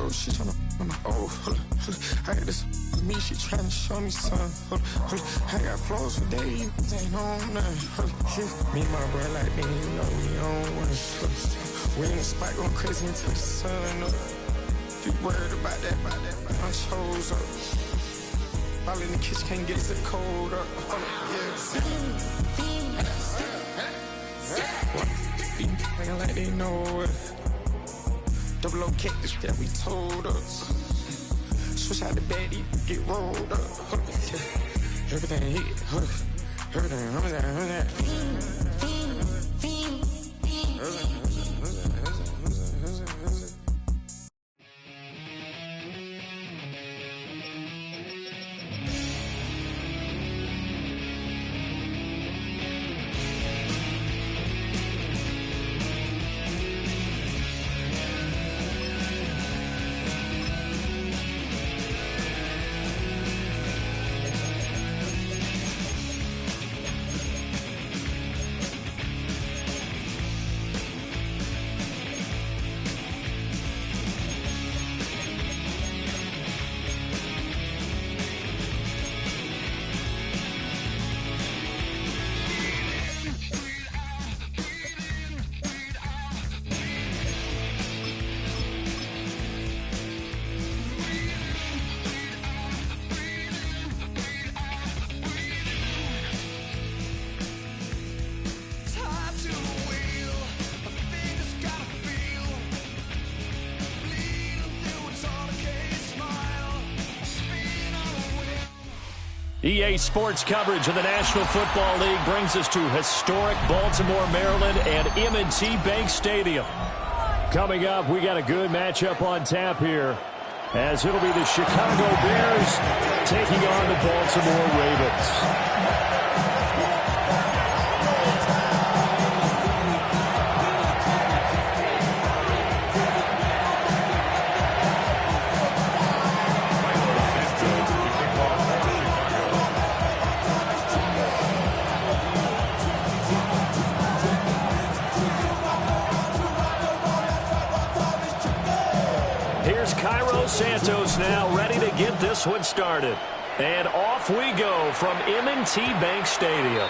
Oh, she tryna, I got this me, she tryna show me something. I got flows for days, ain't on nothing. Me and my bro like me, you know we on one. We in the spot going crazy until the sun up. You worried about that, my chose up. All in the kitchen can't get the cold up. Yeah. Like they know it. Double O cactus that we told us. Switch out the bed, get rolled up. Everything hit, everything. EA Sports coverage of the National Football League brings us to historic Baltimore, Maryland and M&T Bank Stadium. Coming up, we got a good matchup on tap here, as it'll be the Chicago Bears taking on the Baltimore Ravens. Santos now ready to get this one started. And off we go from M&T Bank Stadium.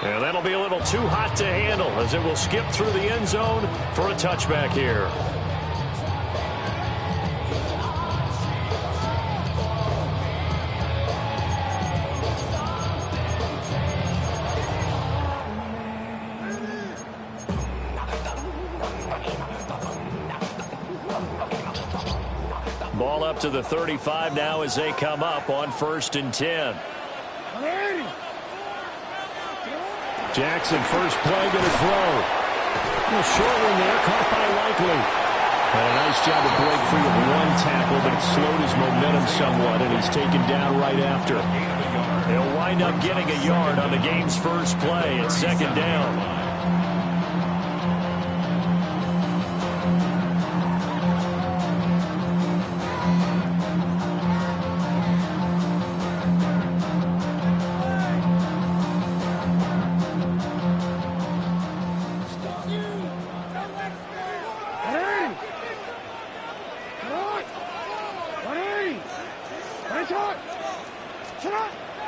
And that'll be a little too hot to handle, as it will skip through the end zone for a touchback here. Ball up to the 35 now as they come up on 1st and 10. Jackson, first play, going to throw. A short one there, caught by Likely. And a nice job to break free of one tackle, but it slowed his momentum somewhat, and he's taken down right after. He'll wind up getting a yard on the game's first play at 2nd down.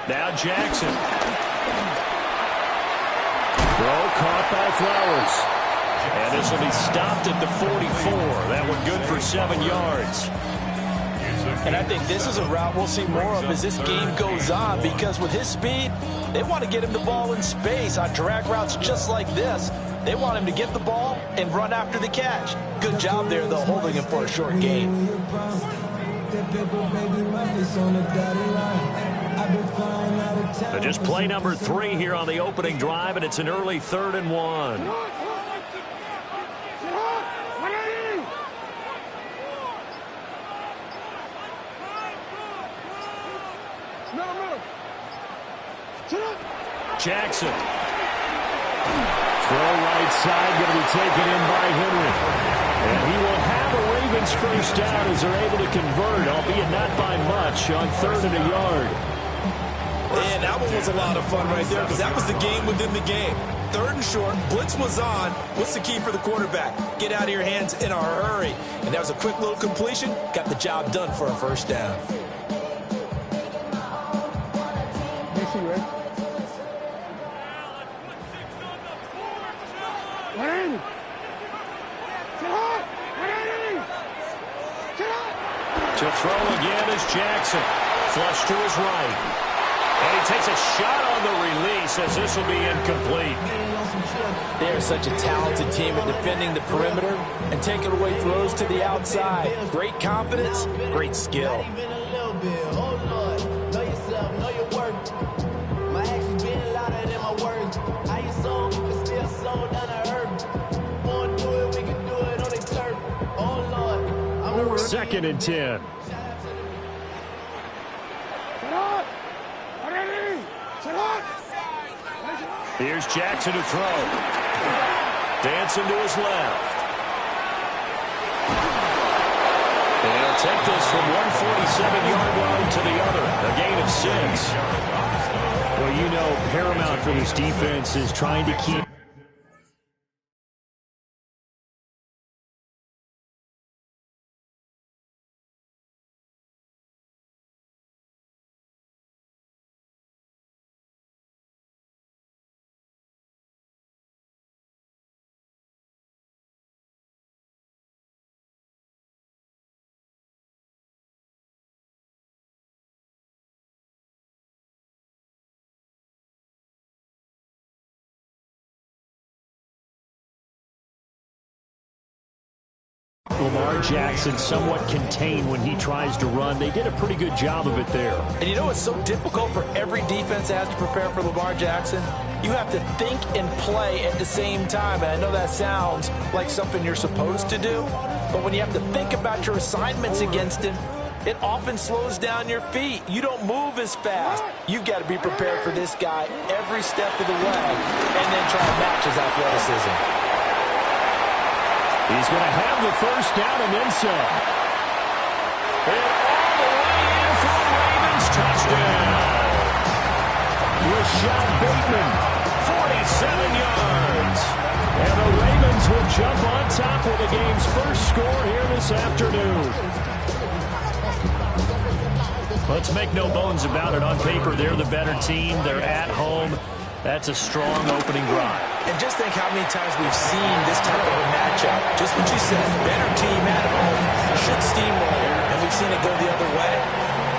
Now Jackson. Throw caught by Flowers. And this will be stopped at the 44. That one good for 7 yards. And I think this is a route we'll see more of as this game goes on, because with his speed, they want to get him the ball in space on drag routes just like this. They want him to get the ball and run after the catch. Good job there, though, holding him for a short gain. Just play number 3 here on the opening drive, and it's an early 3rd and 1. Jackson. Throw right side, going to be taken in by Henry. And he will have a Ravens first down as they're able to convert, albeit not by much, on 3rd and a yard. And that one was a lot of fun right there because that was the game within the game. 3rd and short, blitz was on. What's the key for the quarterback? Get out of your hands in a hurry. And that was a quick little completion. Got the job done for a first down. To throw again is Jackson. Flush to his right. And he takes a shot on the release as this will be incomplete. They're such a talented team at defending the perimeter and taking away throws to the outside. Great confidence, great skill. Second and 10. Here's Jackson to throw. Dancing to his left. And he'll take this from 147-yard line to the other. A gain of 6. Well, you know, paramount for this defense is trying to keep Lamar Jackson somewhat contained when he tries to run. They did a pretty good job of it there. And you know it's so difficult for every defense that has to prepare for Lamar Jackson? You have to think and play at the same time. And I know that sounds like something you're supposed to do, but when you have to think about your assignments against him, it often slows down your feet. You don't move as fast. You've got to be prepared for this guy every step of the way and then try to match his athleticism. He's going to have the first down and then some. And all the way in for the Ravens touchdown. Rashad Bateman, 47 yards. And the Ravens will jump on top with the game's first score here this afternoon. Let's make no bones about it. On paper, they're the better team. They're at home. That's a strong opening drive. And just think how many times we've seen this type of a matchup. Just what you said, better team at home should steamroll, and we've seen it go the other way.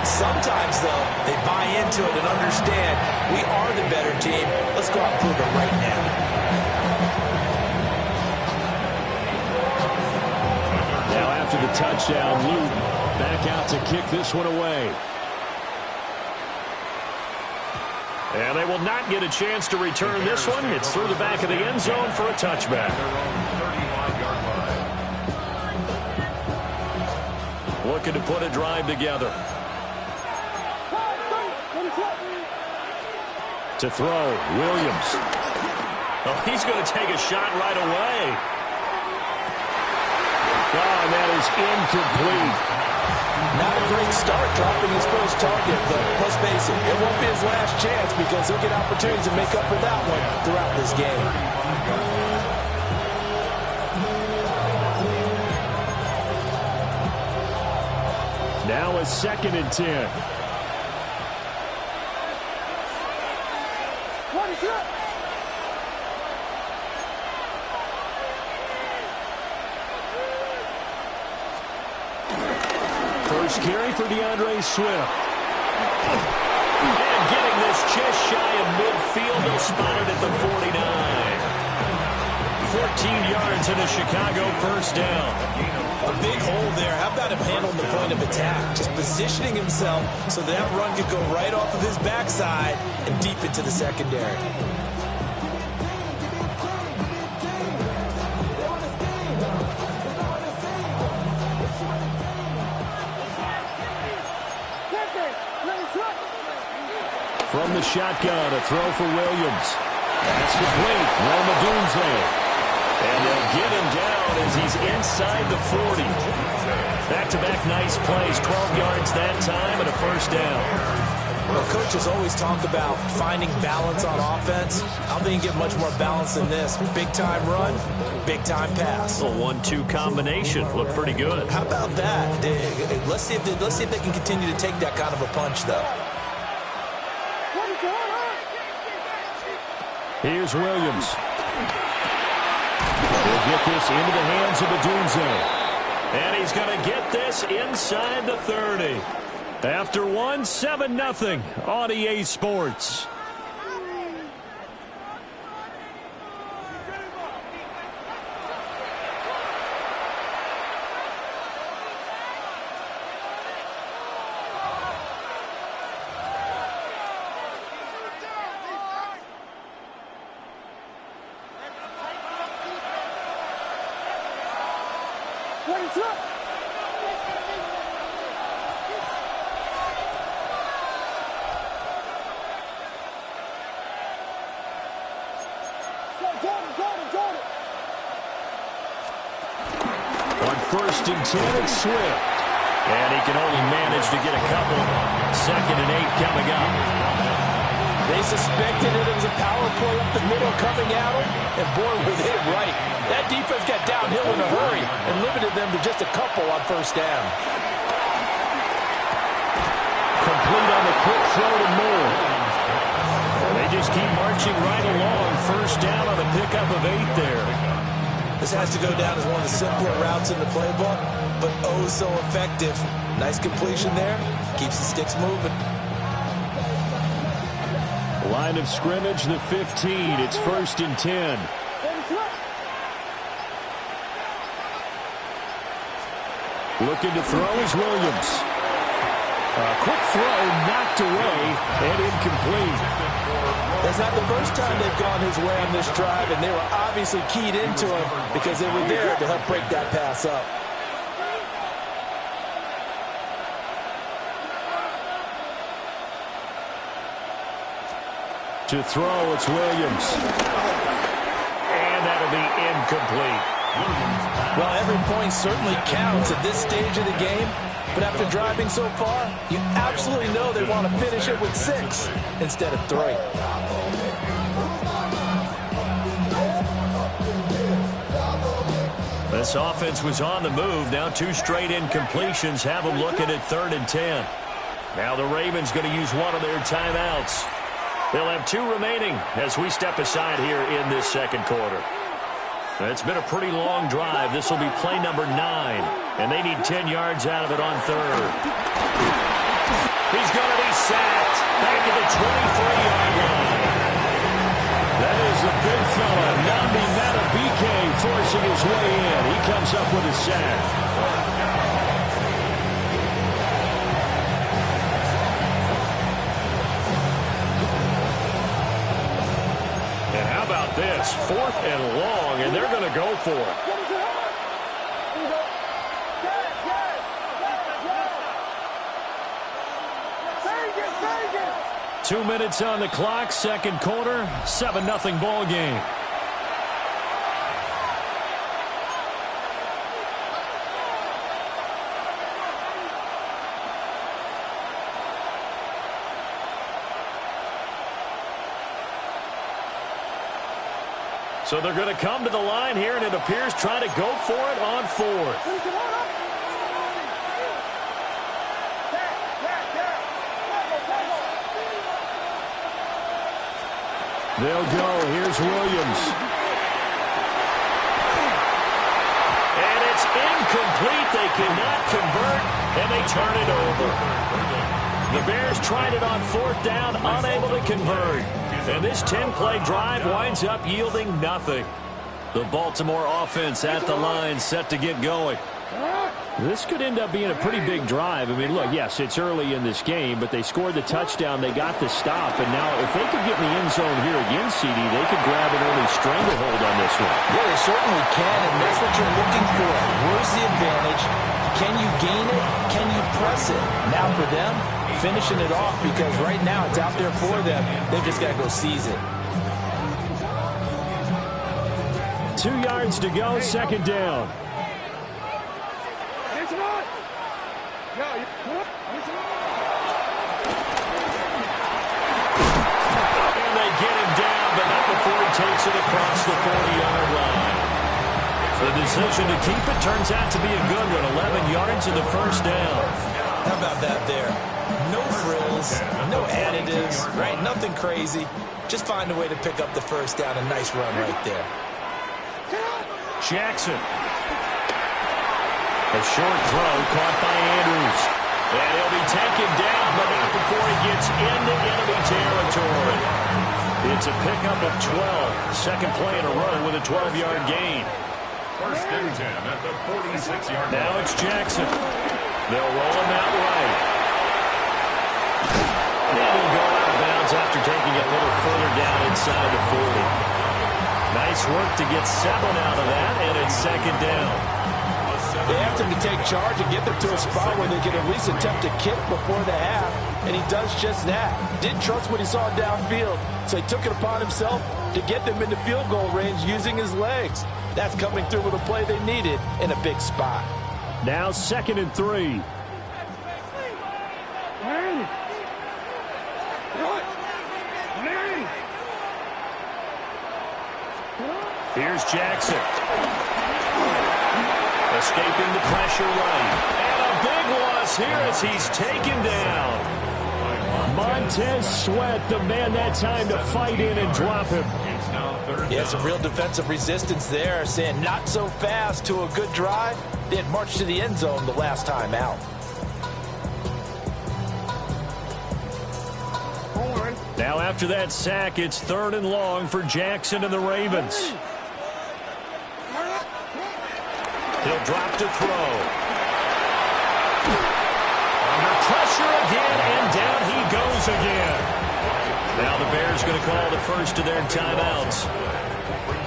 Sometimes, though, they buy into it and understand we are the better team. Let's go out and prove it right now. Now after the touchdown, Luke back out to kick this one away. And they will not get a chance to return this one. It's through the back of the end zone for a touchback. Looking to put a drive together. To throw, Williams. Oh, he's going to take a shot right away. Oh, and that is incomplete. Not a great start dropping his first target, but let's face it, it won't be his last chance because he'll get opportunities to make up for that one throughout this game. Now a 2nd and 10. First carry for DeAndre Swift. And getting this just shy of midfield, they'll spot it at the 49. 14 yards and a Chicago first down. A big hole there. How about him handling the point of attack? Just positioning himself so that run could go right off of his backside and deep into the secondary. From the shotgun, a throw for Williams. That's complete. Romadunze. And they'll get him down as he's inside the 40. Back-to-back nice plays. 12 yards that time and a first down. Well, coaches always talk about finding balance on offense. I don't think you get much more balance than this. Big-time run, big-time pass. A 1-2 combination. Looked pretty good. How about that? Let's see if they can continue to take that kind of a punch, though. Here's Williams. He'll get this into the hands of Adunze. And he's going to get this inside the 30. After 7-0 on EA Sports. On 1st and 10, it's Swift. And he can only manage to get a couple. 2nd and 8 coming up. They suspected it was a power play up the middle coming at him, and boy, was it right. That defense got downhill in a hurry and limited them to just a couple on 1st down. Complete on the quick throw to Moore. And they just keep marching right along. 1st down on the pickup of 8 there. This has to go down as one of the simpler routes in the playbook, but oh so effective. Nice completion there. Keeps the sticks moving. Line of scrimmage, the 15. It's 1st and 10. Looking to throw is Williams. A quick throw knocked away and incomplete. That's not the first time they've gone his way on this drive, and they were obviously keyed into him because they were there to help break that pass up. To throw, it's Williams. And that'll be incomplete. Well, every point certainly counts at this stage of the game, but after driving so far, you absolutely know they want to finish it with 6 instead of 3. This offense was on the move. Now 2 straight incompletions have them looking at 3rd and 10. Now the Ravens going to use one of their timeouts. They'll have 2 remaining as we step aside here in this 2nd quarter. It's been a pretty long drive. This will be play number 9, and they need 10 yards out of it on 3rd. He's going to be sacked back at the 23-yard line. That is the big fella, Nambi Matabike, forcing his way in. He comes up with a sack. And how about this? 4th and long, and they're going to go for it. Two minutes on the clock, 2nd quarter, 7-0 ball game. So they're going to come to the line here, and it appears trying to go for it on 4th. They'll go. Here's Williams. And it's incomplete. They cannot convert, and they turn it over. The Bears tried it on 4th down, unable to convert. And this 10-play drive winds up yielding nothing. The Baltimore offense at the line, set to get going. This could end up being a pretty big drive. I mean, look, yes, it's early in this game, but they scored the touchdown. They got the stop. And now if they could get in the end zone here again, CD, they could grab an early stranglehold on this one. Yeah, they certainly can, and that's what you're looking for. Where's the advantage? Can you gain it? Can you press it? Now for them, finishing it off, because right now it's out there for them. They've just got to go seize it. 2 yards to go, 2nd down. it across the 40-yard line. The decision to keep it turns out to be a good one. 11 yards in the first down. How about that there? No frills, no additives, right? Nothing crazy. Just find a way to pick up the first down. A nice run right there. Jackson. A short throw caught by Andrews. And he'll be taken down, but not before he gets into enemy territory. It's a pickup of 12. Second play in a row with a 12-yard gain. First and 10 at the 46-yard line. Now it's Jackson. They'll roll him out right. And he'll go out of bounds after taking it a little further down inside the 40. Nice work to get 7 out of that, and it's second down. They asked him to take charge and get them to a spot where they could at least attempt to kick before the half, and he does just that. Didn't trust what he saw downfield, so he took it upon himself to get them into field goal range using his legs. That's coming through with a play they needed in a big spot. Now 2nd and 3. Here's Jackson. Escaping the pressure right. And a big loss here as he's taken down. Montez Sweat, the man that time to fight in and drop him. Yeah, some real defensive resistance there, saying not so fast to a good drive. They had marched to the end zone the last time out. Now after that sack, it's 3rd and long for Jackson and the Ravens. He'll drop to throw. Under pressure again, and down he goes again. Now the Bears going to call the first of their timeouts,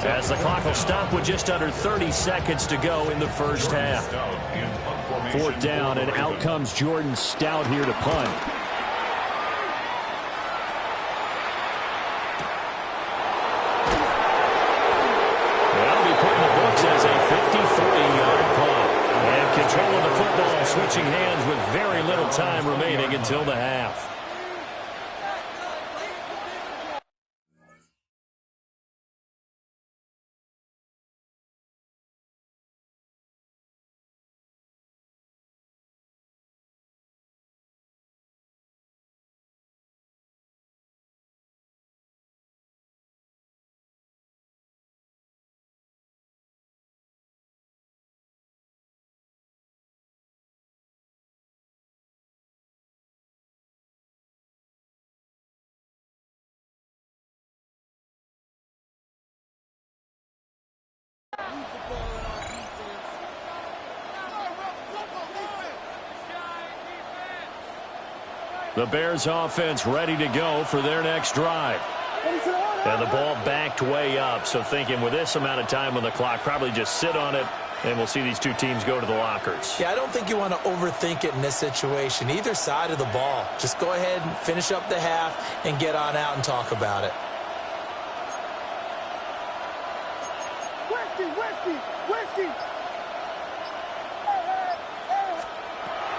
as the clock will stop with just under 30 seconds to go in the first half. 4th down, and out comes Jordan Stout here to punt. That'll be put in the books as a 53-yard punt. And control of the football switching hands with very little time remaining until the half. The Bears offense ready to go for their next drive. And the ball backed way up, so thinking with this amount of time on the clock, probably just sit on it, and we'll see these two teams go to the lockers. Yeah, I don't think you want to overthink it in this situation. Either side of the ball. Just go ahead and finish up the half and get on out and talk about it.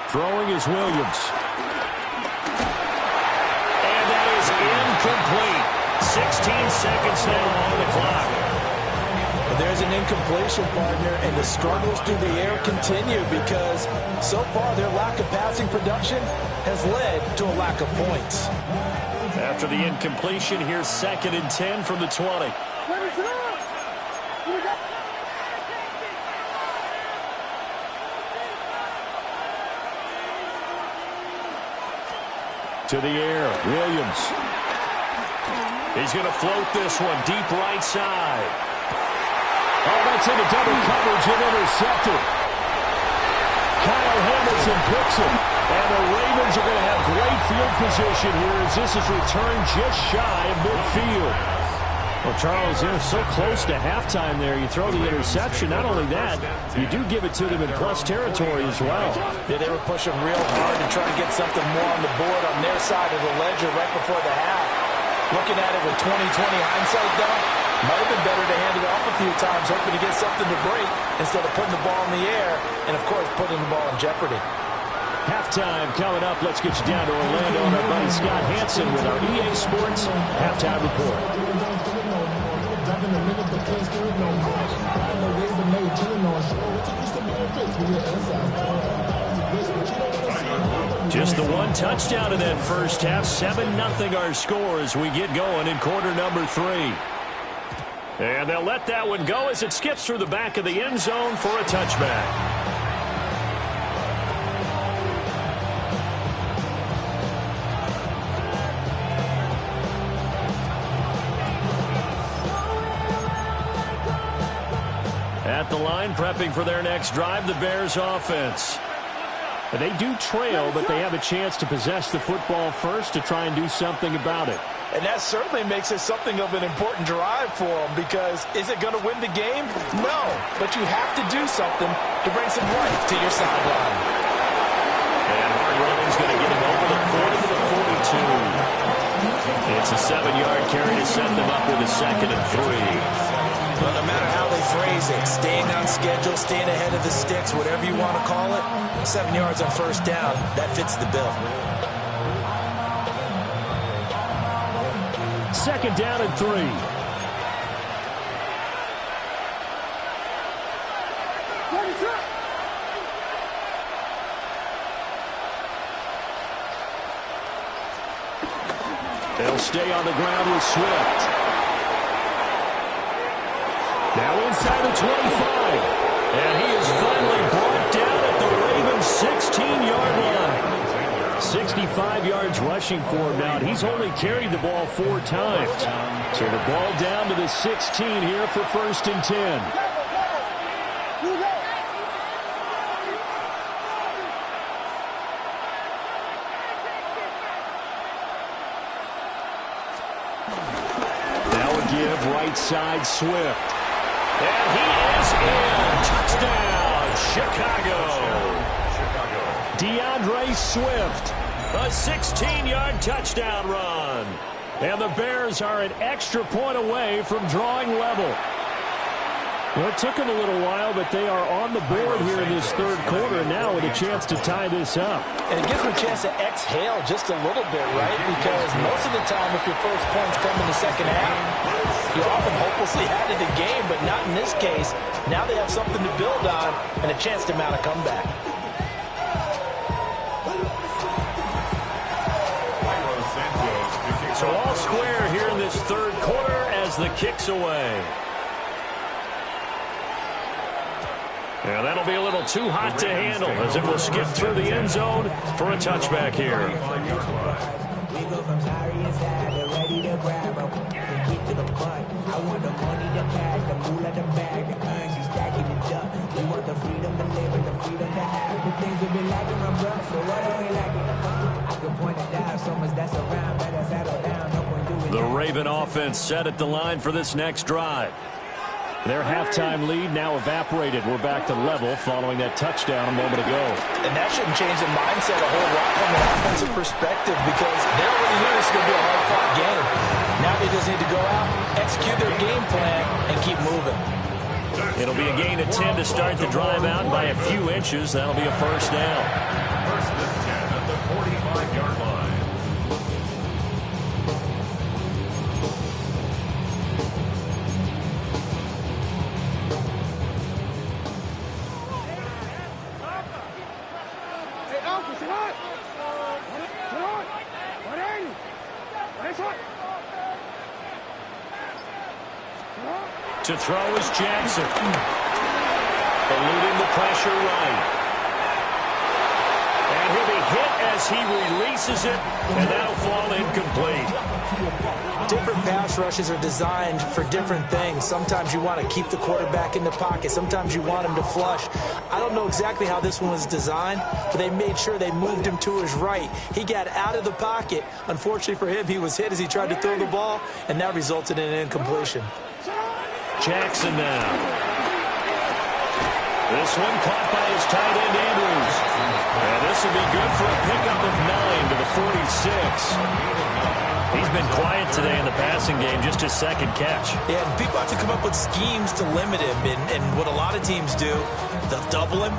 Throwing is Williams. And that is incomplete. 16 seconds now on the clock. But there's an incompletion, partner, and the struggles through the air continue because so far their lack of passing production has led to a lack of points. After the incompletion, here's 2nd and 10 from the 20. To the air, Williams. He's going to float this one deep right side. Oh, that's into double coverage and intercepted. Kyle Hamilton picks it. And the Ravens are going to have great field position here as this is returned just shy of midfield. Well, Charles, they're so close to halftime there. You throw the interception. Not only that, you do give it to them in plus territory as well. Yeah, they were pushing real hard to try to get something more on the board on their side of the ledger right before the half. Looking at it with 20/20 hindsight, though, might have been better to hand it off a few times, hoping to get something to break instead of putting the ball in the air and, of course, putting the ball in jeopardy. Halftime coming up. Let's get you down to Orlando and our buddy Scott Hansen with our EA Sports Halftime Report. Just the one touchdown in that first half. 7-0 our score as we get going in quarter number 3. And they'll let that one go as it skips through the back of the end zone for a touchback. At the line, prepping for their next drive, the Bears offense. They do trail, but they have a chance to possess the football first to try and do something about it. And that certainly makes it something of an important drive for them, because is it going to win the game? No, but you have to do something to bring some life to your sideline. And hard running's going to get him over the 40 to the 42. It's a 7-yard carry to set them up with a 2nd and 3. Well, no matter how they phrase it, staying on schedule, staying ahead of the sticks, whatever you want to call it, 7 yards on first down, that fits the bill. 2nd down and 3. They'll stay on the ground with Swift. Now inside the 25. And he is finally brought down at the Ravens' 16-yard line. 65 yards rushing for him now. He's only carried the ball 4 times. So the ball down to the 16 here for 1st and 10. Right side, Swift. And he is in. Touchdown, Chicago. DeAndre Swift, a 16-yard touchdown run. And the Bears are an extra point away from drawing level. Well, it took them a little while, but they are on the board here in this 3rd quarter now with a chance to tie this up. And it gives them a chance to exhale just a little bit, right? Because most of the time, if your first points come in the 2nd half, you're often hopelessly out of the game, but not in this case. Now they have something to build on and a chance to mount a comeback. So all square here in this 3rd quarter as the kick's away. Yeah, that'll be a little too hot to handle as it will skip through the end zone for a touchback here. We go from sorry inside to ready to grab up. Get to the butt. I want the money, the cash, the moolah, the bag, the currency, stacking it up. We want the freedom to live and the freedom to have the things we've been lacking, my bro. So what are we lacking? I can point it out, so much that's around. Better settle down, no point doing the Raven offense set at the line for this next drive. Their halftime lead now evaporated. We're back to level following that touchdown a moment ago. And that shouldn't change the mindset a whole lot from an offensive perspective, because they already knew this is going to be a hard-fought game. Now they just need to go out, execute their game plan, and keep moving. It'll be a gain of 10 to start the drive out by a few inches. That'll be a 1st down. 1st and 10 at the 45-yard line. To throw is Jackson. Eluding the pressure right. And he'll be hit as he releases it, and that'll fall incomplete. Different pass rushes are designed for different things. Sometimes you want to keep the quarterback in the pocket. Sometimes you want him to flush. I don't know exactly how this one was designed, but they made sure they moved him to his right. He got out of the pocket. Unfortunately for him, he was hit as he tried to throw the ball, and that resulted in an incompletion. Jackson now. This one caught by his tight end, Andrews. And this will be good for a pickup of 9 to the 46. He's been quiet today in the passing game, just his second catch. Yeah, and people have to come up with schemes to limit him. And what a lot of teams do, they'll double him,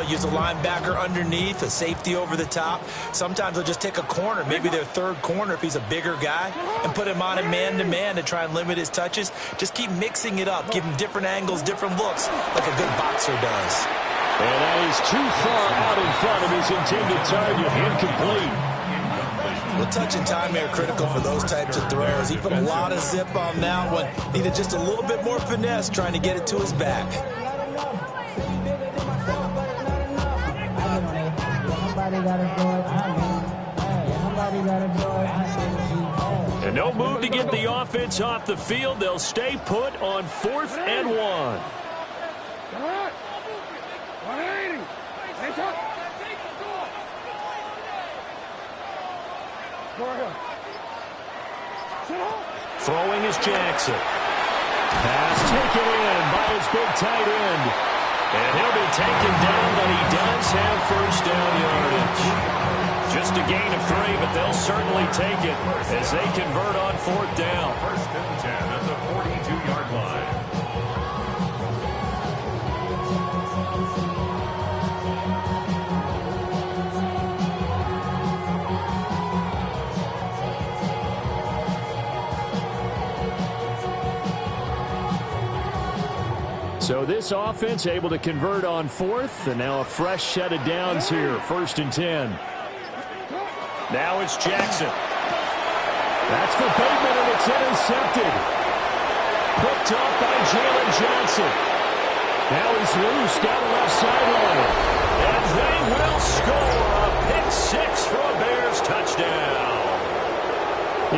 use a linebacker underneath, a safety over the top. Sometimes they'll just take a corner, maybe their third corner if he's a bigger guy, and put him on a man-to-man to try and limit his touches. Just keep mixing it up, give him different angles, different looks, like a good boxer does. And that is too far out in front of his intended target, incomplete. Well, touch and timing are critical for those types of throws. He put a lot of zip on that one. Needed just a little bit more finesse trying to get it to his back. And no move to get the offense off the field. They'll stay put on 4th and 1. Throwing is Jackson. Pass taken in by his big tight end. And he'll be taken down, but he does have first down yardage. Just a gain of 3, but they'll certainly take it as they convert on 4th down. 1st and 10 at the 42-yard line. So this offense able to convert on 4th, and now a fresh set of downs here, 1st and 10. Now it's Jackson. That's for Bateman, and it's intercepted. Picked up by Jalen Johnson. Now he's loose down the left sideline. And they will score a pick 6 for a Bears touchdown.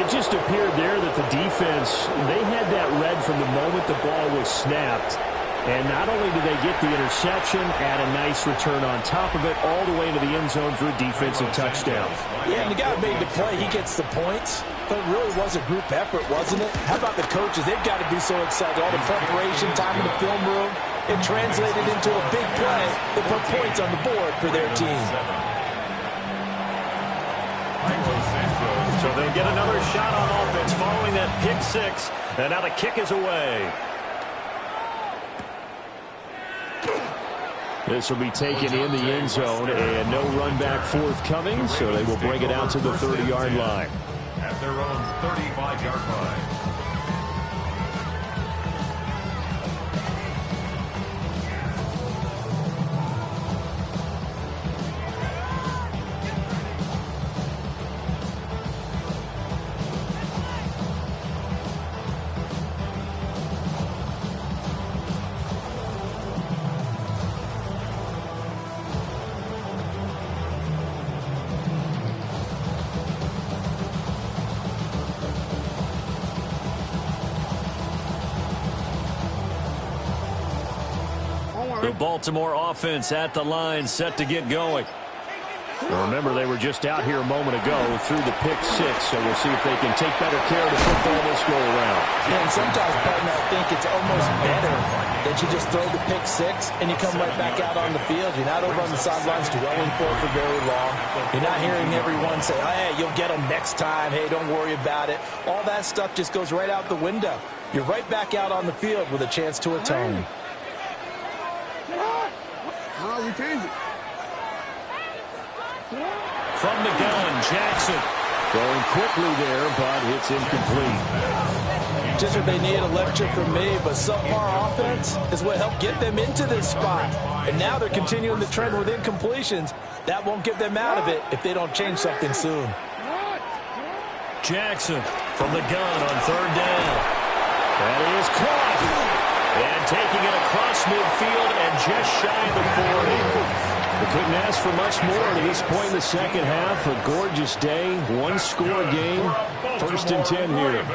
It just appeared there that the defense, they had that read from the moment the ball was snapped. And not only did they get the interception, add a nice return on top of it, all the way into the end zone for a defensive touchdown. Yeah, and the guy who made the play, he gets the points. But it really was a group effort, wasn't it? How about the coaches? They've got to be so excited. All the preparation, time in the film room, it translated into a big play that put points on the board for their team. So they'll get another shot on offense following that pick 6. And now the kick is away. This will be taken in the end zone, and no run back forthcoming, so they will bring it out to the 30-yard line. At their own 35-yard line. The Baltimore offense at the line, set to get going. Remember, they were just out here a moment ago through the pick 6, so we'll see if they can take better care of the football this go around. Yeah, and sometimes, partner, I think it's almost better that you just throw the pick 6 and you come right back out on the field. You're not over on the sidelines dwelling for very long. You're not hearing everyone say, hey, you'll get them next time. Hey, don't worry about it. All that stuff just goes right out the window. You're right back out on the field with a chance to atone. We change it. From the gun, Jackson throwing quickly there, but it's incomplete. Just what they need, a lecture from me, but subpar offense is what helped get them into this spot. And now they're continuing the trend with incompletions. That won't get them out of it if they don't change something soon. Jackson from the gun on 3rd down. That is caught. And taking it across midfield and just shy of the 40. They couldn't ask for much more to this point in the second half. A gorgeous day, one-score game. 1st and 10 here.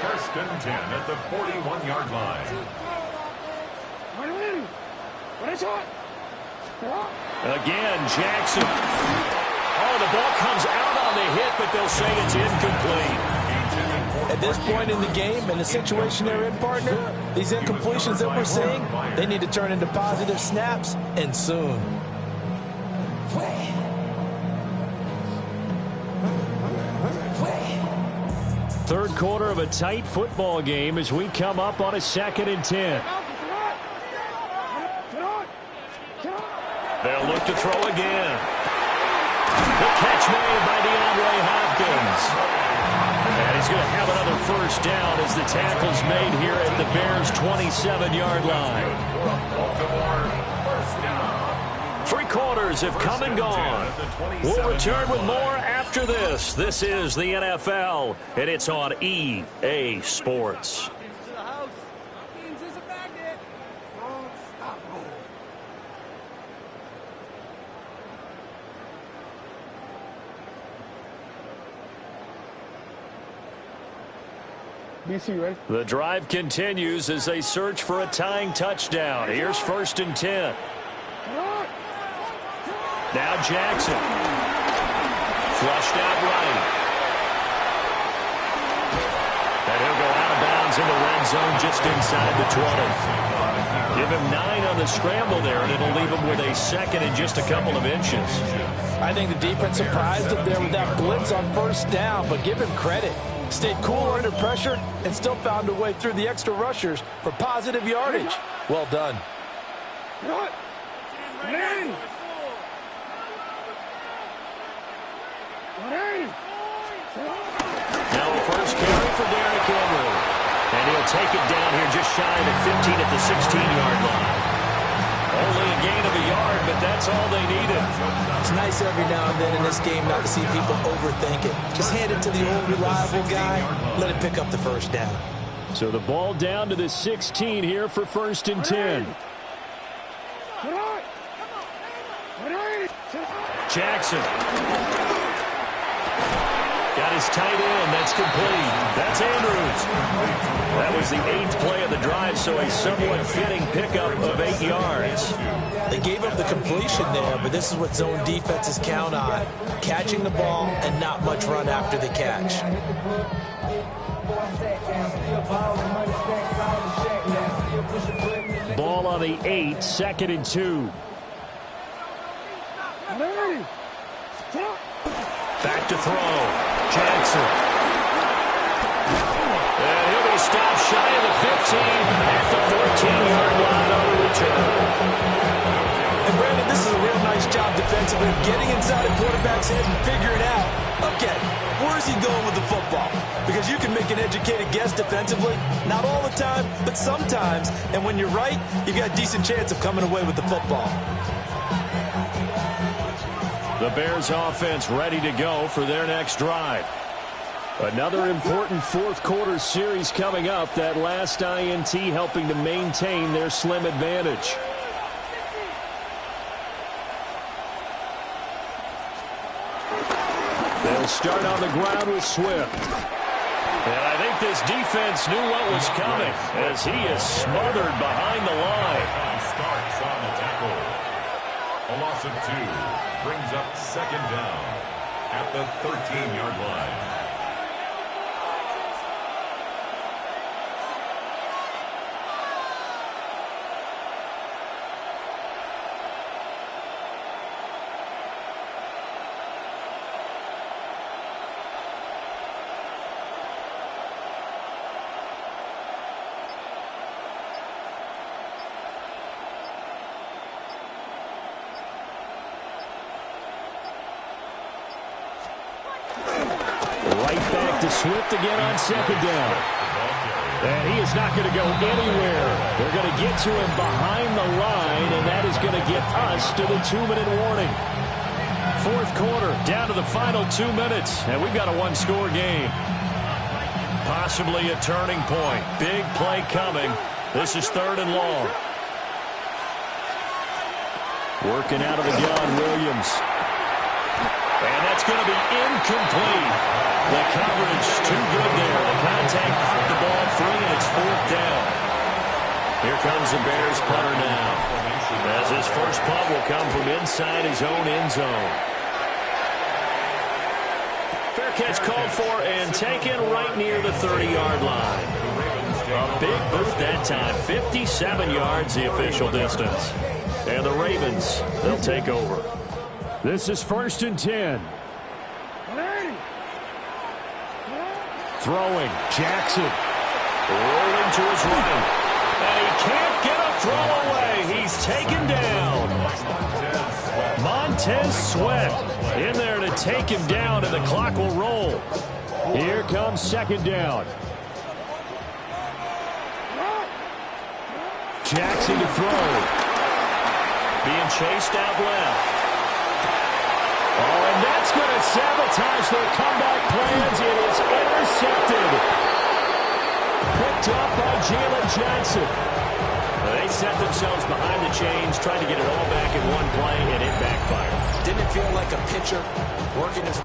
1st and 10 at the 41-yard line. Again, Jackson. Oh, the ball comes out on the hit, but they'll say it's incomplete. At this point in the game and the situation they're in, partner, these incompletions that we're seeing, they need to turn into positive snaps, and soon. Third quarter of a tight football game as we come up on a 2nd and 10. They'll look to throw again. The catch made by DeAndre Hopkins. And he's going to have another first down as the tackle's made here at the Bears' 27-yard line. 3 quarters have come and gone. We'll return with more after this. This is the NFL, and it's on EA Sports. The drive continues as they search for a tying touchdown. Here's 1st and 10. Now Jackson. Flushed out right. And he'll go out of bounds in the red zone just inside the 20. Give him 9 on the scramble there, and it'll leave him with a 2nd and just a couple of inches. I think the defense surprised him there with that blitz on 1st down, but give him credit. Stayed cool under pressure and still found a way through the extra rushers for positive yardage. Well done. Now a first carry for Derrick Henry. And he'll take it down here just shy of the 15 at the 16-yard line. Only a gain of a yard, but that's all they needed. It's nice every now and then in this game not to see people overthink it. Just hand it to the old reliable guy. Let him pick up the first down. So the ball down to the 16 here for 1st and 10. Jackson. Got his tight end. That's complete. That's Andrews. That was the 8th play of the drive, so a somewhat fitting pickup of 8 yards. They gave up the completion there, but this is what zone defenses count on. Catching the ball and not much run after the catch. Ball on the 8, 2nd and 2. Back to throw. Jackson. And he'll be stopped shy of the 15 at the 14-yard line on the return. And Brandon, this is a real nice job defensively, getting inside a quarterback's head and figuring out, okay, where's he going with the football? Because you can make an educated guess defensively, not all the time, but sometimes. And when you're right, you've got a decent chance of coming away with the football. The Bears offense ready to go for their next drive. Another important 4th quarter series coming up. That last INT helping to maintain their slim advantage. They'll start on the ground with Swift. And I think this defense knew what was coming as he is smothered behind the line. Starts on the tackle. A loss of 2. Brings up 2nd down at the 13-yard line. Swift again on 2nd down. And he is not going to go anywhere. They're going to get to him behind the line, and that is going to get us to the 2-minute warning. 4th quarter, down to the final 2 minutes, and we've got a 1-score game. Possibly a turning point. Big play coming. This is 3rd and long. Working out of the gun, Williams. And that's going to be incomplete. The coverage too good there. The contact knocked the ball free, and it's 4th down. Here comes the Bears punter now, as his first punt will come from inside his own end zone. Fair catch called for and taken right near the 30-yard line. A big boot that time. 57 yards the official distance. And the Ravens, they'll take over. This is 1st and 10. Throwing, Jackson. Rolling to his right. And he can't get a throw away. He's taken down. Montez Sweat in there to take him down, and the clock will roll. Here comes 2nd down. Jackson to throw. Being chased out left. Oh, and that's going to sabotage their comeback plans. It is intercepted. Picked up by Jalen Johnson. They set themselves behind the chains, trying to get it all back in one play, and it backfired. Didn't it feel like a pitcher working his...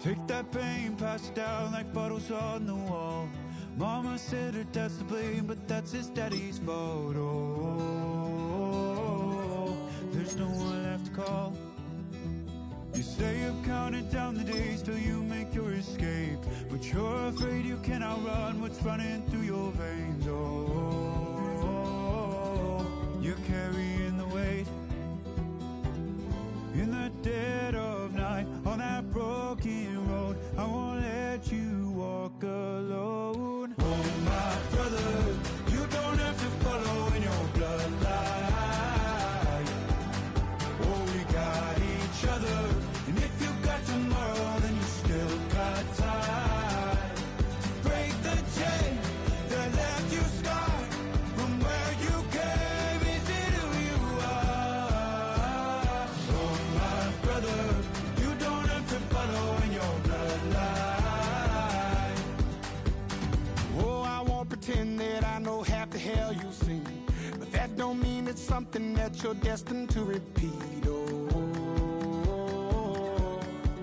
Take that pain, pass it down like bottles on the wall. Mama said her dad's to blame, but that's his daddy's fault. Oh, there's no one left to call. You stay up counting down the days till you make your escape, but you're afraid you cannot run what's running through your veins. Oh, you're carrying the weight in the dead of night on that broken road. I won't let you walk alone. Oh, my brother, you don't have to follow in your bloodline. Oh, we got each other, and if you got tomorrow, then you still got time to break the chain that left you scarred from where you came. Is it who you are? Oh, my brother, you don't have to follow in your bloodline. Oh, I won't pretend that I know half the hell you've seen, but that don't mean it's something that you're destined to repeat. Oh,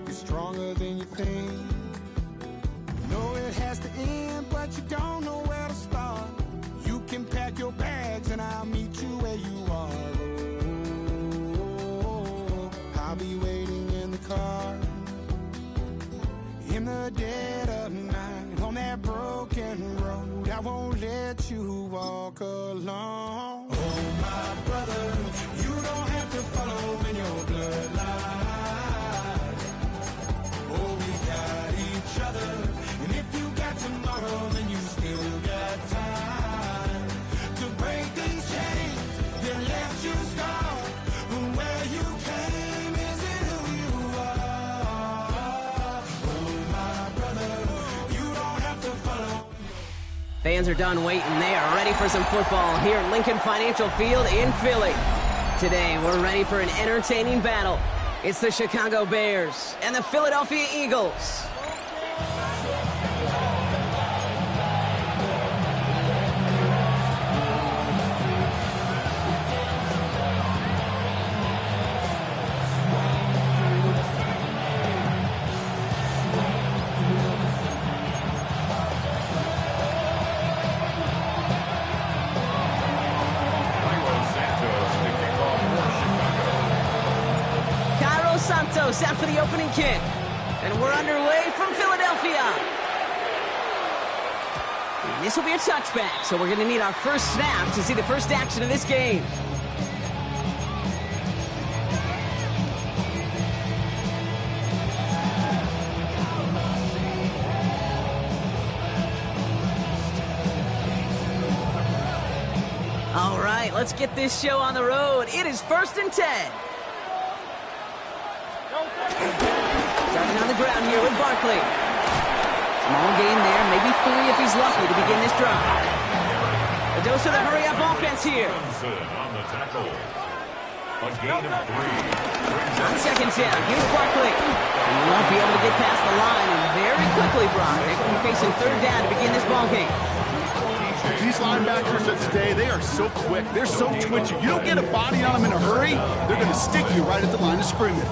you're stronger than you think. You know it has to end, but you don't know where to start. You can pack your bags and I'll meet you where you are. Oh, I'll be waiting in the car in the dead of night on that broken road. I won't let you walk alone. Oh, my brother, you don't have to follow in your bloodline. Oh, we got each other, and if you got tomorrow, then you still got time to break these chains that left you scarred from where you came. Is it who you are? Oh, my brother, you don't have to follow. Fans are done waiting. They are ready for some football here at Lincoln Financial Field in Philly. Today, we're ready for an entertaining battle. It's the Chicago Bears and the Philadelphia Eagles. Santos out for the opening kick. And we're underway from Philadelphia. And this will be a touchback, so we're going to need our first snap to see the first action of this game. All right, let's get this show on the road. It is 1st and 10. Starting on the ground here with Barkley. Small gain there, maybe 3 if he's lucky to begin this drive. A dose of the hurry-up offense here. On the tackle. A gain of 3. On 2nd down, here's Barkley. He won't be able to get past the line, and very quickly, Brock, they're going to be facing 3rd down to begin this ballgame. These linebackers of today, they are so quick. They're so twitchy. You don't get a body on them in a hurry, they're going to stick you right at the line of scrimmage.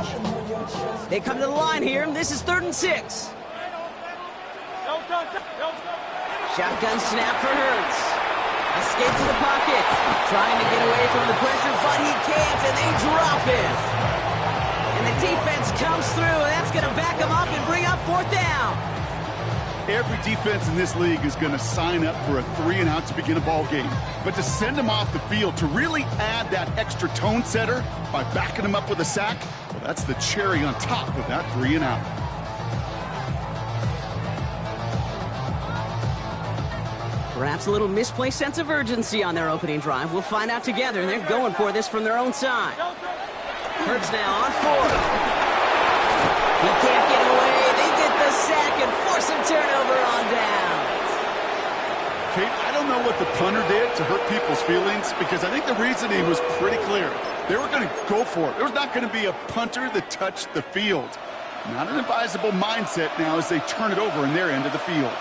They come to the line here, and this is 3rd and 6. Shotgun snap for Hurts. Escapes the pocket. Trying to get away from the pressure, but he can't, and they drop it. And the defense comes through, and that's going to back him up and bring up 4th down. Every defense in this league is going to sign up for a 3-and-out to begin a ball game. But to send them off the field, to really add that extra tone setter by backing them up with a sack, well, that's the cherry on top of that 3-and-out. Perhaps a little misplaced sense of urgency on their opening drive. We'll find out together, and they're going for this from their own side. Hurts now on 4th. He can't get away. They get the sack and force a turnover on down. Kate, I don't know what the punter did to hurt people's feelings, because I think the reasoning was pretty clear. They were going to go for it. There was not going to be a punter that touched the field. Not an advisable mindset now as they turn it over in their end of the field.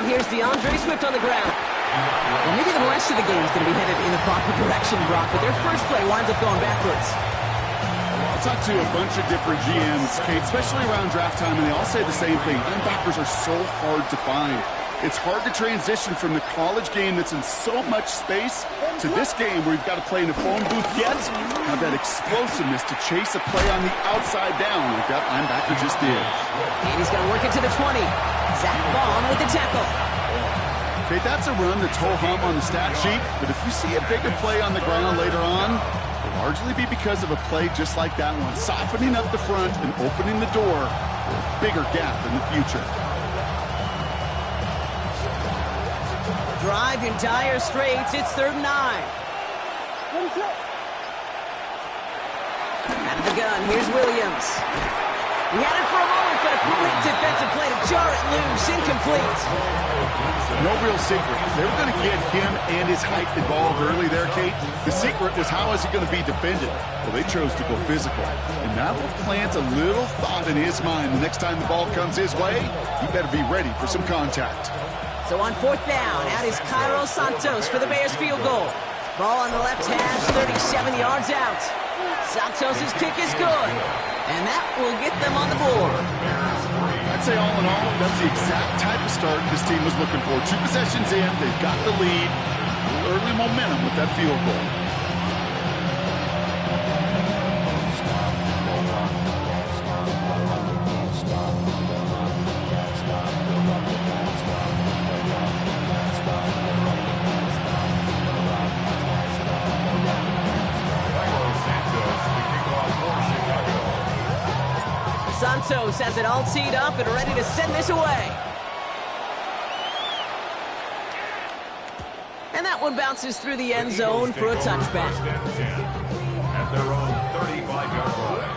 Here's DeAndre Swift on the ground. Well, maybe the rest of the game is going to be headed in the proper direction, Brock, but their first play winds up going backwards. I talked to a bunch of different GMs, Kate, especially around draft time, and they all say the same thing. Linebackers are so hard to find. It's hard to transition from the college game that's in so much space to this game where you've got to play in a phone booth, yet have that explosiveness to chase a play on the outside down like that linebacker just did. And he's going to work it to the 20. Zach Bond with the tackle. Okay, that's a run that's ho-hum on the stat sheet, but if you see a bigger play on the ground later on, it'll largely be because of a play just like that one, softening up the front and opening the door for a bigger gap in the future. Drive in dire straits. It's 3rd and 9. Out of the gun, here's Williams. He had it for a moment, but a quick defensive play to jar it loose. Incomplete. No real secret. They were going to get him and his height involved early there, Kate. The secret was how is he going to be defended? Well, they chose to go physical. And that will plant a little thought in his mind. The next time the ball comes his way, he better be ready for some contact. So on 4th down, out is Cairo Santos for the Bears field goal. Ball on the left hash, 37 yards out. Santos' kick is good, and that will get them on the board. I'd say all in all, that's the exact type of start this team was looking for. 2 possessions in, they've got the lead. Early momentum with that field goal. Santos has it all teed up and ready to send this away. And that one bounces through the end zone for a touchback. At their own 35-yard line.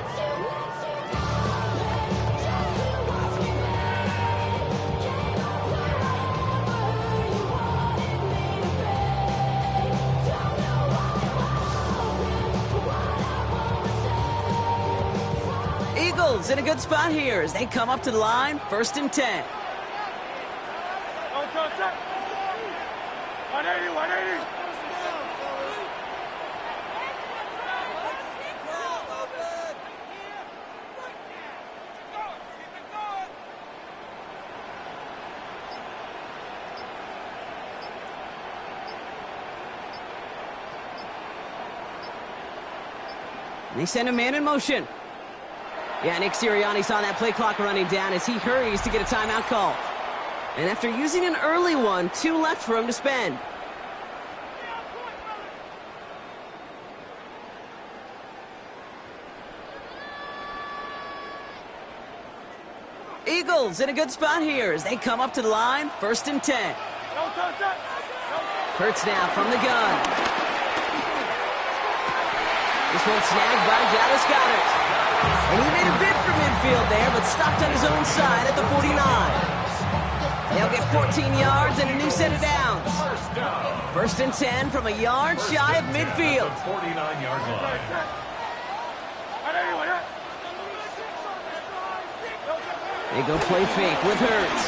Eagles in a good spot here as they come up to the line, 1st and 10. 180. They send a man in motion. Yeah, Nick Sirianni saw that play clock running down as he hurries to get a timeout call. And after using an early one, 2 left for him to spend. Eagles in a good spot here as they come up to the line, 1st and 10. Hurts now from the gun. This one snagged by Dallas Goedert. And he made a bid for midfield there, but stopped on his own side at the 49. They'll get 14 yards and a new set of downs. 1st and 10 from a yard shy of midfield. 49-yard line. They go play fake with Hurts.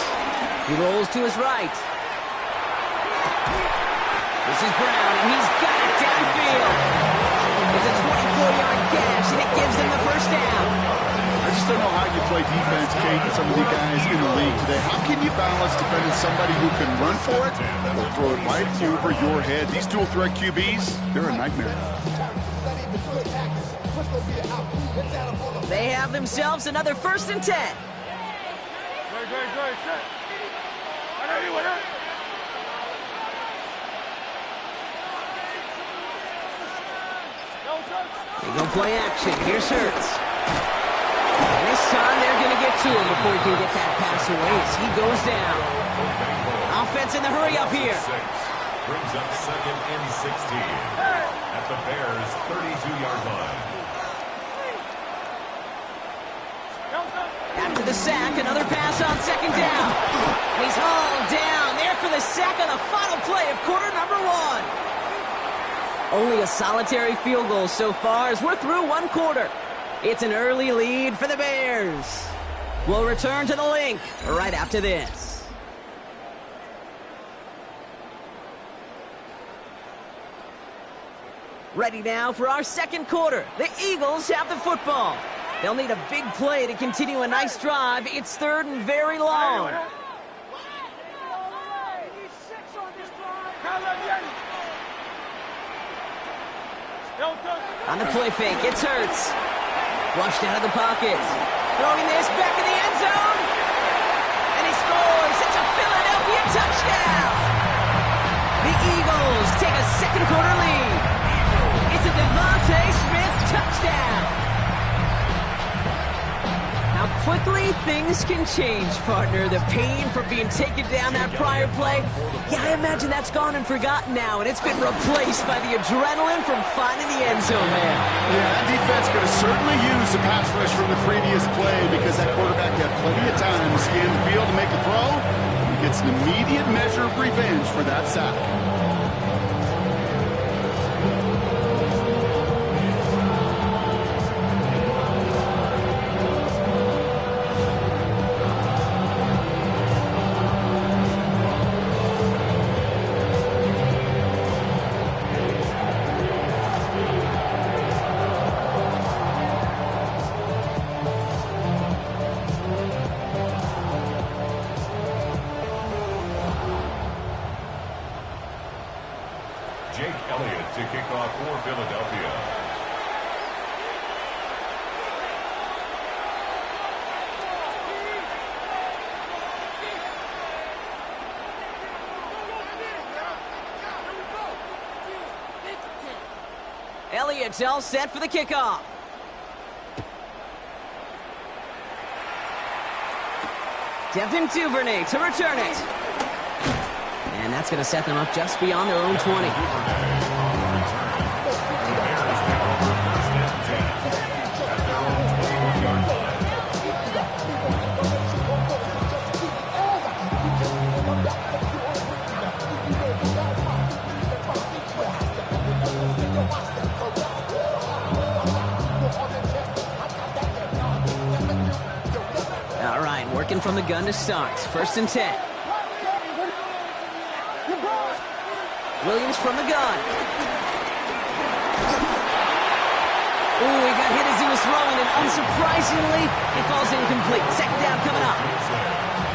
He rolls to his right. This is Brown, and he's got it downfield. It's a 24-yard gash, and it gives them the first down. I just don't know how you play defense, Kate, and some of the guys in the league today. How can you balance defending somebody who can run for it or throw it right over your head? These dual-threat QBs, they're a nightmare. They have themselves another 1st and 10. They go play action. Here's Hurts. And this time they're going to get to him before he can get that pass away as he goes down. Offense in the hurry up here. Brings up 2nd and 16 at the Bears' 32-yard line. After the sack, another pass on 2nd down. And he's hauled down there for the sack on the final play of quarter number 1. Only a solitary field goal so far as we're through 1 quarter. It's an early lead for the Bears. We'll return to the link right after this. Ready now for our 2nd quarter. The Eagles have the football. They'll need a big play to continue a nice drive. It's 3rd and very long. On the play fake, it's Hurts. Flushed out of the pocket. Throwing this back in the end zone. And he scores. It's a Philadelphia touchdown. The Eagles take a 2nd quarter lead. It's a Devontae Smith touchdown. How quickly things can change, partner. The pain from being taken down that prior play, yeah, I imagine that's gone and forgotten now, and it's been replaced by the adrenaline from finding the end zone, man. Yeah, that defense could have certainly used the pass rush from the previous play because that quarterback had plenty of time to scan the field and make a throw. He gets an immediate measure of revenge for that sack. To kick off for Philadelphia. Elliott's all set for the kickoff. Devin Duvernay to return it. And that's going to set them up just beyond their own 20. All right, working from the gun to start. 1st and 10. Williams from the gun. Ooh, he got hit as he was throwing, and unsurprisingly, it falls incomplete. 2nd down coming up.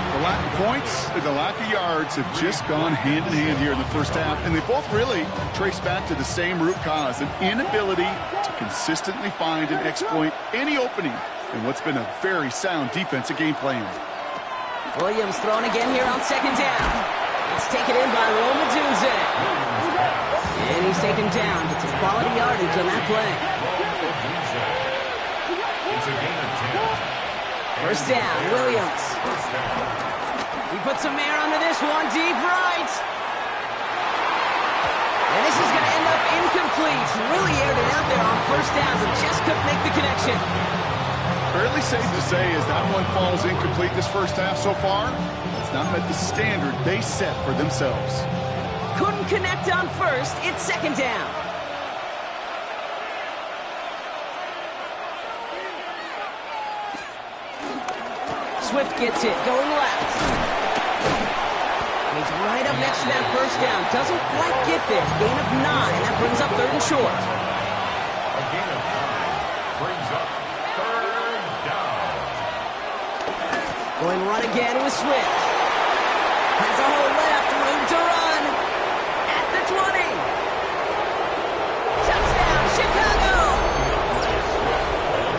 The lack of points and the lack of yards have just gone hand in hand here in the first half, and they both really trace back to the same root cause, an inability to consistently find and exploit any opening in what's been a very sound defensive game plan. Williams throwing again here on 2nd down. It's taken in by Rome Odunze. And he's taken down. Gets some quality yardage on that play. First down, Williams. He puts some air under this one, deep right. And this is going to end up incomplete. Really aired it out there on 1st down, but just couldn't make the connection. Fairly safe to say as that one falls incomplete this first half so far, it's not met the standard they set for themselves. Couldn't connect on 1st. It's 2nd down. Swift gets it, going left. And he's right up next to that first down. Doesn't quite get there. Gain of 9. That brings up 3rd and short. A gain of 9 brings up 3rd down. Going run again with Swift. Has a hole left. Room to run. At the 20. Touchdown, Chicago.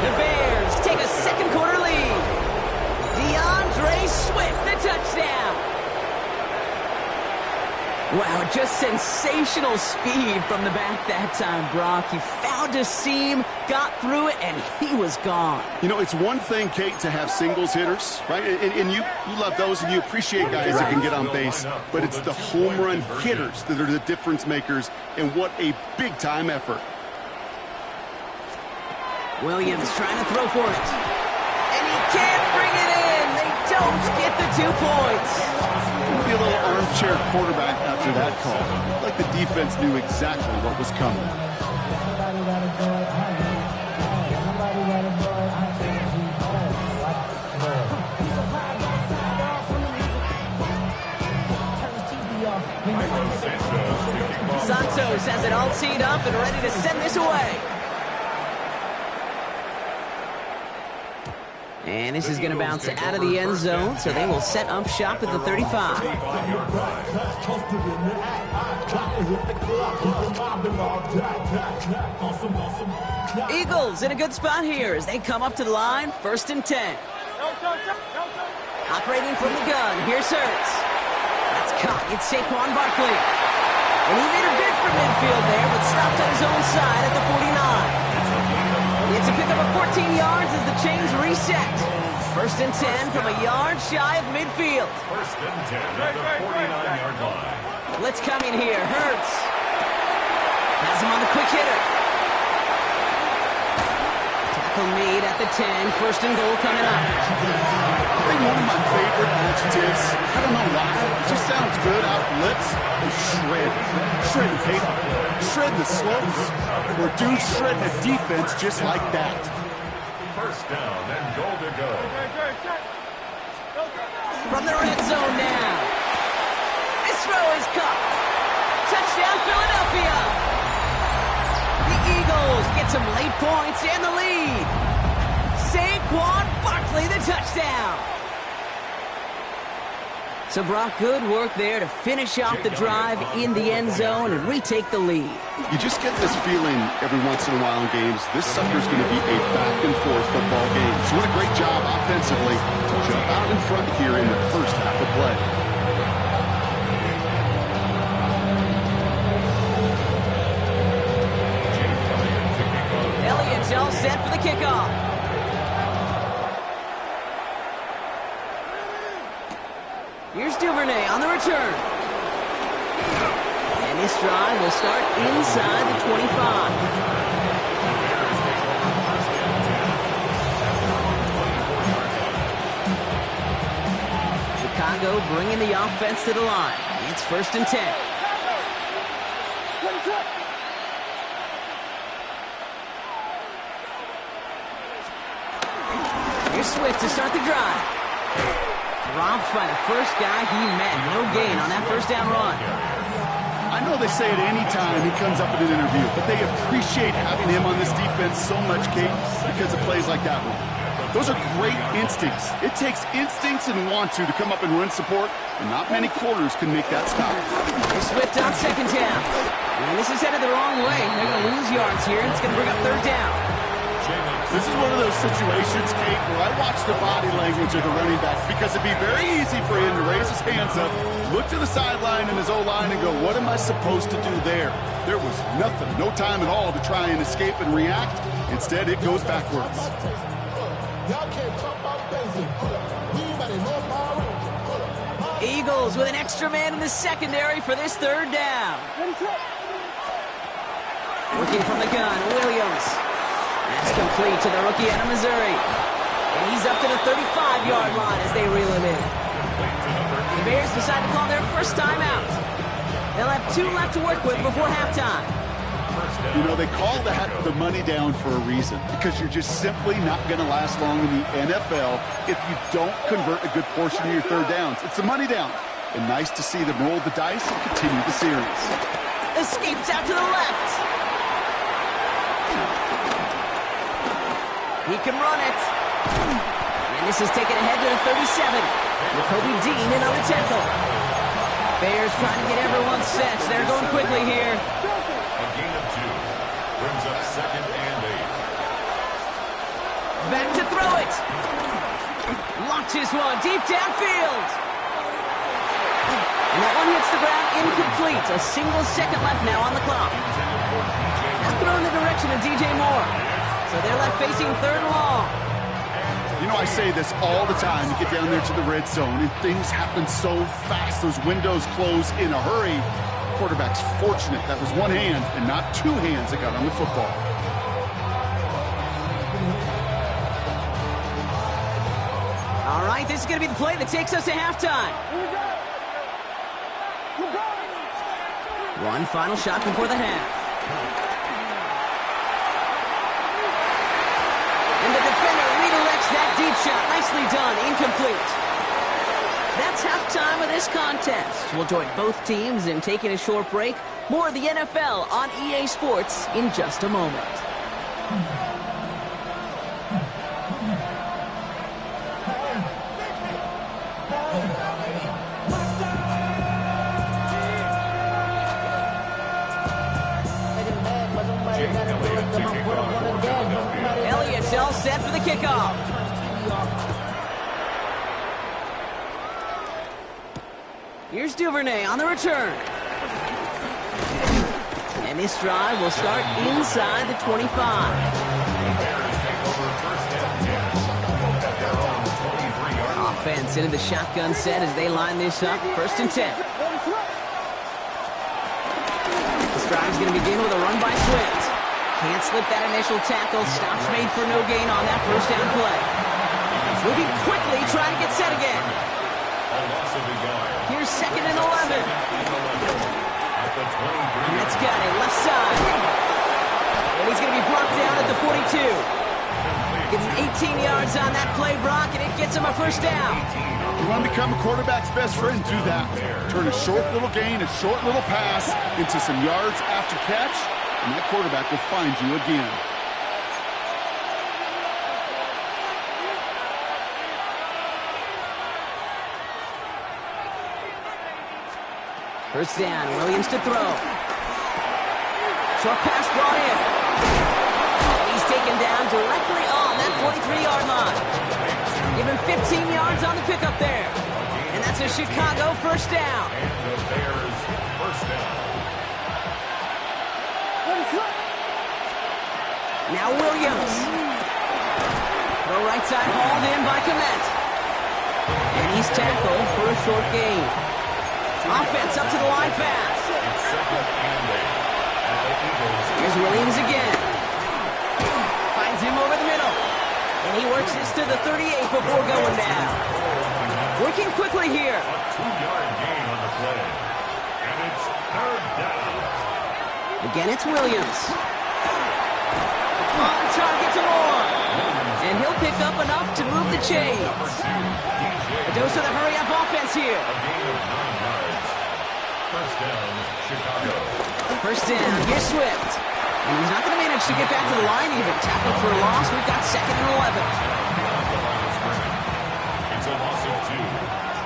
The Bears take a second quarter lead. DeAndre Swift, the touchdown. Wow, just sensational speed from the back that time, Brock. He found a seam, got through it, and he was gone. You know, it's one thing, Kate, to have singles hitters, right? And you love those, and you appreciate guys that can get on base. But it's the home run hitters that are the difference makers, and what a big-time effort. Williams trying to throw for it. And he can't bring it in. They don't get the 2 points. Be a little armchair quarterback after that call. Like the defense knew exactly what was coming. Santos has it all teed up and ready to send this away. And this is going to bounce out of the end zone, so they will set up shop at the 35. Eagles in a good spot here as they come up to the line, 1st and 10. Operating from the gun, here's Hurts. That's caught, it's Saquon Barkley. And he made a bid for midfield there, but stopped on his own side at the 49. It's a pickup of 14 yards as the chains reset. 1st and 10 from a yard shy of midfield. 1st and 10 at the 49-yard line. Let's come in here. Hurts has him on the quick hitter. Tackle made at the 10. 1st and goal coming up. I think one of my favorite adjectives, I don't know why, it just sounds good off the lips, is shred. Shred, Kate. Shred the slopes. Or do shred the defense just like that. 1st down and goal to go. From the red zone now. This throw is caught. Touchdown, Philadelphia. The Eagles get some late points and the lead. Saquon Barkley, the touchdown. So, Brock, good work there to finish off the drive in the end zone and retake the lead. You just get this feeling every once in a while in games, this sucker's going to be a back-and-forth football game. So what a great job offensively to jump out in front here in the first half of play. Elliott's all set for the kickoff. Here's Duvernay on the return. And this drive will start inside the 25. Chicago bringing the offense to the line. It's 1st and 10. Here's Swift to start the drive. Dropped by the first guy he met. No gain on that 1st down run. I know they say it any time he comes up in an interview, but they appreciate having him on this defense so much, Kate, because of plays like that one. Those are great instincts. It takes instincts and want to come up and run support, and not many quarters can make that stop. Swift on 2nd down. And this is headed the wrong way. They're going to lose yards here, and it's going to bring up 3rd down. This is one of those situations, Kate, where I watch the body language of the running back because it'd be very easy for him to raise his hands up, look to the sideline and his O-line and go, what am I supposed to do there? There was nothing, no time at all to try and escape and react. Instead, it goes backwards. Eagles with an extra man in the secondary for this 3rd down. Working from the gun, Williams. That's complete to the rookie out of Missouri. And he's up to the 35-yard line as they reel him in. The Bears decide to call their first timeout. They'll have 2 left to work with before halftime. You know, they call that the money down for a reason, because you're just simply not going to last long in the NFL if you don't convert a good portion of your third downs. It's the money down. And nice to see them roll the dice and continue the series. Escapes out to the left. He can run it. And this is taken ahead to the 37. Jacoby Dean in on the tackle. Bears trying to get everyone set. They're going quickly here. A gain of 2 brings up 2nd and 8. Back to throw it. Launches one deep downfield. And that one hits the ground incomplete. A single second left now on the clock. Now throw in the direction of DJ Moore. So they're left facing 3rd and long. You know, I say this all the time. You get down there to the red zone, and things happen so fast. Those windows close in a hurry. Quarterback's fortunate that was one hand and not 2 hands that got on the football. All right, this is going to be the play that takes us to halftime. One final shot before the half. And the defender redirects that deep shot. Nicely done. Incomplete. That's halftime of this contest. We'll join both teams in taking a short break. More of the NFL on EA Sports in just a moment. Elliott's all set for the kickoff. Here's Duvernay on the return. And this drive will start inside the 25. Offense into the shotgun set as they line this up. 1st and 10. This drive is going to begin with a run by Swift. Can't slip that initial tackle. Stops made for no gain on that 1st down play. Moving quickly, trying to get set again. Here's 2nd and 11. And that's got it, left side. And he's going to be brought down at the 42. Getting 18 yards on that play, Brock, and it gets him a 1st down. You want to become a quarterback's best friend? Do that. Turn a short little gain, a short little pass into some yards after catch, and that quarterback will find you again. First down, Williams to throw. Short pass brought in. And he's taken down directly on that 43-yard line. Give him 15 yards on the pickup there. And that's a Chicago 1st down. And the Bears 1st down. Now Williams. Throw right side hauled in by Komet. And he's tackled for a short gain. Offense up to the line fast. Here's Williams again. Finds him over the middle. And he works this to the 38 before going down. Working quickly here. A 2-yard gain on the play. And it's 3rd down. Again, it's Williams. On target to Moore. And he'll pick up enough to move the chains. A dose of the hurry-up offense here. A gain of 9 yards. 1st down, Chicago. 1st down, here's Swift. And he's not going to manage to get back to the line even. Tackled for a loss. We've got 2nd and 11. It's a loss of 2.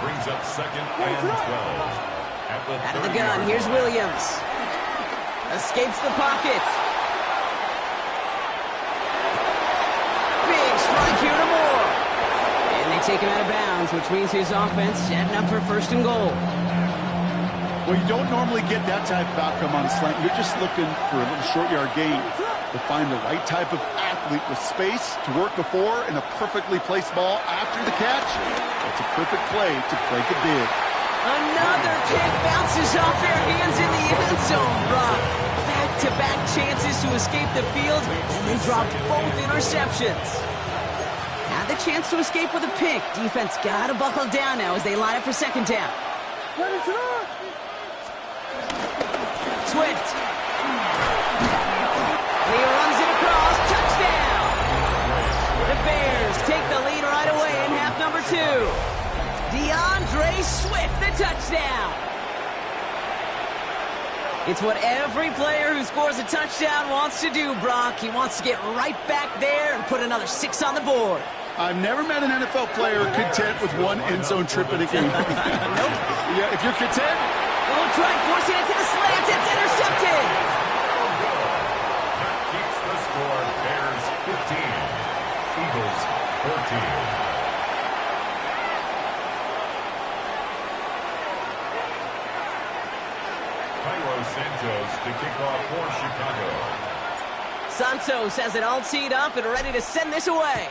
Brings up 2nd and 12. Out of the gun, here's Williams. Escapes the pocket. Big strike here to Moore. And they take him out of bounds, which means his offense setting up for 1st and goal. Well, you don't normally get that type of outcome on a slant. You're just looking for a little short yard gain. To find the right type of athlete with space to work before and a perfectly placed ball after the catch. That's a perfect play to break a dig. Another kick bounces off their hands in the end zone, Brock. Back-to-back chances to escape the field, and they dropped both interceptions. Had the chance to escape with a pick. Defense got to buckle down now as they line up for 2nd down. Swift And he runs it across. Touchdown! The Bears take the lead right away in half number 2. DeAndre Swift, the touchdown. It's what every player who scores a touchdown wants to do, Brock. He wants to get right back there and put another 6 on the board. I've never met an NFL player content with one end zone trip in a game. Nope. Yeah, if you're content. We'll try forcing it to the slant. It's intercepted. That keeps the score. Bears 15. Eagles 14. Santos to kick off for Chicago. Santos has it all teed up and ready to send this away.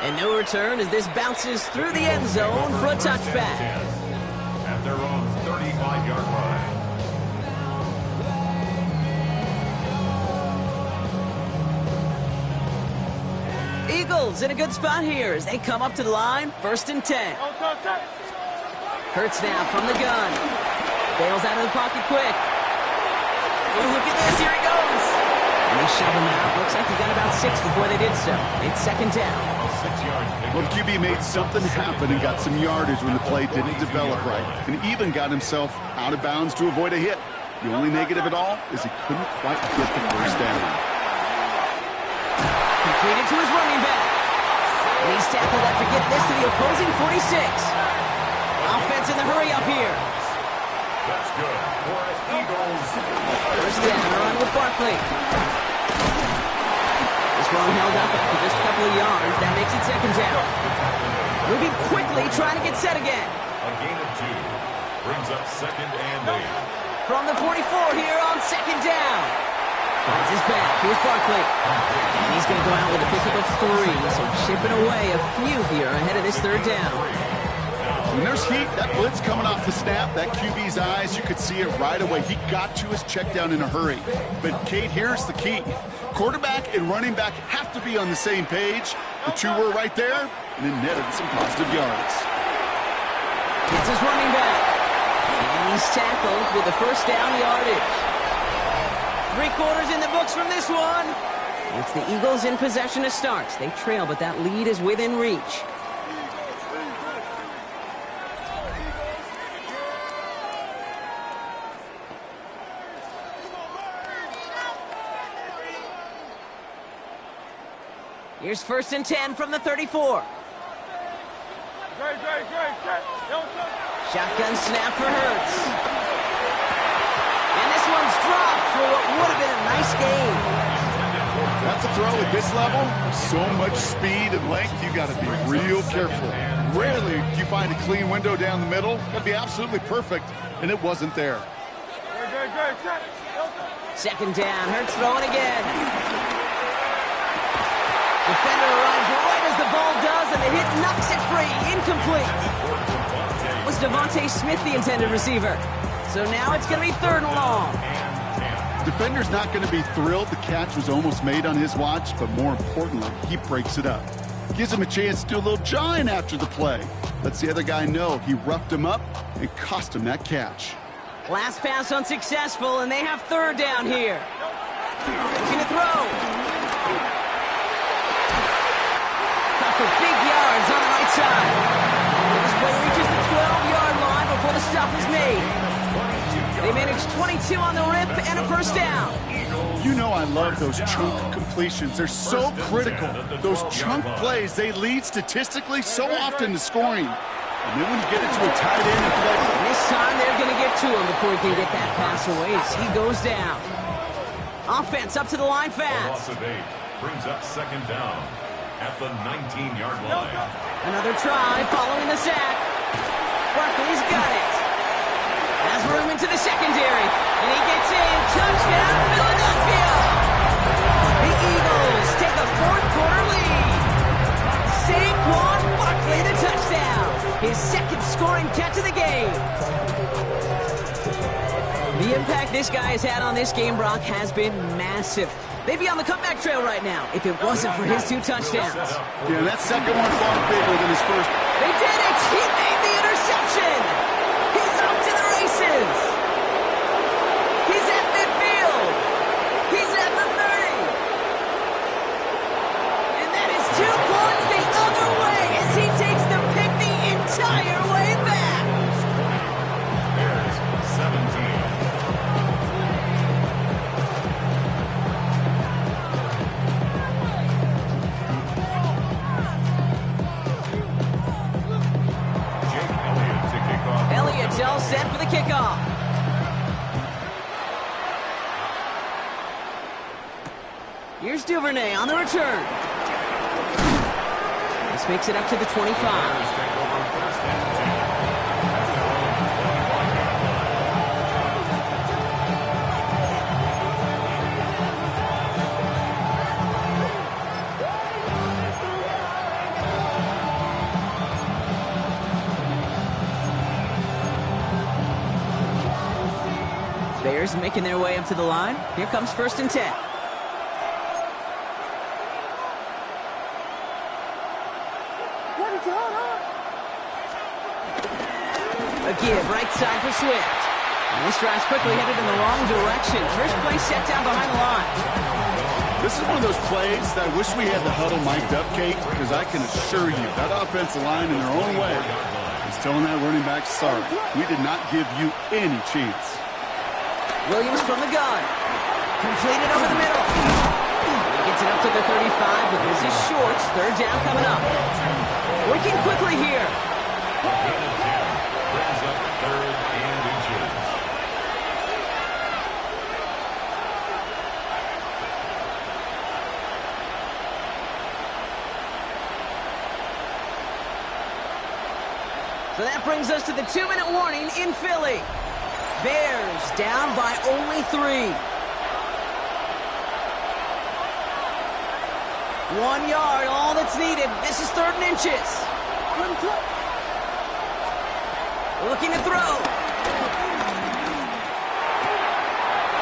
And no return as this bounces through the end zone for a touchback. At their own 35-yard line. Eagles in a good spot here as they come up to the line, 1st and 10. Hurts now from the gun. Bails out of the pocket quick. Oh, look at this. Here he goes. And they shove him out. Looks like he got about 6 before they did so. It's 2nd down. Well, the QB made something happen and got some yardage when the play didn't develop right. And even got himself out of bounds to avoid a hit. The only negative at all is he couldn't quite get the 1st down. Completed to his running back. And he's tackled after getting this to the opposing 46. Offense in the hurry up here. That's good for Eagles. 1st down, run with Barkley. This one held up after just a couple of yards. That makes it 2nd down. Moving quickly, trying to get set again. A gain of 2 brings up 2nd and 8. From the 44 here on 2nd down. Finds his back. Here's Barkley. And he's going to go out with a pickup of 3. So chipping away a few here ahead of this 3rd down. When there's heat, that blitz coming off the snap, that QB's eyes, you could see it right away. He got to his check down in a hurry. But, Kate, here's the key. Quarterback and running back have to be on the same page. The 2 were right there, and it netted some positive yards. Gets his running back. And he's tackled with the 1st down yardage. 3 quarters in the books from this one. It's the Eagles in possession to start. They trail, but that lead is within reach. Here's 1st and 10 from the 34. Shotgun snap for Hurts. And this one's dropped for what would have been a nice game. That's a throw at this level. So much speed and length, you got to be real careful. Rarely do you find a clean window down the middle. That'd be absolutely perfect, and it wasn't there. 2nd down, Hurts throwing again. Defender arrives right as the ball does, and the hit knocks it free. Incomplete. Was Devontae Smith the intended receiver? So now it's going to be 3rd and long. Defender's not going to be thrilled the catch was almost made on his watch, but more importantly, he breaks it up. Gives him a chance to do a little jawing after the play. Lets the other guy know he roughed him up and cost him that catch. Last pass unsuccessful, and they have 3rd down here. Looking to throw. For big yards on the right side. And this play reaches the 12-yard line before the stop is made. They managed 22 on the rip and a 1st down. You know I love those chunk completions. They're so critical. Those chunk plays, they lead statistically so often to scoring. And then when you get into a tight end and play. This time they're going to get to him before he can get that pass away as he goes down. Offense up to the line fast. Loss of 8 brings up 2nd down at the 19-yard line. Another try following the sack. Barkley's got it. Has room into the secondary. And he gets in. Touchdown, Philadelphia! The Eagles take a 4th quarter lead. Saquon Barkley, the touchdown. His 2nd scoring catch of the game. The impact this guy has had on this game, Brock, has been massive. They'd be on the comeback trail right now if it wasn't for his 2 touchdowns. Yeah, that 2nd one far bigger than his 1st. They did it! He made the interception! He's off to the races! Duvernay on the return. This makes it up to the 25. Bears making their way up to the line. Here comes 1st and 10. A give right side for Swift. And this drive's quickly headed in the wrong direction. First play set down behind the line. This is one of those plays that I wish we had the huddle mic'd up, Kate, because I can assure you that offensive line in their own way is telling that running back, sorry, we did not give you any chance. Williams from the gun. Completed over the middle. He gets it up to the 35, but this is short. 3rd down coming up. Working quickly here. Brings up 3rd and inches. So that brings us to the 2-minute warning in Philly. Bears down by only 3. 1 yard, all that's needed. This is 3rd and inches. Looking to throw.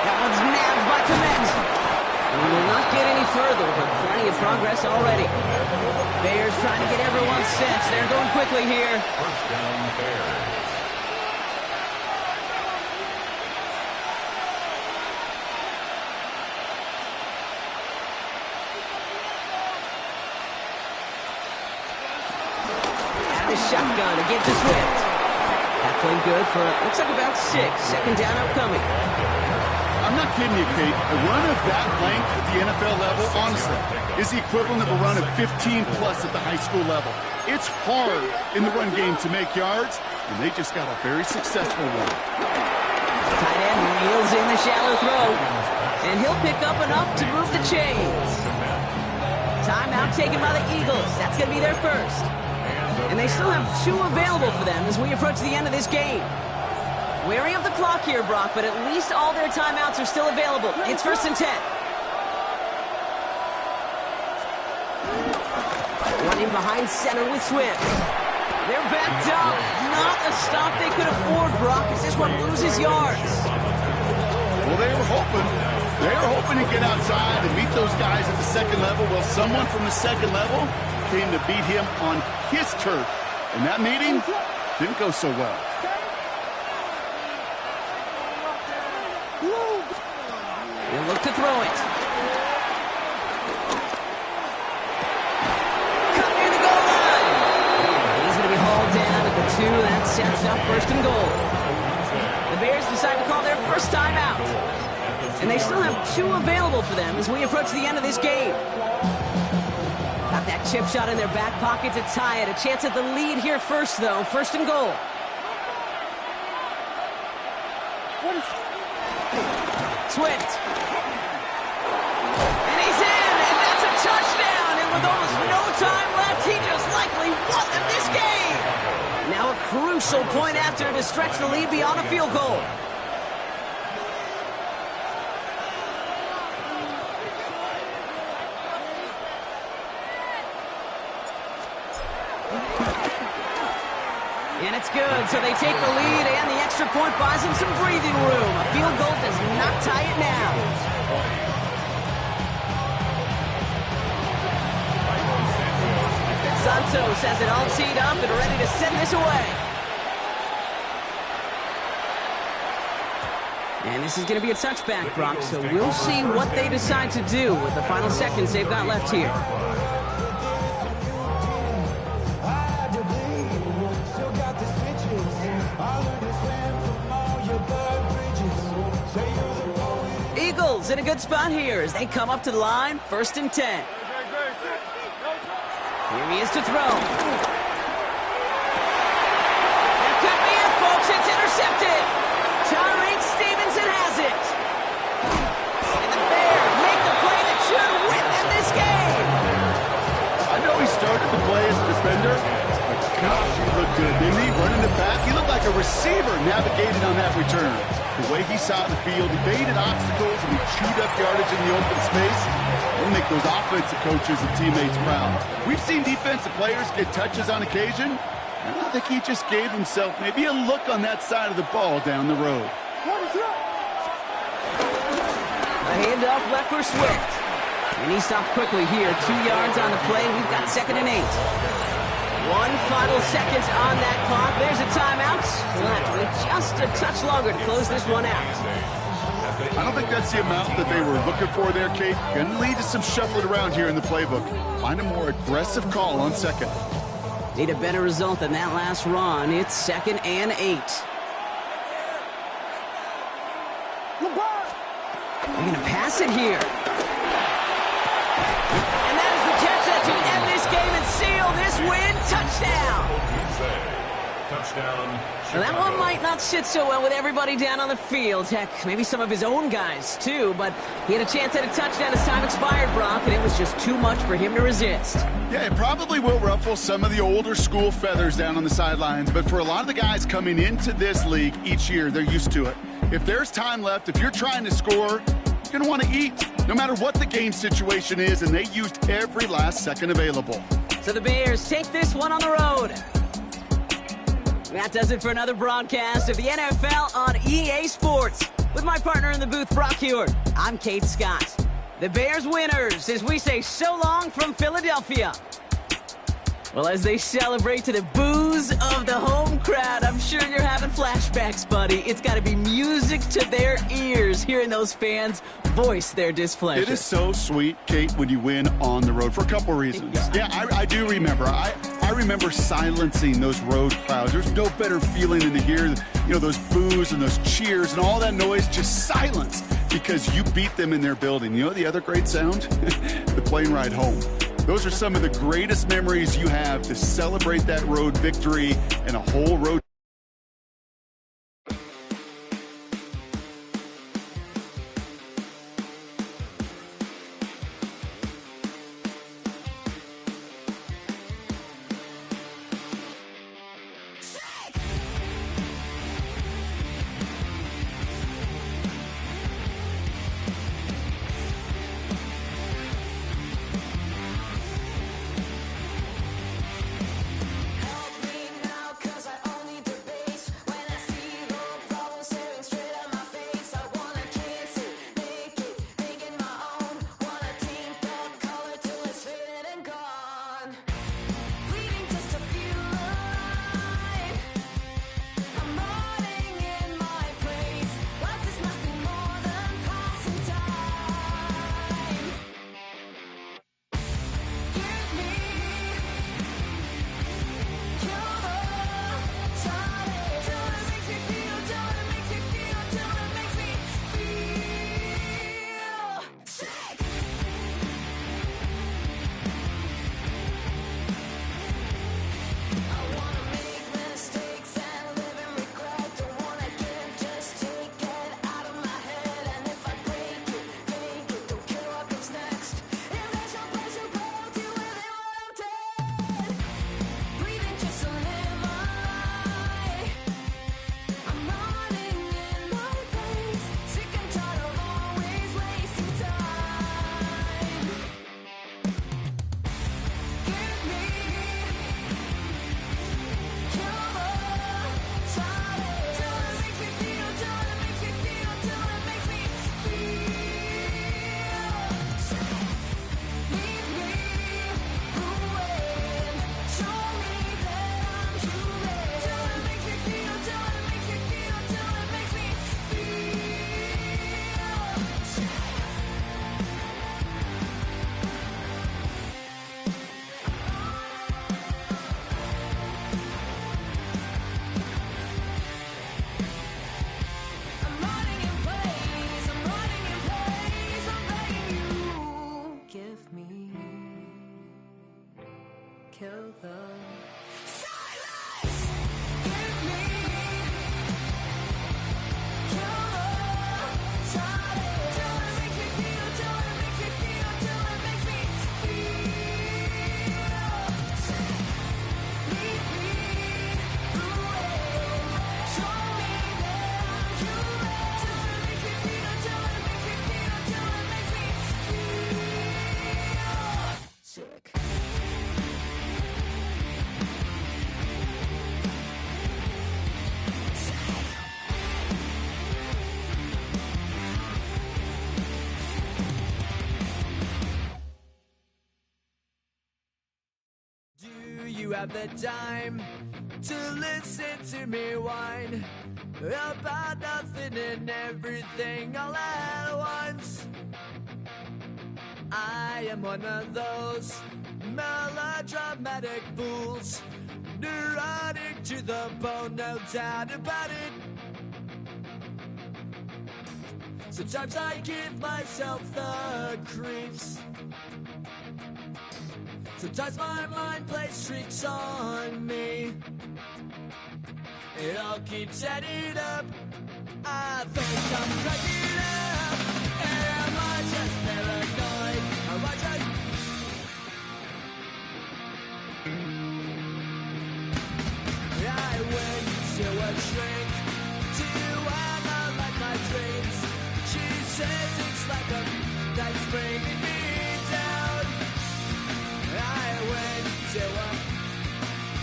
That one's nabbed by Komet. We will not get any further, but plenty of progress already. Bears trying to get everyone set. They're going quickly here. 1st down, Bears. Shotgun to get to Swift. That played good for, looks like about 6. 2nd down upcoming. I'm not kidding you, Kate. A run of that length at the NFL level, honestly, is the equivalent of a run of 15-plus at the high school level. It's hard in the run game to make yards, and they just got a very successful one. Tight end reels in the shallow throw, and he'll pick up enough to move the chains. Timeout taken by the Eagles. That's going to be their first. And they still have 2 available for them as we approach the end of this game. Wary of the clock here, Brock, but at least all their timeouts are still available. It's 1st and 10. Running behind center with Swift. They're backed up. Not a stop they could afford, Brock, as this one loses yards. Well, they were hoping to get outside and meet those guys at the 2nd level. Well, someone from the 2nd level came to beat him on his turf. And that meeting didn't go so well. He'll look to throw it. Cut near the goal line. He's going to be hauled down at the 2. That sets up 1st and goal. The Bears decide to call their first timeout. And they still have 2 available for them as we approach the end of this game. Got that chip shot in their back pocket to tie it. A chance at the lead here first, though. 1st and goal. Swift. And he's in, and that's a touchdown. And with almost no time left, he just likely won them this game. Now a crucial point after to stretch the lead beyond a field goal. And it's good, so they take the lead, and the extra point buys them some breathing room. A field goal does not tie it now. Santos has it all teed up and ready to send this away. And this is going to be a touchback, Brock, so we'll see what they decide to do with the final seconds they've got left here. Eagles in a good spot here as they come up to the line, 1st and 10. Here he is to throw. That could be it, folks. It's intercepted. Tyreek Stevenson has it. And the Bears make the play that should win them Gosh, he looked good, didn't he? Running it back. He looked like a receiver navigating on that return. The way he saw the field, he baited obstacles, and he chewed up yardage in the open space. He'll make those offensive coaches and teammates proud. We've seen defensive players get touches on occasion, and I think he just gave himself maybe a look on that side of the ball down the road. A handoff left for Swift. And he stopped quickly here. 2 yards on the play. We've got 2nd and 8. 1 final seconds on that clock. There's a timeout. Left with just a touch longer to close this one out. I don't think that's the amount that they were looking for there, Kate. Going to lead to some shuffling around here in the playbook. Find a more aggressive call on 2nd. Need a better result than that last run. It's 2nd and 8. They're going to pass it here. And that is the catch that to end this game and seal this win. Touchdown. Touchdown. Well, that one might not sit so well with everybody down on the field. Heck, maybe some of his own guys, too. But he had a chance at a touchdown as time expired, Brock, and it was just too much for him to resist. Yeah, it probably will ruffle some of the older school feathers down on the sidelines. But for a lot of the guys coming into this league each year, they're used to it. If there's time left, if you're trying to score, you're going to want to eat, no matter what the game situation is, and they used every last second available. So the Bears take this one on the road. That does it for another broadcast of the NFL on EA Sports. With my partner in the booth, Brock Hewitt, I'm Kate Scott. The Bears winners, as we say so long from Philadelphia. Well, as they celebrate to the boos of the home crowd, I'm sure you're having flashbacks, buddy. It's got to be music to their ears, hearing those fans voice their displeasure. It is so sweet, Kate, when you win on the road for a couple reasons. Yeah, I do remember. I remember silencing those road crowds. There's no better feeling than to hear, those boos and those cheers and all that noise just silenced because you beat them in their building. You know the other great sound? The plane ride home. Those are some of the greatest memories you have to celebrate that road victory and a whole road. Help me now, 'cause I only you have the time to listen to me whine about nothing and everything all at once. I am one of those melodramatic fools, neurotic to the bone, no doubt about it. Sometimes I give myself the creeps. Sometimes my mind plays tricks on me. It all keeps adding up. I think I'm cracking up. Am I just paranoid? Am I just... I went to a shrink to analyze my dreams. She says it's like a that's bringing me down. I went to a...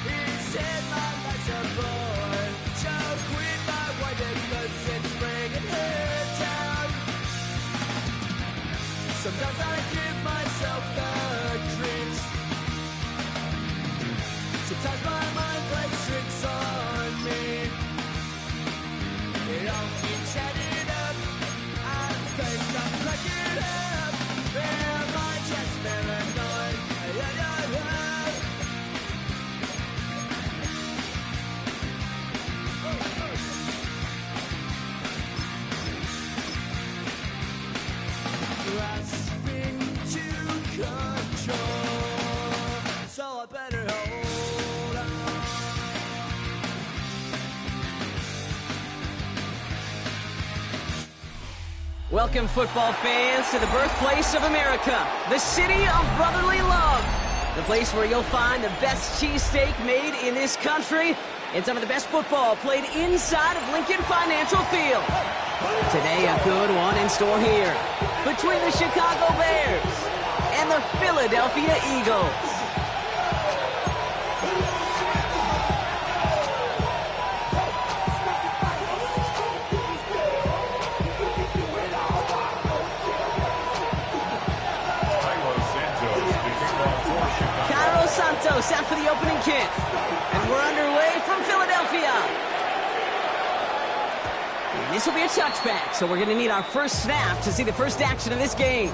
He said my life's a bore. So quit my wife because it's bringing her down. Sometimes I give myself the creeps. Sometimes my mind plays tricks on me. It all keeps adding up. I think I'm cracking up. Am I just paranoid? Grasping to control, so I better hold on. Welcome, football fans, to the birthplace of America, the city of brotherly love, the place where you'll find the best cheesesteak made in this country and some of the best football played inside of Lincoln Financial Field. Today, a good one in store here between the Chicago Bears and the Philadelphia Eagles. Santos out for the opening kick. And we're underway from Philadelphia. And this will be a touchback, so we're going to need our first snap to see the first action of this game.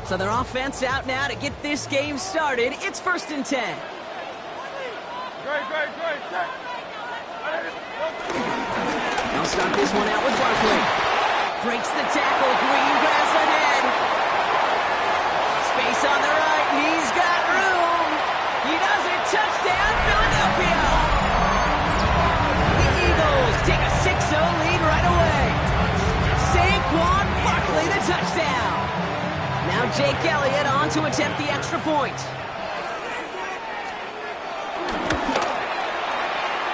So their offense out now to get this game started. It's 1st and 10. They'll start this one out with Barkley. Breaks the tackle. Green grass ahead. Space on the right. He's got room. He does it. Touchdown, Philadelphia. The Eagles take a 6-0 lead right away. Saquon Barkley, the touchdown. Now Jake Elliott on to attempt the extra point.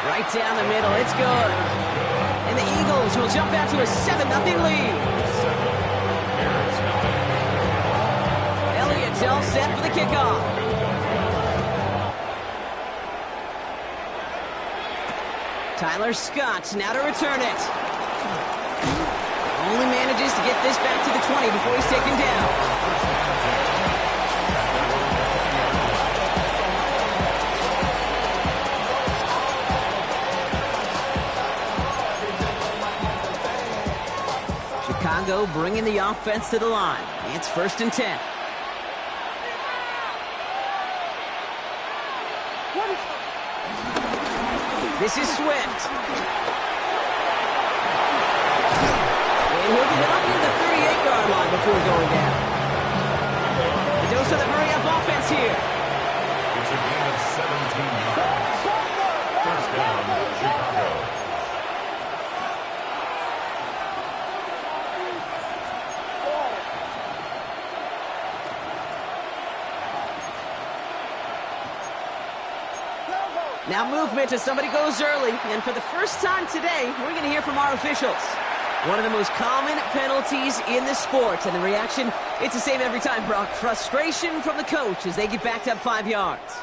Right down the middle, it's good. And the Eagles will jump out to a 7-0 lead. Elliott's all set for the kickoff. Tyler Scott now to return it. Only manages to get this back to the 20 before he's taken down. Chicago bringing the offense to the line. It's 1st and 10. This is Swift. And he'll get up near the 38-yard line before going down. The dose of the hurry-up offense here. It's a gain of 17 yards. First down, Chicago. Now movement as somebody goes early. And for the first time today, we're going to hear from our officials. One of the most common penalties in the sport, and the reaction, it's the same every time, Brock. Frustration from the coach as they get backed up 5 yards.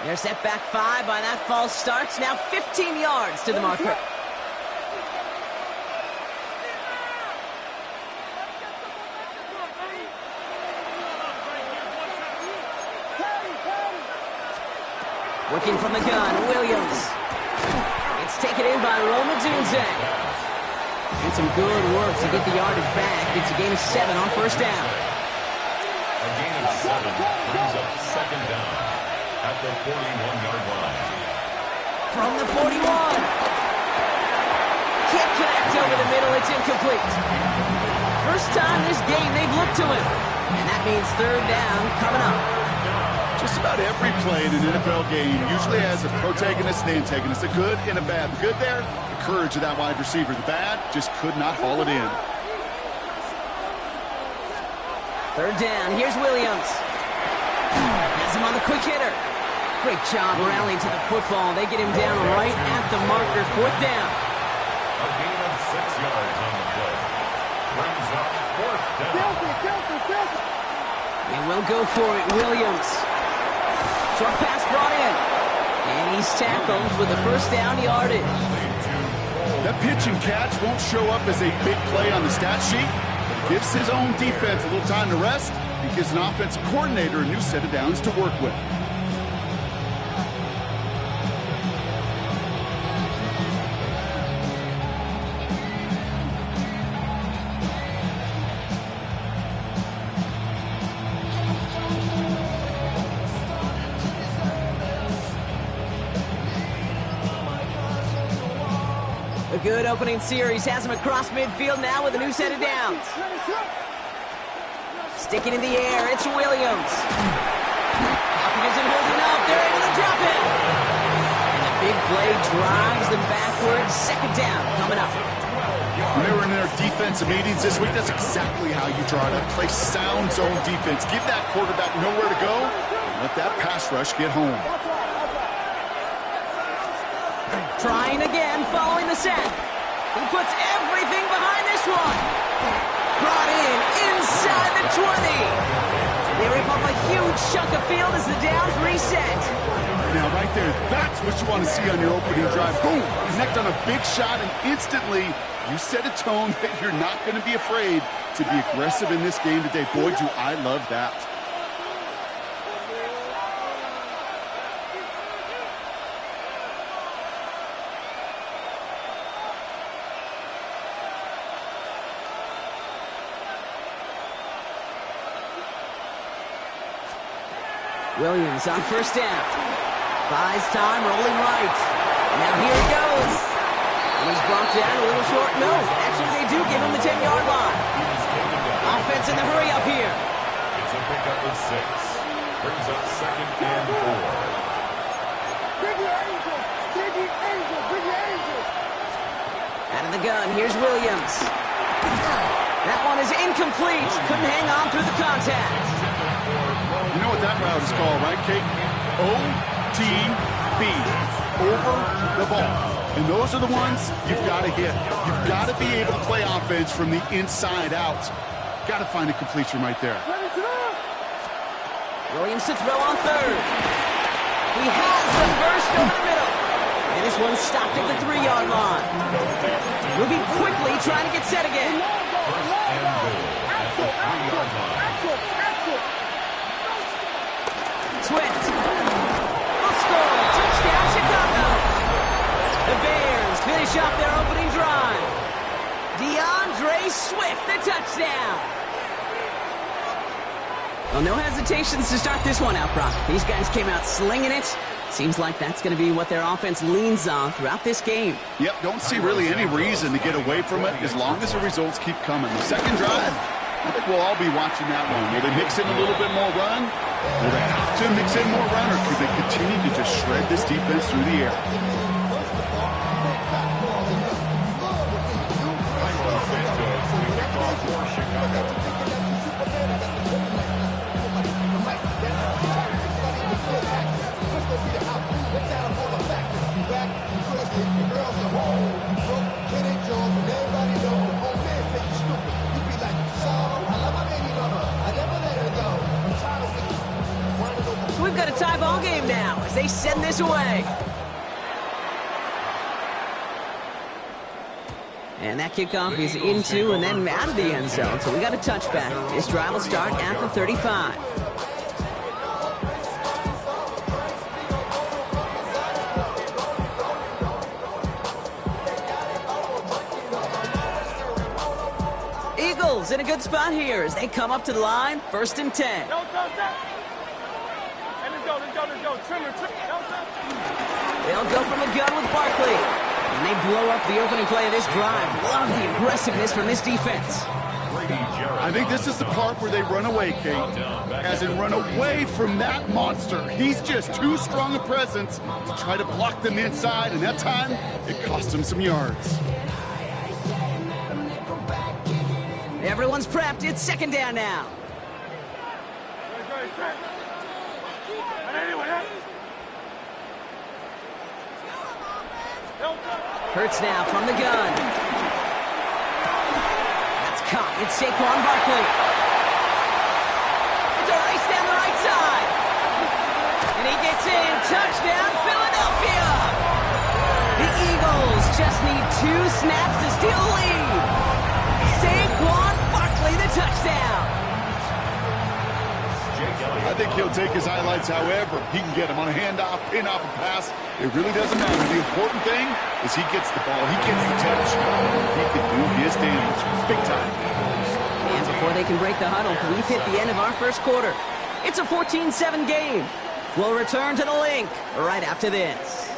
They're set back 5 by that false start. Now 15 yards to the marker. Working from the gun, Williams. It's taken in by Roma Dunze. And some good work to get the yardage back. It's a gain of 7 on first down. A gain of 7 brings up second down at the 41-yard line. From the 41. Can't connect over the middle. It's incomplete. First time this game they've looked to him. And that means third down coming up. Just about every play in an NFL game usually has a protagonist and antagonist, a good and a bad. The good there, the courage of that wide receiver. The bad, just could not haul it in. Third down, here's Williams. Has him on the quick hitter. Great job rallying to the football. They get him down right at the marker, fourth down. A gain of 6 yards on the play. Brings up fourth down. And we'll go for it, Williams. Short pass brought in. And he's tackled with the first down yardage. That pitch and catch won't show up as a big play on the stat sheet. But it gives his own defense a little time to rest. It gives an offensive coordinator a new set of downs to work with. A good opening series has him across midfield now with a new set of downs. Sticking in the air, it's Williams. Hopkins isn't holding up. They're able to drop it. And the big play drives them backwards. Second down coming up. When they were in their defensive meetings this week, that's exactly how you draw it up. Play sound zone defense. Give that quarterback nowhere to go. And let that pass rush get home. Trying again, following the set. He puts everything behind this one. Brought in inside the 20. They rip off a huge chunk of field as the downs reset. Now right there, that's what you want to see on your opening drive. Boom! Connect on a big shot, and instantly you set a tone that you're not going to be afraid to be aggressive in this game today. Boy, do I love that. Williams on first down. Buys time, rolling right. Now here he goes. And he's bumped down a little short. No, actually they do give him the 10-yard line. Offense in the hurry up here. It's a pickup of 6. Brings up second and 4. Out of the gun, here's Williams. That one is incomplete. Couldn't hang on through the contact. You know what that route is called, right, Kate? OTB. Over the ball. And those are the ones you've got to hit. You've got to be able to play offense from the inside out. Got to find a completion right there. Williams to throw on third. He has the burst over the middle. And this one stopped at the 3-yard line. Moving quickly, trying to get set again. First and goal at the 3-yard line. Swift. Will score. Touchdown, Chicago. The Bears finish off their opening drive. DeAndre Swift, the touchdown. Well, no hesitations to start this one out, Brock. These guys came out slinging it. Seems like that's going to be what their offense leans on throughout this game. Yep, don't see really any reason to get away from it as long as the results keep coming. The second drive, I think we'll all be watching that one. Will they mix in a little bit more run? Will they have to mix in more run, or could they continue to just shred this defense through the air? got a tie ball game now as they send this away. And that kickoff is into and then out of the end zone. So we got a touchback. This drive will start at the 35. Eagles in a good spot here as they come up to the line. 1st and 10. They'll go from the gun with Barkley. And they blow up the opening play of this drive. Love the aggressiveness from this defense. I think this is the part where they run away, Kate. As in run away from that monster. He's just too strong a presence to try to block them inside. And that time, it cost him some yards. Everyone's prepped. It's 2nd down now. Hurts now from the gun. That's caught. It's Saquon Barkley. It's a race down the right side. And he gets in. Touchdown, Philadelphia. The Eagles just need 2 snaps to steal the lead. Saquon Barkley, the touchdown. I think he'll take his highlights however he can get him on a handoff, pin off a pass. It really doesn't matter. The important thing is he gets the ball. He gets the touch. He can do his damage. Big time. And before they can break the huddle, we've hit the end of our 1st quarter. It's a 14-7 game. We'll return to the link right after this.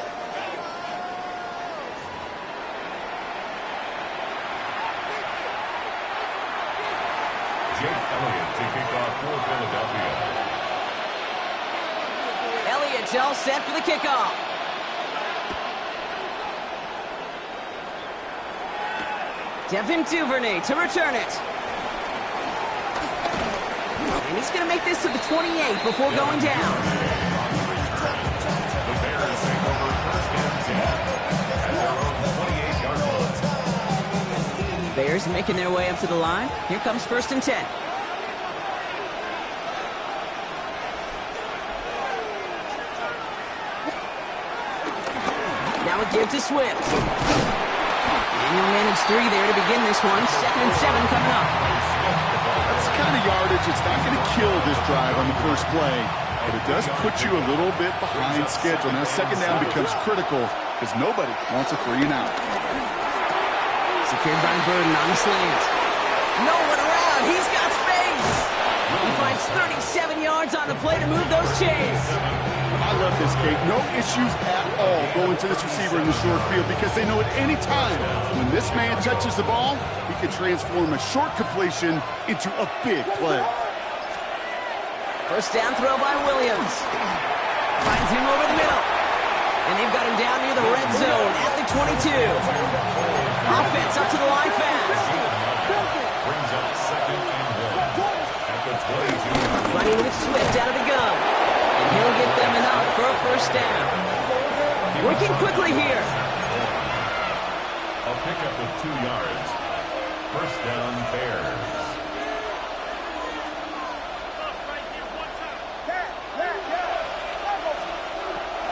Jake Elliott to kick off for Philadelphia. Elliott's all set for the kickoff. Devin Duvernay to return it. And he's going to make this to the 28 before going down. The Bears take over 1st and 10 at their own 28-yard line. Bears making their way up to the line. Here comes 1st and 10. Now a give to Swift. And he'll manage 3 there to begin this one. 2nd and 7 coming up. That's the kind of yardage. It's not going to kill this drive on the first play, but it does put you a little bit behind schedule. Now 2nd down becomes critical because nobody wants a 3 and out. Secured by Burden on the slant. No one around. He's got space. He finds 37 yards on the play to move those chains. I love this, Kate. No issues at all going to this receiver in the short field because they know at any time when this man touches the ball, he can transform a short completion into a big play. 1st down throw by Williams. Finds him over the middle. And they've got him down near the red zone at the 22. Offense up to the line fast. Brings up 2nd and 1 at the 22. Running with Swift out of the gun. And he'll get them enough for a 1st down. Working quickly here. A pickup of 2 yards. 1st down, Bears.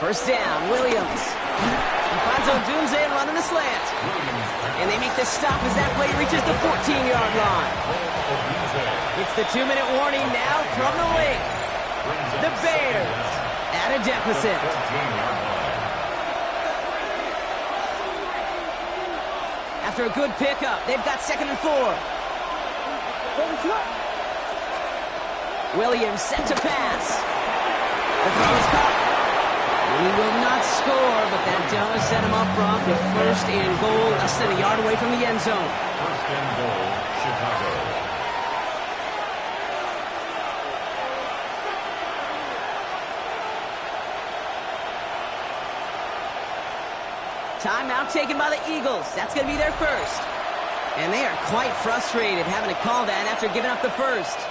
1st down, Williams. He finds Odunze and running the slant. And they make the stop as that play reaches the 14-yard line. It's the 2-minute warning now from the link. The Bears at a deficit. After a good pickup, they've got 2nd and 4. Williams set to pass. The throw is caught. He will not score, but that does set him up front with 1st and goal, less than a yard away from the end zone. 1st and goal, Chicago. Timeout taken by the Eagles. That's going to be their 1st. And they are quite frustrated having to call that after giving up the 1st.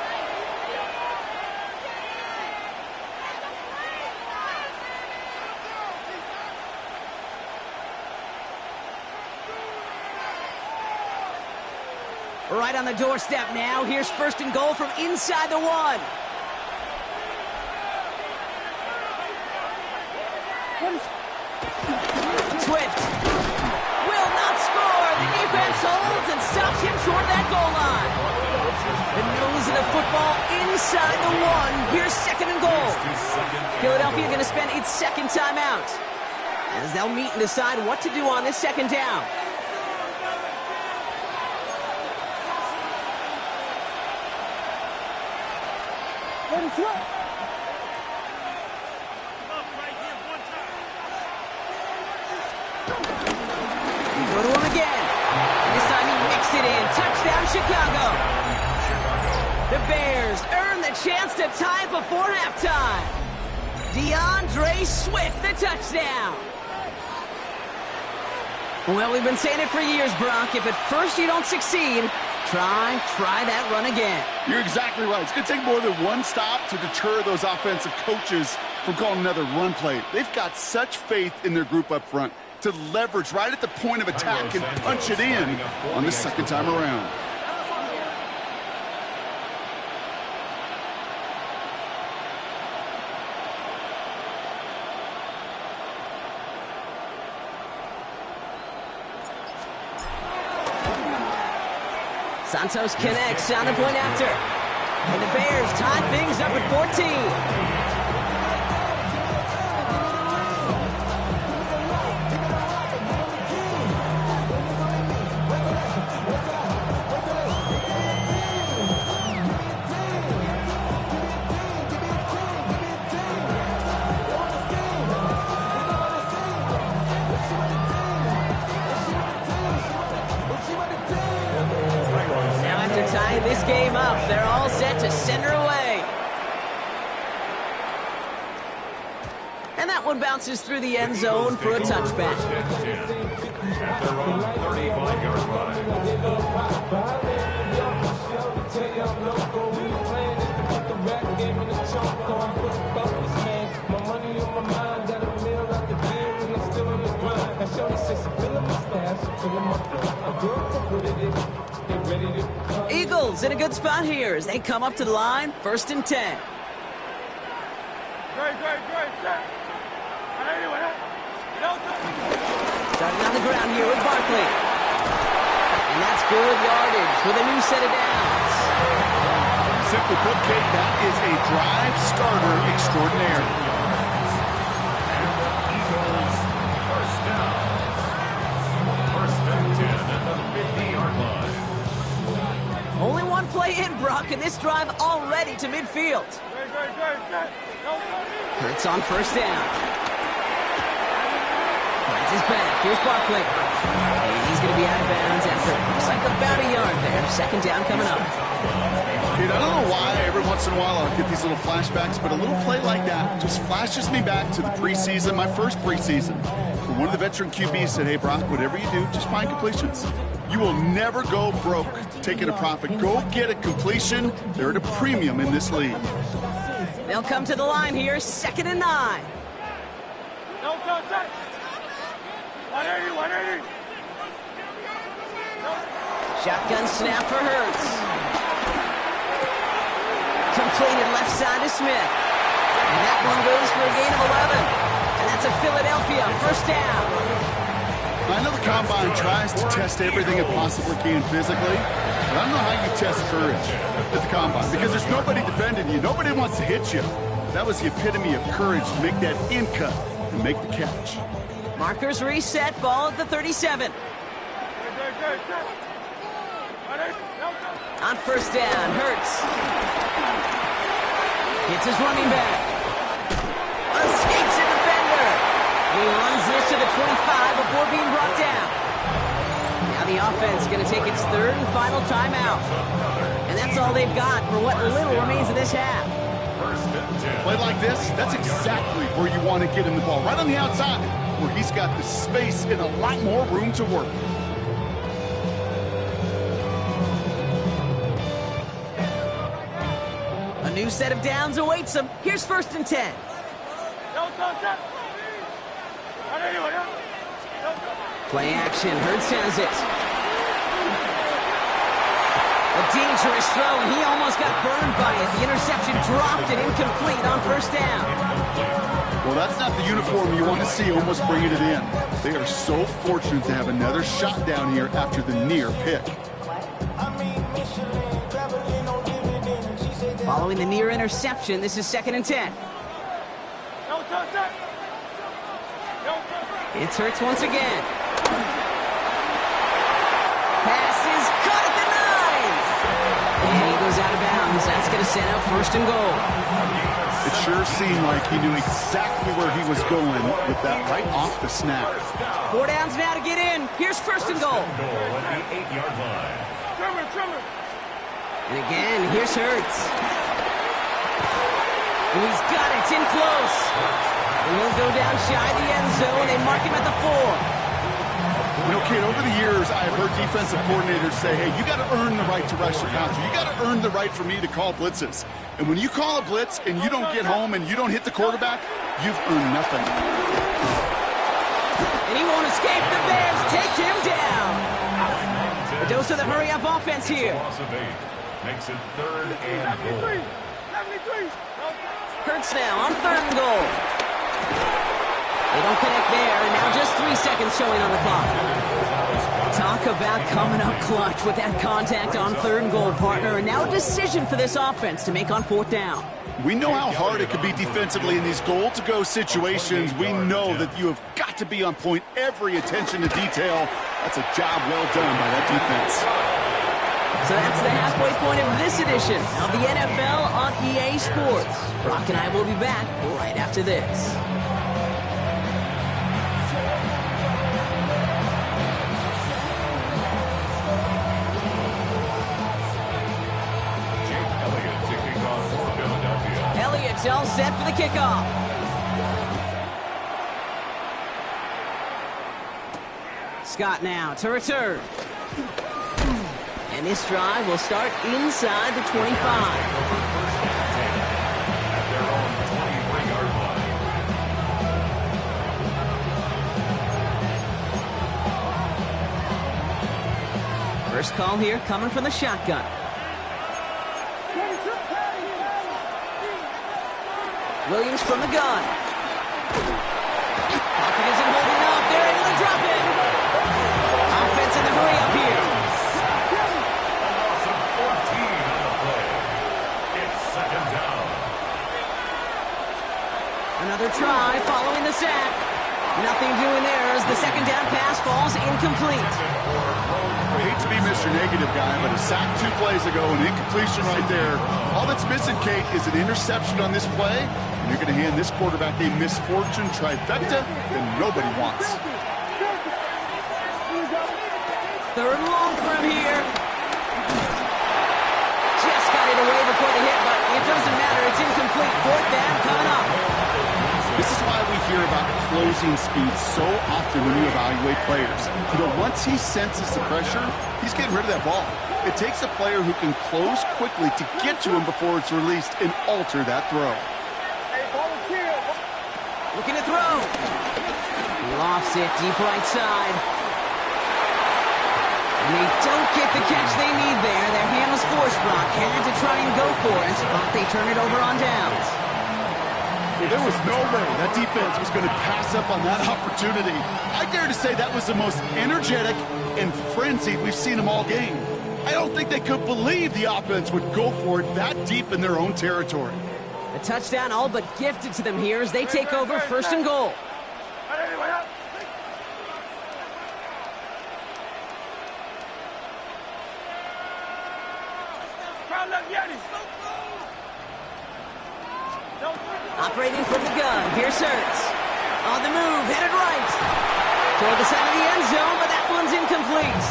Right on the doorstep now. Here's 1st and goal from inside the 1. Swift will not score. The defense holds and stops him short of that goal line. The nose of the football inside the 1. Here's second and goal. Philadelphia going to spend its second timeout as they'll meet and decide what to do on this second down. Go to him again. This time he mixed it in. Touchdown, Chicago. The Bears earn the chance to tie before halftime. DeAndre Swift, the touchdown. Well, we've been saying it for years, Brock. If at first you don't succeed, try that run again. You're exactly right. It's going to take more than one stop to deter those offensive coaches from calling another run play. They've got such faith in their group up front to leverage right at the point of attack and punch it in on the second time around. Santos connects on the point after. And the Bears tie things up at 14. Tying this game up, they're all set to center away. And that one bounces through the end zone for a touchback. At their own 35-yard Eagles in a good spot here as they come up to the line, 1st and 10. Starting on the ground here with Barkley. And that's good yardage with a new set of downs. Simply put, Kate, that is a drive starter extraordinaire. And the Eagles first down. 1st and 10 at the 50-yard line. Only one play in, Brock, and this drive already to midfield. Hurts on 1st down. Finds his back. Here's Barkley. He's going to be out of bounds after looks like about a yard there. 2nd down coming up. Dude, I don't know why every once in a while I'll get these little flashbacks, but a little play like that just flashes me back to the preseason, my first preseason. One of the veteran QBs said, hey, Brock, whatever you do, just find completions. You will never go broke taking a profit. Go get a completion. They're at a premium in this league. They'll come to the line here, 2nd and 9. Shotgun snap for Hurts. Completed left side to Smith. And that one goes for a gain of 11. And that's a Philadelphia 1st down. I know the Combine tries to test everything it possibly can physically, but I don't know how you test courage at the Combine because there's nobody defending you. Nobody wants to hit you. That was the epitome of courage to make that in cut and make the catch. Markers reset, ball at the 37. On 1st down, Hurts. Hits his running back. Escapes a defender. He runs this to the 25 before being brought down. Now the offense is going to take its 3rd and final timeout. And that's all they've got for what little remains of this half. Play like this, that's exactly where you want to get him the ball. Right on the outside, where he's got the space and a lot more room to work. A new set of downs awaits him. Here's 1st and 10. Play action. Hurts has it. A dangerous throw, and he almost got burned by it. The interception dropped and incomplete on 1st down. Well, that's not the uniform you want to see almost bringing it in. They are so fortunate to have another shot down here after the near pick. Following the near interception, this is 2nd and 10. It's Hurts once again. Pass is caught at the 9. And he goes out of bounds. That's going to send out 1st and goal. It sure seemed like he knew exactly where he was going with that right off the snap. 4 downs now to get in. Here's 1st and goal. Goal at the 8-yard line. And again, here's Hurts. And he's got it. It's in close. And he'll go down shy of the end zone. They mark him at the 4. You know, kid, over the years, I've heard defensive coordinators say, hey, you got to earn the right to rush your counter. You got to earn the right for me to call blitzes. And when you call a blitz and you don't get home and you don't hit the quarterback, you've earned nothing. And he won't escape. The Bears take him down. A dose of the hurry-up offense here. Loss of 8 makes it 3rd and goal. Hurts now on 3rd and goal. They don't connect there, and now just 3 seconds showing on the clock. Talk about coming up clutch with that contact on 3rd and goal, partner, and now a decision for this offense to make on 4th down. We know how hard it can be defensively in these goal-to-go situations. We know that you have got to be on point, every attention to detail. That's a job well done by that defense. So that's the halfway point of this edition of the NFL on EA Sports. Brock and I will be back right after this. Elliott's all set for the kickoff. Scott now to return. And this drive will start inside the 25. At their own 23-yard line. First call here coming from the shotgun. Williams from the gun. Pocket isn't holding up. They're able to drop it. Offense in the hurry up here. Loss of 14 on the play. It's 2nd down. Another try following the sack. Nothing doing there as the 2nd down pass falls incomplete. I hate to be Mr. Negative guy, but a sack 2 plays ago, an incompletion right there. All that's missing, Kate, is an interception on this play, and you're going to hand this quarterback a misfortune trifecta that nobody wants. 3rd and long for him here. Just got it away before the hit, but it doesn't matter. It's incomplete. 4th down coming up. This is why we hear about closing speed so often when you evaluate players. You know, once he senses the pressure, he's getting rid of that ball. It takes a player who can close quickly to get to him before it's released and alter that throw. Looking to throw. Lofts it deep right side. And they don't get the catch they need there. Their hand was forced. Brock had to try and go for it, but they turn it over on downs. There was no way that defense was going to pass up on that opportunity. I dare to say that was the most energetic and frenzied we've seen them all game. I don't think they could believe the offense would go for it that deep in their own territory. A touchdown all but gifted to them here as they take over 1st and goal. Operating from the gun, here's Hurts. On the move, headed right. Toward the side of the end zone, but that one's incomplete.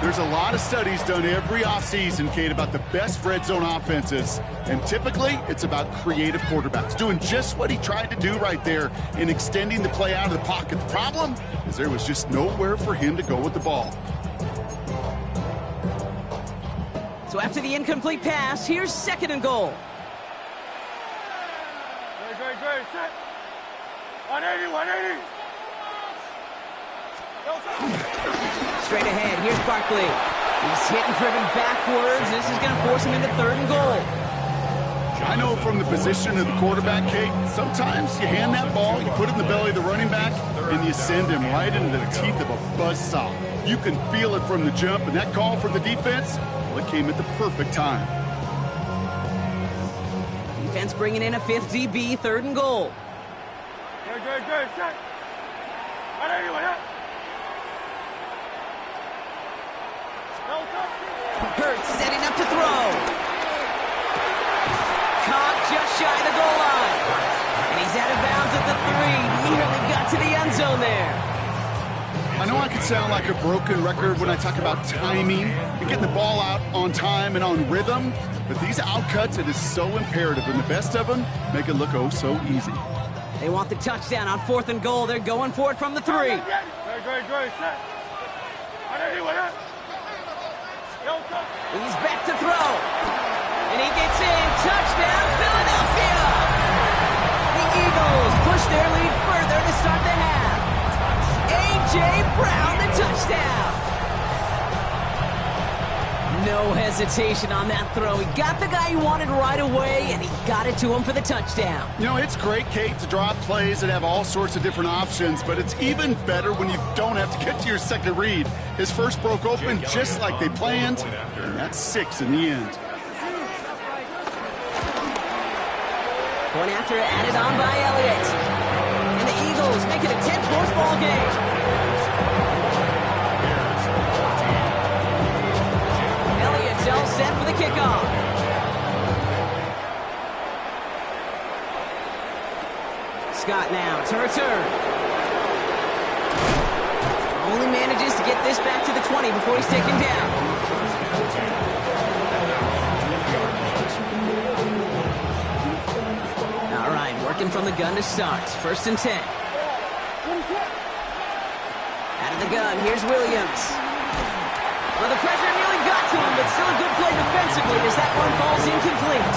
There's a lot of studies done every offseason, Kate, about the best red zone offenses. And typically, it's about creative quarterbacks, doing just what he tried to do right there in extending the play out of the pocket. The problem is there was just nowhere for him to go with the ball. So after the incomplete pass, here's 2nd and goal. Great. 180. Straight ahead, here's Barkley. He's hit and driven backwards. This is going to force him into 3rd and goal. I know from the position of the quarterback, Kate, sometimes you hand that ball, you put it in the belly of the running back, and you send him right into the teeth of a buzzsaw. You can feel it from the jump, and that call from the defense, well, it came at the perfect time. Defense bringing in a fifth DB, 3rd and goal. Good. Set. Hurts setting up to throw. Caught just shy of the goal line. And he's out of bounds at the 3. Nearly got to the end zone there. I know I could sound like a broken record when I talk about timing and getting the ball out on time and on rhythm, but these outcuts, it is so imperative, and the best of them make it look oh so easy. They want the touchdown on 4th and goal. They're going for it from the 3. Good. He's back to throw. And he gets in. Touchdown, Philadelphia! The Eagles push their lead further to start the half. A.J. Brown, the touchdown. No hesitation on that throw. He got the guy he wanted right away, and he got it to him for the touchdown. You know, it's great, Kate, to draw up plays that have all sorts of different options, but it's even better when you don't have to get to your second read. His first broke open just like they planned, and that's 6 in the end. Point after added on by Elliott. And the Eagles make it a 10-point ball game. Elliott's all set for the kickoff. Scott now to return. Only manages to get this back to the 20 before he's taken down. All right, working from the gun to start. 1st and 10. Out of the gun, here's Williams. Well, the pressure nearly got to him, but still a good play defensively as that one falls incomplete.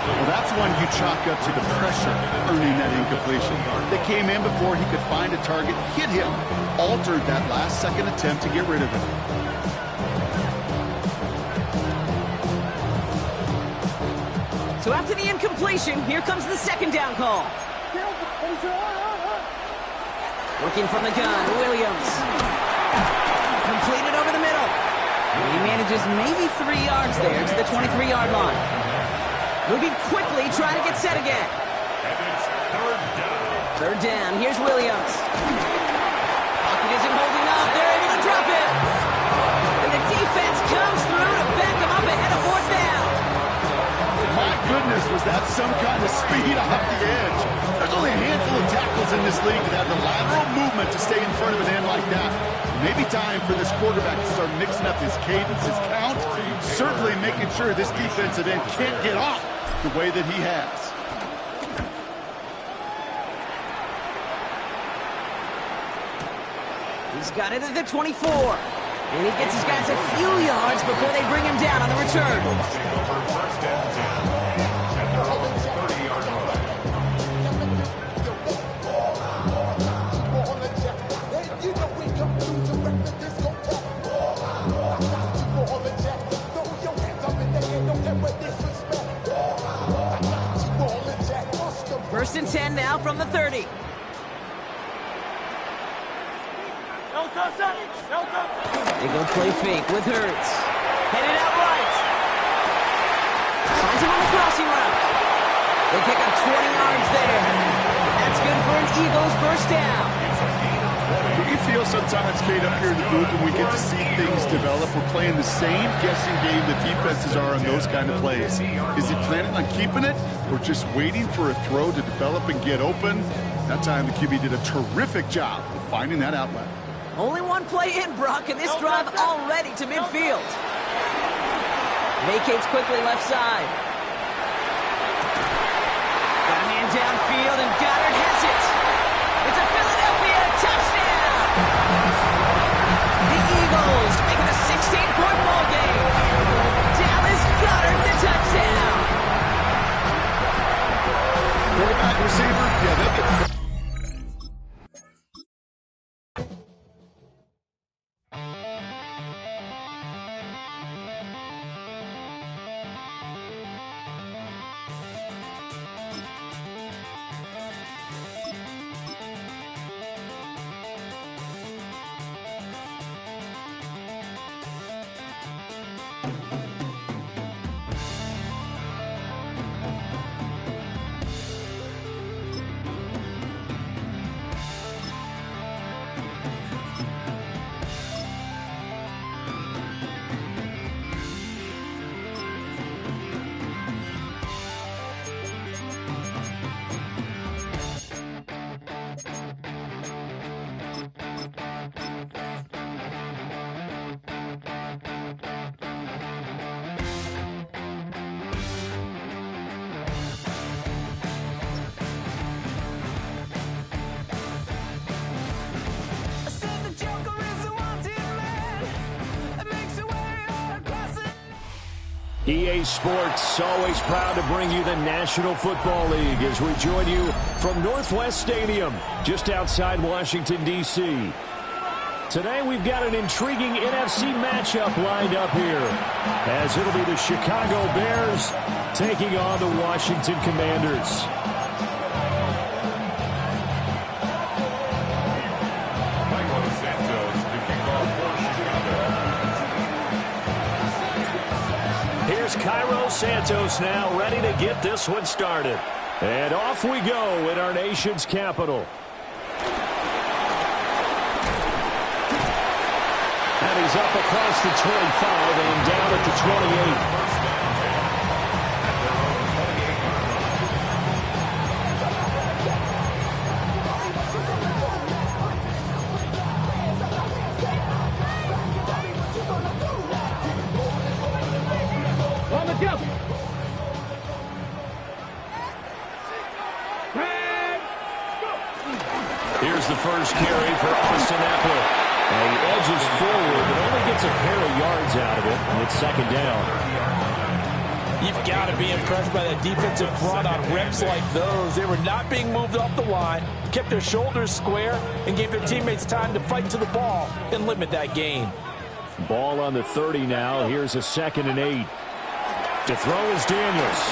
Well, that's one you chalk up to the pressure earning that incompletion. They came in before he could find a target, hit him, altered that last-second attempt to get rid of it. So after the incompletion, here comes the 2nd down call. Working from the gun, Williams. Completed over the middle. He manages maybe 3 yards there to the 23-yard line. Moving quickly, trying to get set again. And it's 3rd down. 3rd down, here's Williams. Pocket isn't holding up, they're able to drop it. And the defense comes through to back him up ahead of 4th down. My goodness, was that some kind of speed off the edge. There's only a handful of tackles in this league that have the lateral movement to stay in front of an end like that. Maybe time for this quarterback to start mixing up his cadence, his count, certainly making sure this defensive end can't get off the way that he has. He's got it at the 24. And he gets his guys a few yards before they bring him down on the return. First and 10 at their own 30-yard line. First and 10 now from the 30. They go play fake with Hurts. Headed out right. Finds him on the crossing route. They pick up 20 yards there. That's good for an Eagles first down. Do you feel sometimes, Kate, up here in the booth when we get to see things develop, we're playing the same guessing game that defenses are on those kind of plays? Is he planning on keeping it or just waiting for a throw to develop and get open? That time the QB did a terrific job of finding that outlet. Only one play in, Brock, and this drive already to midfield. Vacates quickly left side. Got a man downfield, and Goddard has it. It's a Philadelphia touchdown! The Eagles make it a 16-point ball game. Dallas Goddard the touchdown. Quarterback, receiver, yeah, they get... EA Sports, always proud to bring you the National Football League as we join you from Northwest Stadium, just outside Washington, D.C. Today we've got an intriguing NFC matchup lined up here, as it'll be the Chicago Bears taking on the Washington Commanders. Here's Cairo Santos now, ready to get this one started. And off we go in our nation's capital. And he's up across the 25 and down at the 28. Here's the first carry for Austin Eckler. And he edges forward, but only gets a pair of yards out of it, and it's second down. You've got to be impressed by that defensive front on reps like those. They were not being moved off the line, kept their shoulders square, and gave their teammates time to fight to the ball and limit that gain. Ball on the 30 now. Here's a 2nd and 8. To throw is Daniels.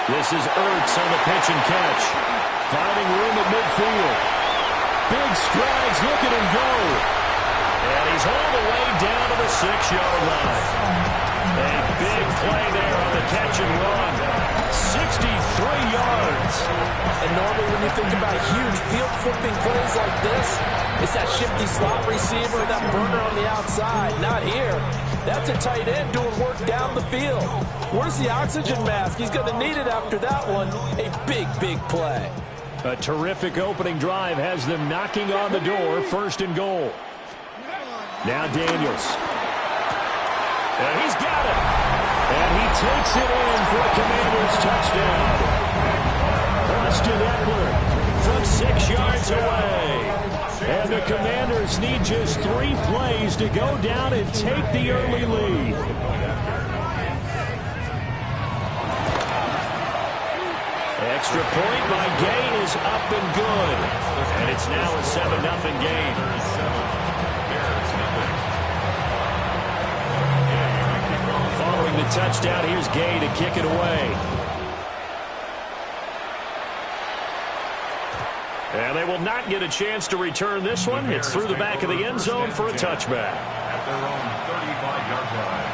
This is Ertz on the pitch and catch. Finding room at midfield. Big strides, look at him go. And he's all the way down to the 6-yard line. A big play there on the catch and run. 63 yards. And normally when you think about huge field flipping plays like this, it's that shifty slot receiver, that burner on the outside. Not here. That's a tight end doing work down the field. Where's the oxygen mask? He's going to need it after that one. A big, big play. A terrific opening drive has them knocking on the door, 1st and goal. Now Daniels. And he's got it. And he takes it in for a Commanders touchdown. Austin Eckler from 6 yards away. And the Commanders need just 3 plays to go down and take the early lead. Extra point by Gay is up and good. And it's now a 7-0 game. Following the touchdown, here's Gay to kick it away. And they will not get a chance to return this one. It's through the back of the end zone for a touchback. At their own 35-yard line.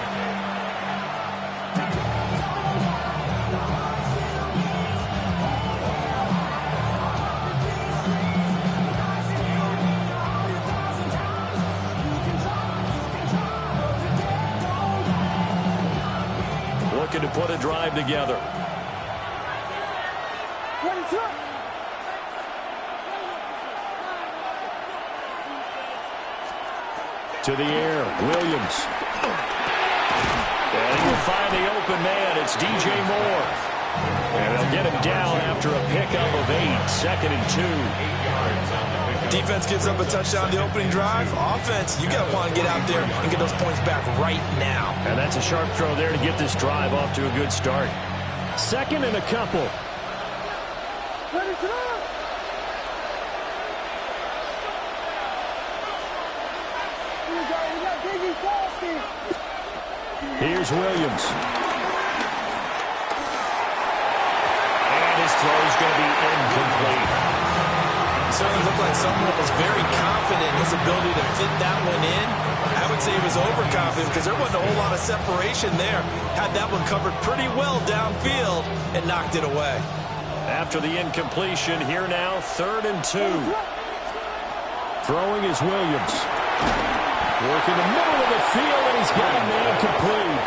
Looking to put a drive together. To the air, Williams. And he will find the open man. It's DJ Moore. And they'll get him down after a pickup of 8, 2nd and 2. Defense gives up a touchdown the opening drive. Offense, you got to want to get out there and get those points back right now. And that's a sharp throw there to get this drive off to a good start. 2nd and a couple. Here's Williams. And his throw is going to be incomplete. Certainly looked like someone that was very confident in his ability to fit that one in. I would say he was overconfident because there wasn't a whole lot of separation there. Had that one covered pretty well downfield and knocked it away. After the incompletion, here now, 3rd and 2. Throwing is Williams. Working the middle of the field, and he's got a man complete.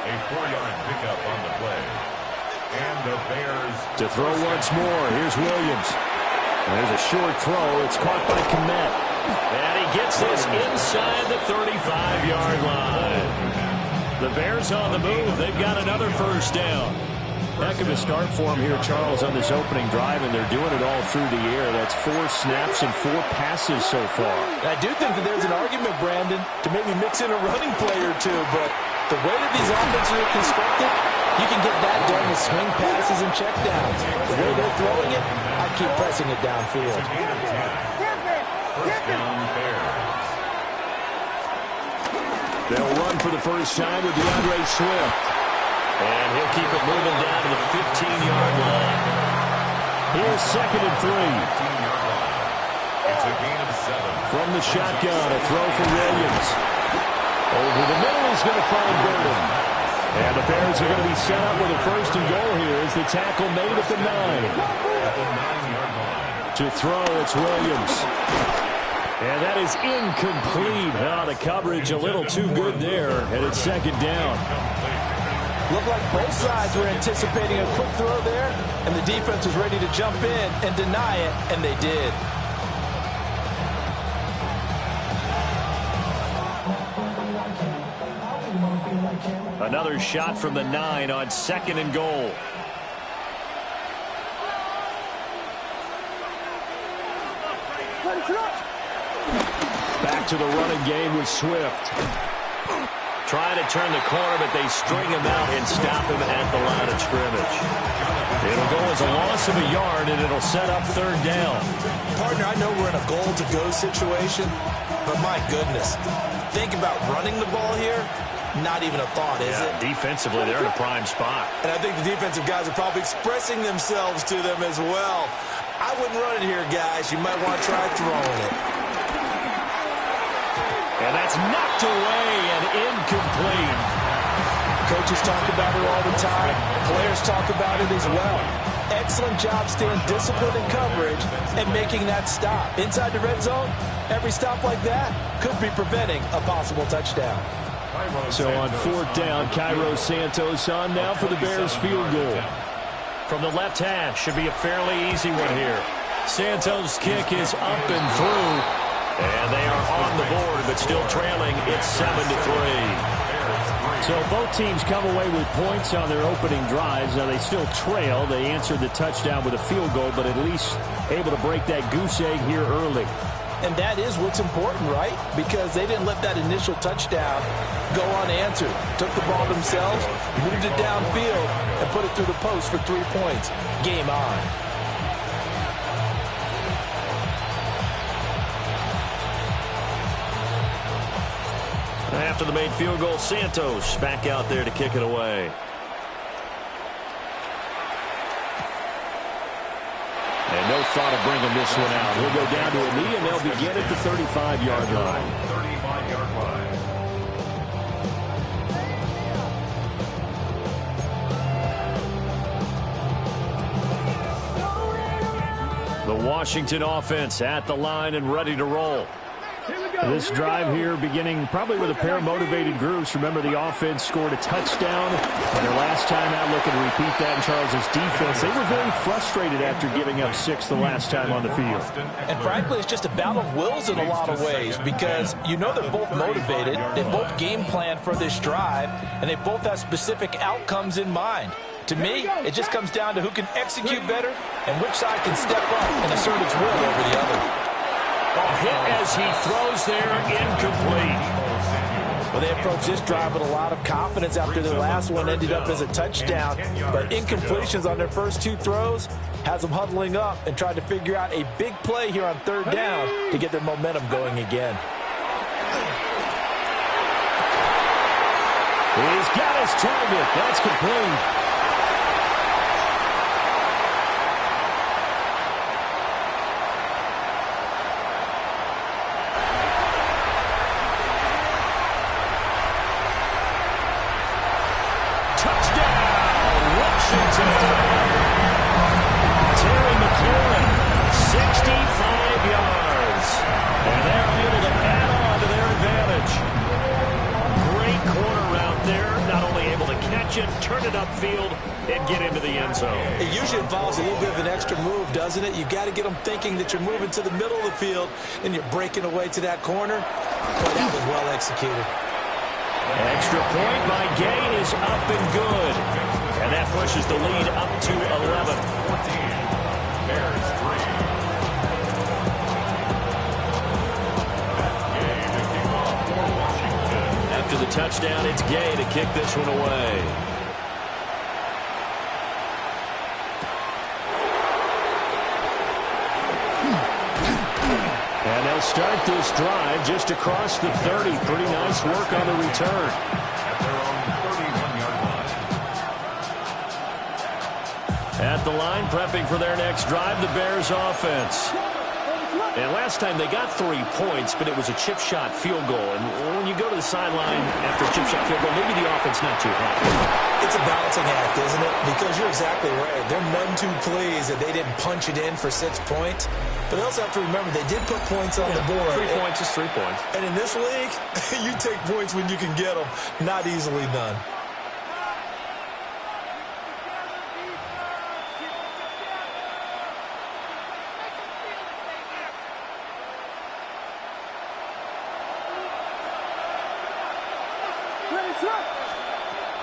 A 4-yard pickup on the play. And the Bears to throw once more. Here's Williams. And there's a short throw. It's caught by Kmet. And he gets this inside the 35-yard line. The Bears on the move. They've got another 1st down. Heck of a start for him here, Charles, on this opening drive, and they're doing it all through the air. That's 4 snaps and 4 passes so far. I do think that there's an argument, Brandon, to maybe mix in a running play or two, but the way that these offenses are constructed, you can get that done with swing passes and checkdowns. The way they're throwing it, I keep pressing it downfield. First down, Bears. They'll run for the first time with DeAndre Swift. And he'll keep it moving down to the 15-yard line. Here's 2nd and 3. It's a gain of 7. From the shotgun, a throw for Williams. Over the middle, he's going to find Burden. And the Bears are going to be set up with a 1st and goal here as the tackle made at the 9. At the 9-yard line. To throw, it's Williams. And that is incomplete. The coverage a little too good there, and it's 2nd down. Looked like both sides were anticipating a quick throw there, and the defense was ready to jump in and deny it, and they did. Another shot from the 9 on 2nd and goal. Back to the running game with Swift. Trying to turn the corner, but they string him out and stop him at the line of scrimmage. It'll go as a loss of a yard, and it'll set up 3rd down. Partner, I know we're in a goal-to-go situation, but my goodness, think about running the ball here. Not even a thought, is it? Defensively, they're in a prime spot. And I think the defensive guys are probably expressing themselves to them as well. I wouldn't run it here, guys. You might want to try throwing it. And that's knocked away and incomplete. Coaches talk about it all the time. Players talk about it as well. Excellent job staying disciplined in coverage and making that stop. Inside the red zone, every stop like that could be preventing a possible touchdown. So on 4th down, Cairo Santos on now for the Bears field goal. From the left half, should be a fairly easy one here. Santos' kick is up and through. And they are on the board, but still trailing. It's 7-3. So both teams come away with points on their opening drives. Now they still trail. They answered the touchdown with a field goal, but at least able to break that goose egg here early. And that is what's important, right? Because they didn't let that initial touchdown go unanswered. Took the ball themselves, moved it downfield, and put it through the post for 3 points. Game on. After the made field goal, Santos back out there to kick it away. And no thought of bringing this one out. He'll go down to a knee, and they'll begin at the 35-yard line. 35-yard line. The Washington offense at the line and ready to roll. This drive here beginning probably with a pair of motivated groups. Remember, the offense scored a touchdown, and their last time out looking to repeat that in Charles's defense. They were very frustrated after giving up 6 the last time on the field. And frankly, it's just a battle of wills in a lot of ways because you know they're both motivated. They both game planned for this drive, and they both have specific outcomes in mind. To me, it just comes down to who can execute better and which side can step up and assert its will over the other. Hit as he throws there, incomplete. Well, they approached this drive with a lot of confidence after their last one ended up as a touchdown. But incompletions on their first 2 throws has them huddling up and trying to figure out a big play here on 3rd down to get their momentum going again. He's got his target. That's complete. Terry McLaurin, 65 yards. And they're able to add on to their advantage. Great corner route there. Not only able to catch it, turn it upfield, and get into the end zone. It usually involves a little bit of an extra move, doesn't it? You've got to get them thinking that you're moving to the middle of the field and you're breaking away to that corner. Boy, that was well executed. Extra point by Gain is up and good. And that pushes the lead up to 11. 14. Bears 3. Gay to kick off for Washington. After the touchdown, it's Gay to kick this one away. And they'll start this drive just across the 30. Pretty nice work on the return. At their own 31-yard line. At the line, prepping for their next drive, the Bears offense. And last time they got 3 points, but it was a chip shot field goal. And when you go to the sideline after a chip shot field goal, maybe the offense not too happy. It's a balancing act, isn't it? Because you're exactly right. They're none too pleased that they didn't punch it in for 6 points. But they also have to remember they did put points on the board. 3 points is 3 points. And in this league, you take points when you can get them. Not easily done.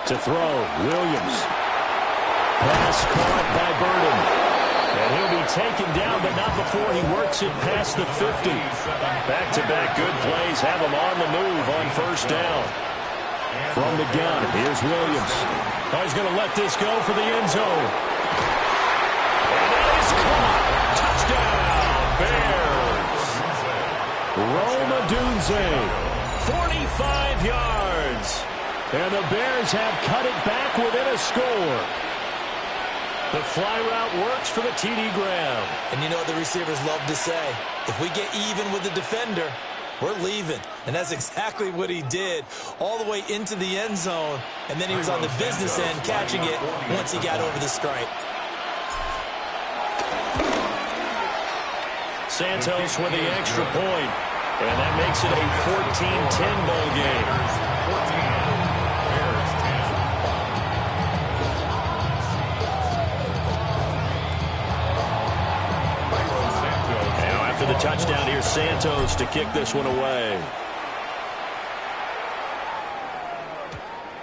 To throw, Williams. Pass caught by Burden. And he'll be taken down, but not before he works it past the 50. Back-to-back good plays have him on the move on first down. From the gun, here's Williams. Oh, he's going to let this go for the end zone. And that is caught. Touchdown, Bears. Rome Odunze, 45 yards. And the Bears have cut it back within a score. The fly route works for the TD Graham. And you know what the receivers love to say? If we get even with the defender, we're leaving. And that's exactly what he did. All the way into the end zone. And then he was on the business end catching it once he got over the stripe. Santos with the extra point. And that makes it a 14-10 ball game. 14. After the touchdown, here's Santos to kick this one away.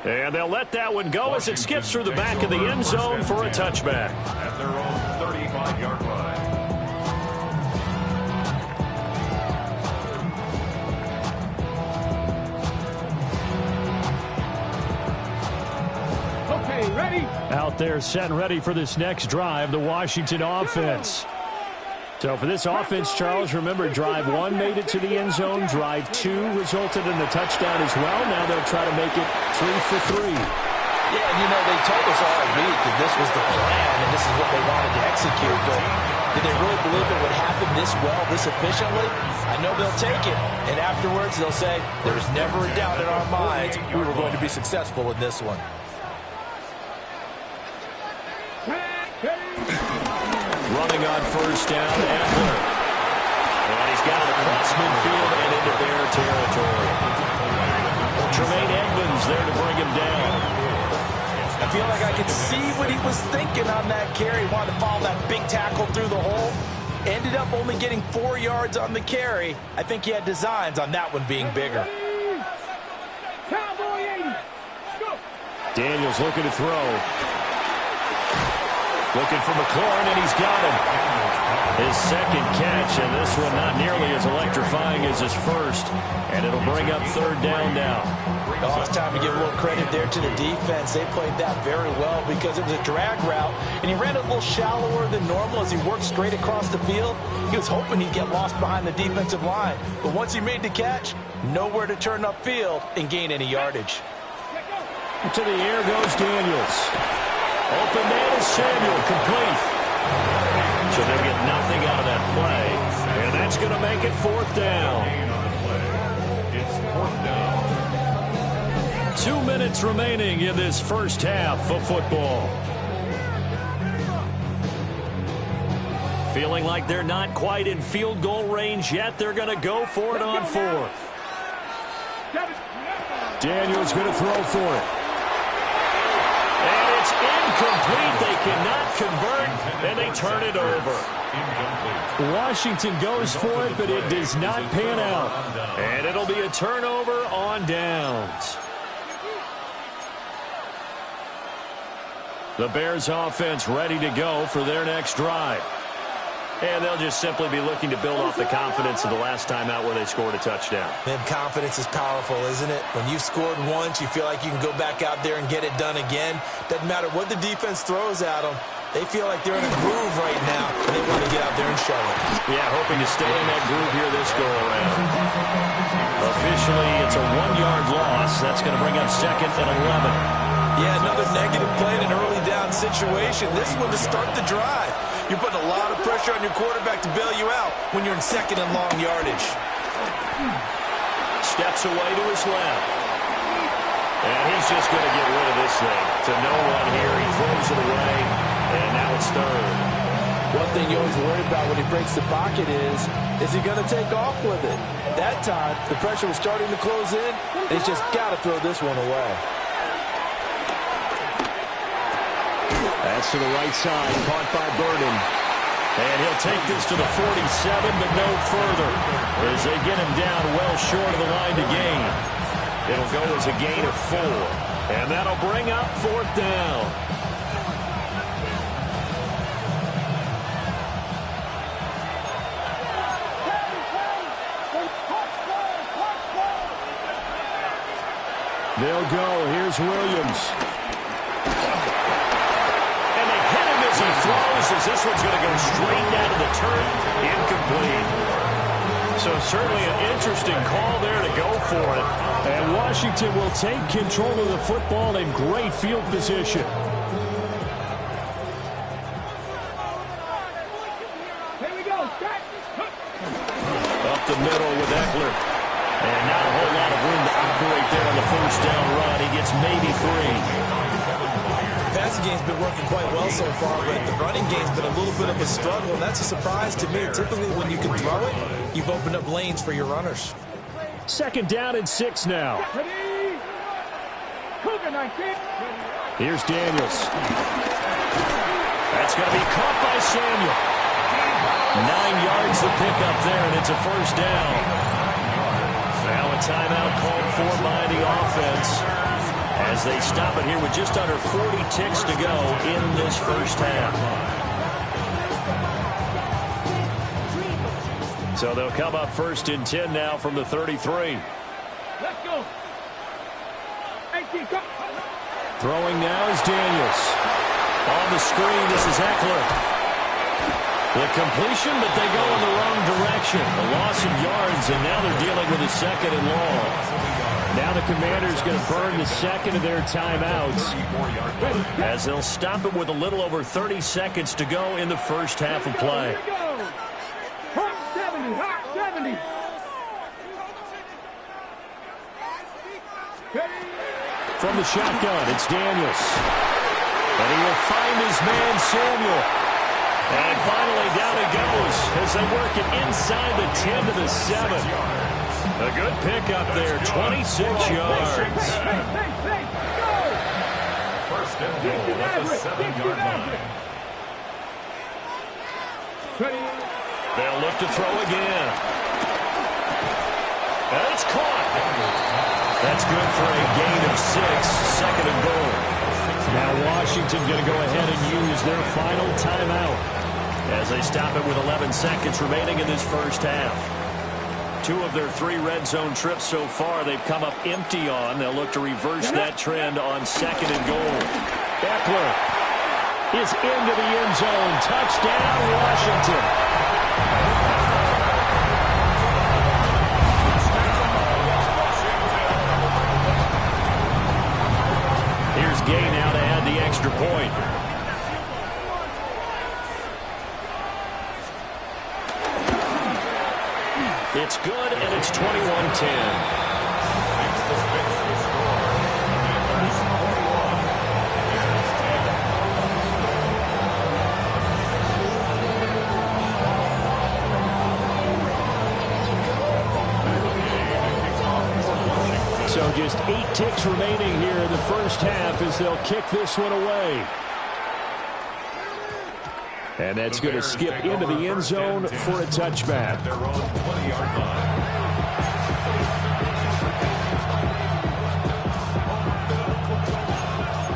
And they'll let that one go as it skips through the back of the end zone for a touchback. At their own 35-yard line. Okay, ready? Out there set and ready for this next drive, the Washington offense. So for this offense, Charles, remember, drive 1 made it to the end zone. Drive 2 resulted in the touchdown as well. Now they'll try to make it 3 for 3. Yeah, and you know, they told us all week that this was the plan and this is what they wanted to execute. But did they really believe it would happen this well, this efficiently? I know they'll take it. And afterwards, they'll say, there's never a doubt in our minds we were going to be successful in this one. Running on first down, Eckler. And he's got it across midfield and into Bear territory. Tremaine Edmonds there to bring him down. I feel like I could see what he was thinking on that carry. He wanted to follow that big tackle through the hole. Ended up only getting 4 yards on the carry. I think he had designs on that one being bigger. Daniels looking to throw. Looking for McLaurin, and he's got him. His second catch, and this one not nearly as electrifying as his first. And it'll bring up third down now. Oh, it's time to give a little credit there to the defense. They played that very well because it was a drag route, and he ran a little shallower than normal as he worked straight across the field. He was hoping he'd get lost behind the defensive line. But once he made the catch, nowhere to turn upfield and gain any yardage. To the air goes Daniels. Open man is Samuel, complete. So they'll get nothing out of that play. And that's going to make it fourth down. It's fourth down. 2 minutes remaining in this first half of football. Feeling like they're not quite in field goal range yet. They're going to go for it on fourth. Daniels going to throw for it. And it's incomplete. They cannot convert, and they turn it over. Washington goes for it, but it does not pan out. And it'll be a turnover on downs. The Bears offense ready to go for their next drive. And they'll just simply be looking to build off the confidence of the last time out where they scored a touchdown. Man, confidence is powerful, isn't it? When you've scored once, you feel like you can go back out there and get it done again. Doesn't matter what the defense throws at them. They feel like they're in a groove right now, and they want to get out there and show it. Yeah, hoping to stay in that groove here this go-around. Officially, it's a 1-yard loss. That's going to bring up 2nd and 11. Yeah, another negative play in an early down situation. This one to start the drive. You're putting a lot of pressure on your quarterback to bail you out when you're in 2nd and long yardage. Steps away to his left. And he's just going to get rid of this thing to no one here. He throws it away, and now it's 3rd. One thing you always worry about when he breaks the pocket is he going to take off with it? That time, the pressure was starting to close in. He's just got to throw this one away. That's to the right side, caught by Burden. And he'll take this to the 47, but no further, as they get him down well short of the line to gain. It'll go as a gain of 4, and that'll bring up 4th down. They'll go. Here's Williams. He throws as this one's going to go straight down to the turf. Incomplete. So certainly an interesting call there to go for it. And Washington will take control of the football in great field position. Up the middle with Eckler. And not a whole lot of room to operate there on the 1st down run. He gets maybe 3. Passing game's been working quite well so far, but the running game's been a little bit of a struggle, and that's a surprise to me. Typically, when you can throw it, you've opened up lanes for your runners. 2nd down and 6 now. Here's Daniels. That's going to be caught by Samuel. 9 yards to pick up there, and it's a 1st down. Now a timeout called for by the offense, as they stop it here with just under 40 ticks to go in this 1st half. So they'll come up 1st and 10 now from the 33. Let's go. Throwing now is Daniels. On the screen, this is Eckler. The completion, but they go in the wrong direction. A loss of yards, and now they're dealing with a 2nd and long. Now the Commanders going to burn the 2nd of their timeouts, as they'll stop it with a little over 30 seconds to go in the 1st half of play. From the shotgun, it's Daniels. And he will find his man, Samuel. And finally down it goes as they work it inside the 10 to the 7. A good pickup there, 26 yards. 1st and goal at the 7-yard line. They'll look to throw again. And it's caught. That's good for a gain of 6, 2nd and goal. Now Washington going to go ahead and use their final timeout as they stop it with 11 seconds remaining in this 1st half. 2 of their 3 red zone trips so far they've come up empty on. They'll look to reverse that trend on 2nd and goal. Eckler is into the end zone. Touchdown, Washington. Here's Gay now to add the extra point. It's good, and it's 21-10. So just 8 ticks remaining here in the 1st half as they'll kick this one away. And that's going to skip into the end zone for a touchback.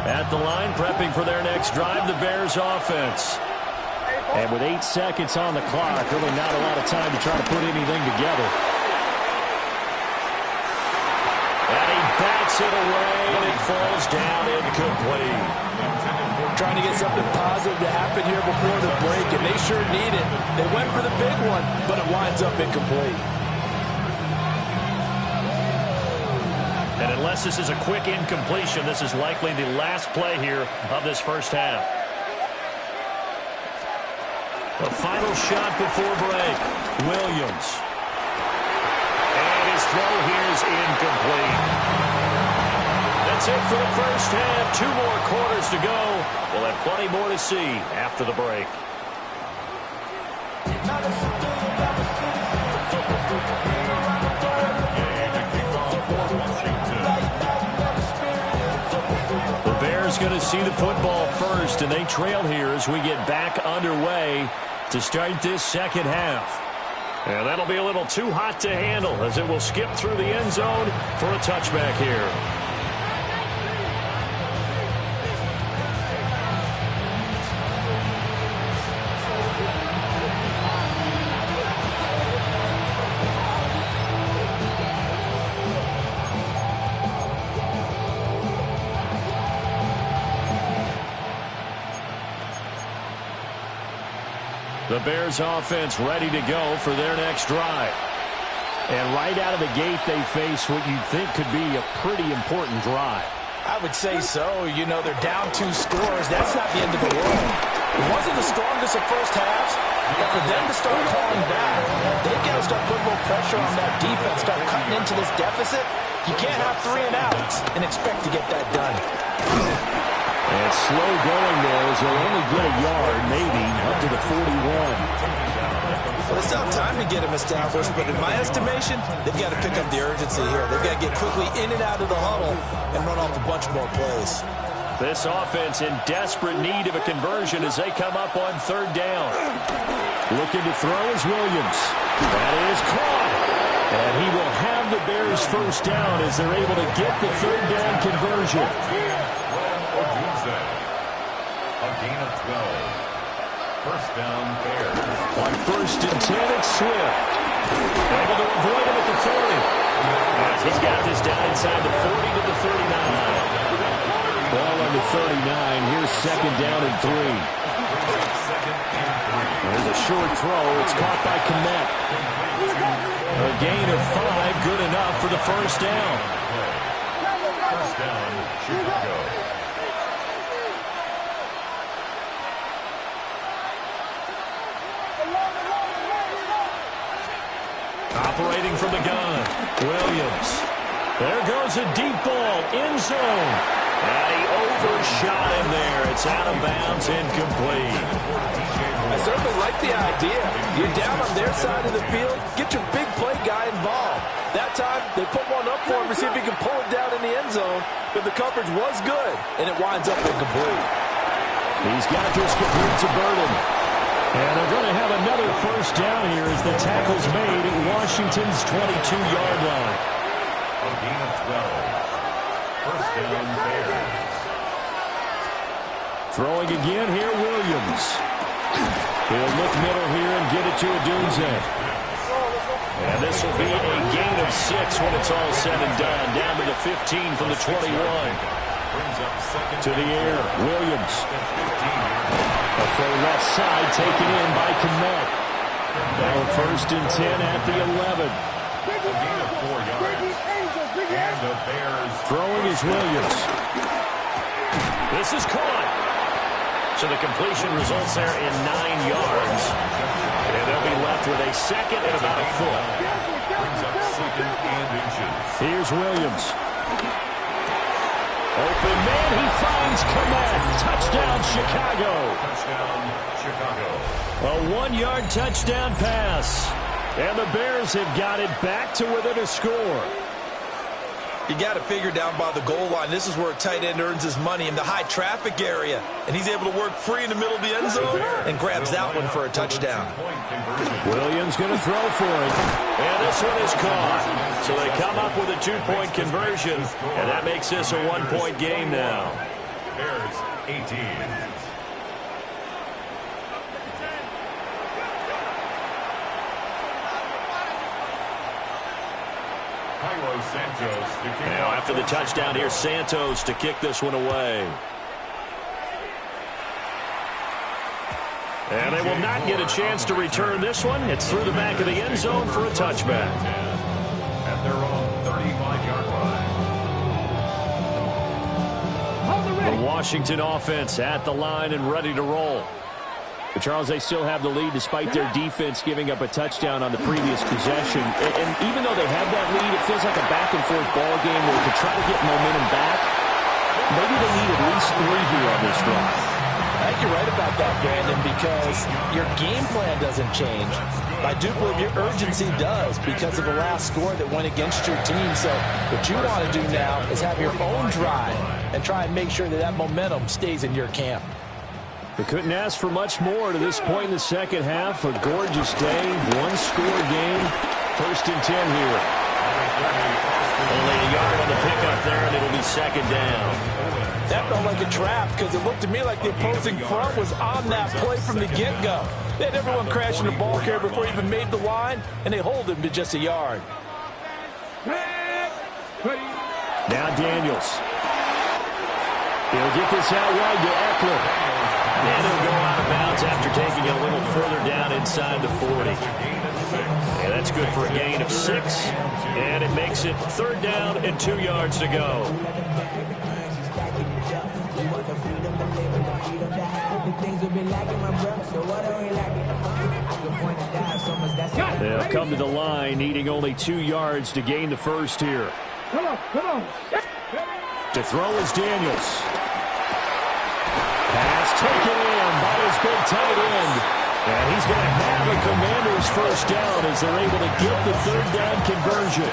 At at the line, prepping for their next drive, the Bears offense. And with 8 seconds on the clock, really not a lot of time to try to put anything together. And he bats it away, and it falls down incomplete. Trying to get something positive to happen here before the break, and they sure need it. They went for the big one, but it winds up incomplete. And unless this is a quick incompletion, this is likely the last play here of this first half. The final shot before break. Williams. And his throw here is incomplete. That's it for the first half. 2 more quarters to go. We'll have plenty more to see after the break. The Bears going to see the football first, and they trail here as we get back underway to start this second half. And that'll be a little too hot to handle as it will skip through the end zone for a touchback here. The Bears offense ready to go for their next drive. And right out of the gate, they face what you think could be a pretty important drive. I would say so. You know, they're down 2 scores. That's not the end of the world. It wasn't the strongest of first halves, but for them to start calling back, they've got to start putting more pressure on that defense, start cutting into this deficit. You can't have 3 and outs and expect to get that done. And slow going there as they'll only get a yard, maybe, up to the 41. Well, they still have time to get him established, but in my estimation, they've got to pick up the urgency here. They've got to get quickly in and out of the huddle and run off a bunch more plays. This offense in desperate need of a conversion as they come up on 3rd down. Looking to throw is Williams. That is caught. And he will have the Bears first down as they're able to get the 3rd down conversion. A gain of 12. First down, Bears. On 1st and 10, it's Swift. Able to avoid him at the 40. He's got this down inside the 40 to the 39. Ball on the 39. Here's 2nd down and 3. There's a short throw. It's caught by Kmet. A gain of 5, good enough for the first down. First down, Chicago. Operating from the gun, Williams. There goes a deep ball, end zone. And he overshot him there. It's out of bounds, incomplete. I certainly like the idea. You're down on their side of the field. Get your big play guy involved. That time, they put one up for him to see if he can pull it down in the end zone. But the coverage was good, and it winds up incomplete. He's got this complete to Burden. And they're going to have another first down here as the tackle's made at Washington's 22-yard line. A gain of 12. First down, Bears. Throwing again here, Williams. He'll look middle here and get it to Odunze. And this will be a gain of 6 when it's all said and done. Down to the 15 from the 21. To the air, Williams. A full left side taken in by Kmet. Now 1st and 10 at the 11. A gain of 4 yards. And the Bears. Throwing is Williams. This is caught. So the completion results there in 9 yards. And they'll be left with a 2nd and about a foot. Brings up 2nd and inches. Here's Williams. Open man, he finds Kmet. Touchdown, Chicago. Touchdown, Chicago. A 1-yard touchdown pass. And the Bears have got it back to within a score. You got to figure down by the goal line. This is where a tight end earns his money in the high traffic area. And he's able to work free in the middle of the end zone and grabs that one for a touchdown. Williams going to throw for it. And this one is caught. So they come up with a 2-point conversion. And that makes this a 1-point game now. Bears 18. Santos to kick now after the touchdown here, Santos to kick this one away. And they will not get a chance to return this one. It's through the back of the end zone for a touchback. At their own 35-yard line. The Washington offense at the line and ready to roll. But Charles, they still have the lead despite their defense giving up a touchdown on the previous possession. And even though they have that lead, it feels like a back-and-forth ball game where to try to get momentum back, maybe they need at least 3 here on this drive. I think you're right about that, Brandon, because your game plan doesn't change. I do believe your urgency does because of the last score that went against your team. So what you want to do now is have your own drive and try and make sure that that momentum stays in your camp. They couldn't ask for much more to this point in the second half. A gorgeous day, one-score game. 1st and 10 here. Only a yard on the pickup there, and it'll be second down. That felt like a trap because it looked to me like the opposing front was on that play from the get-go. They had everyone crashing the ball carrier before he even made the line, and they hold him to just a yard. Now Daniels. He'll get this out wide to Eckler. And he'll go out of bounds after taking it a little further down inside the 40. And that's good for a gain of 6. And it makes it 3rd down and 2 yards to go. They'll come to the line, needing only 2 yards to gain the first here. Come on. To throw is Daniels. Pass taken in by his big tight end. And he's going to have a Commander's first down as they're able to get the 3rd down conversion.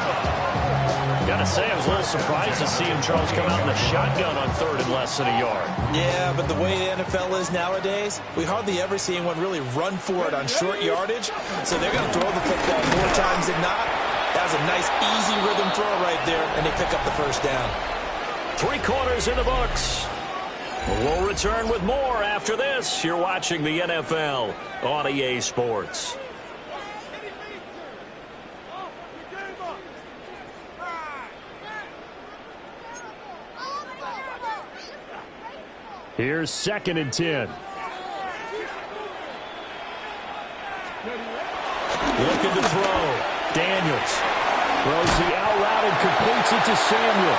Got to say, I was a little surprised to see him, Charles, come out in the shotgun on 3rd and less than a yard. Yeah, but the way the NFL is nowadays, we hardly ever see anyone really run for it on short yardage. So they're going to throw the football more times than not. That was a nice, easy rhythm throw right there, and they pick up the first down. 3 quarters in the books. We'll return with more after this. You're watching the NFL on EA Sports. Here's 2nd and 10. Looking to throw. Daniels throws the out route and completes it to Samuel.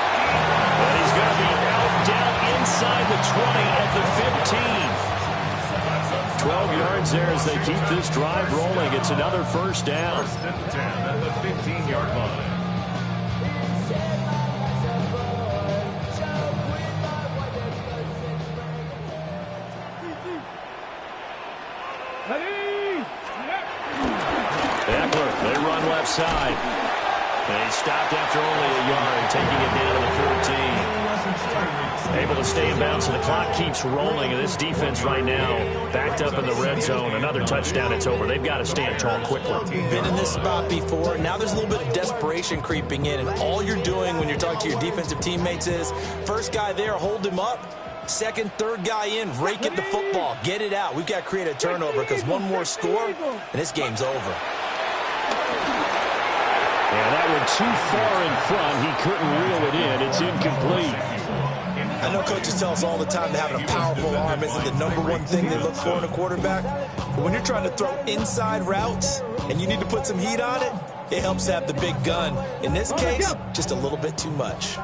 And he's going to be out down inside the 20 at the 15. 12 yards there as they keep this drive rolling. It's another first down. 1st and 10 at the 15-yard line. Eckler, they run left side. And he stopped after only a yard, taking it down to the 14. Able to stay in bounds, and the clock keeps rolling. And this defense right now backed up in the red zone. Another touchdown, it's over. They've got to stand tall quickly. Been in this spot before. Now there's a little bit of desperation creeping in. And all you're doing when you're talking to your defensive teammates is, first guy there, hold him up. 2nd, 3rd guy in, rake at the football. Get it out. We've got to create a turnover because one more score, and this game's over. Yeah, that went too far in front. He couldn't reel it in. It's incomplete. I know coaches tell us all the time that having a powerful arm isn't the #1 thing they look for in a quarterback. But when you're trying to throw inside routes and you need to put some heat on it, it helps to have the big gun. In this case, just a little bit too much.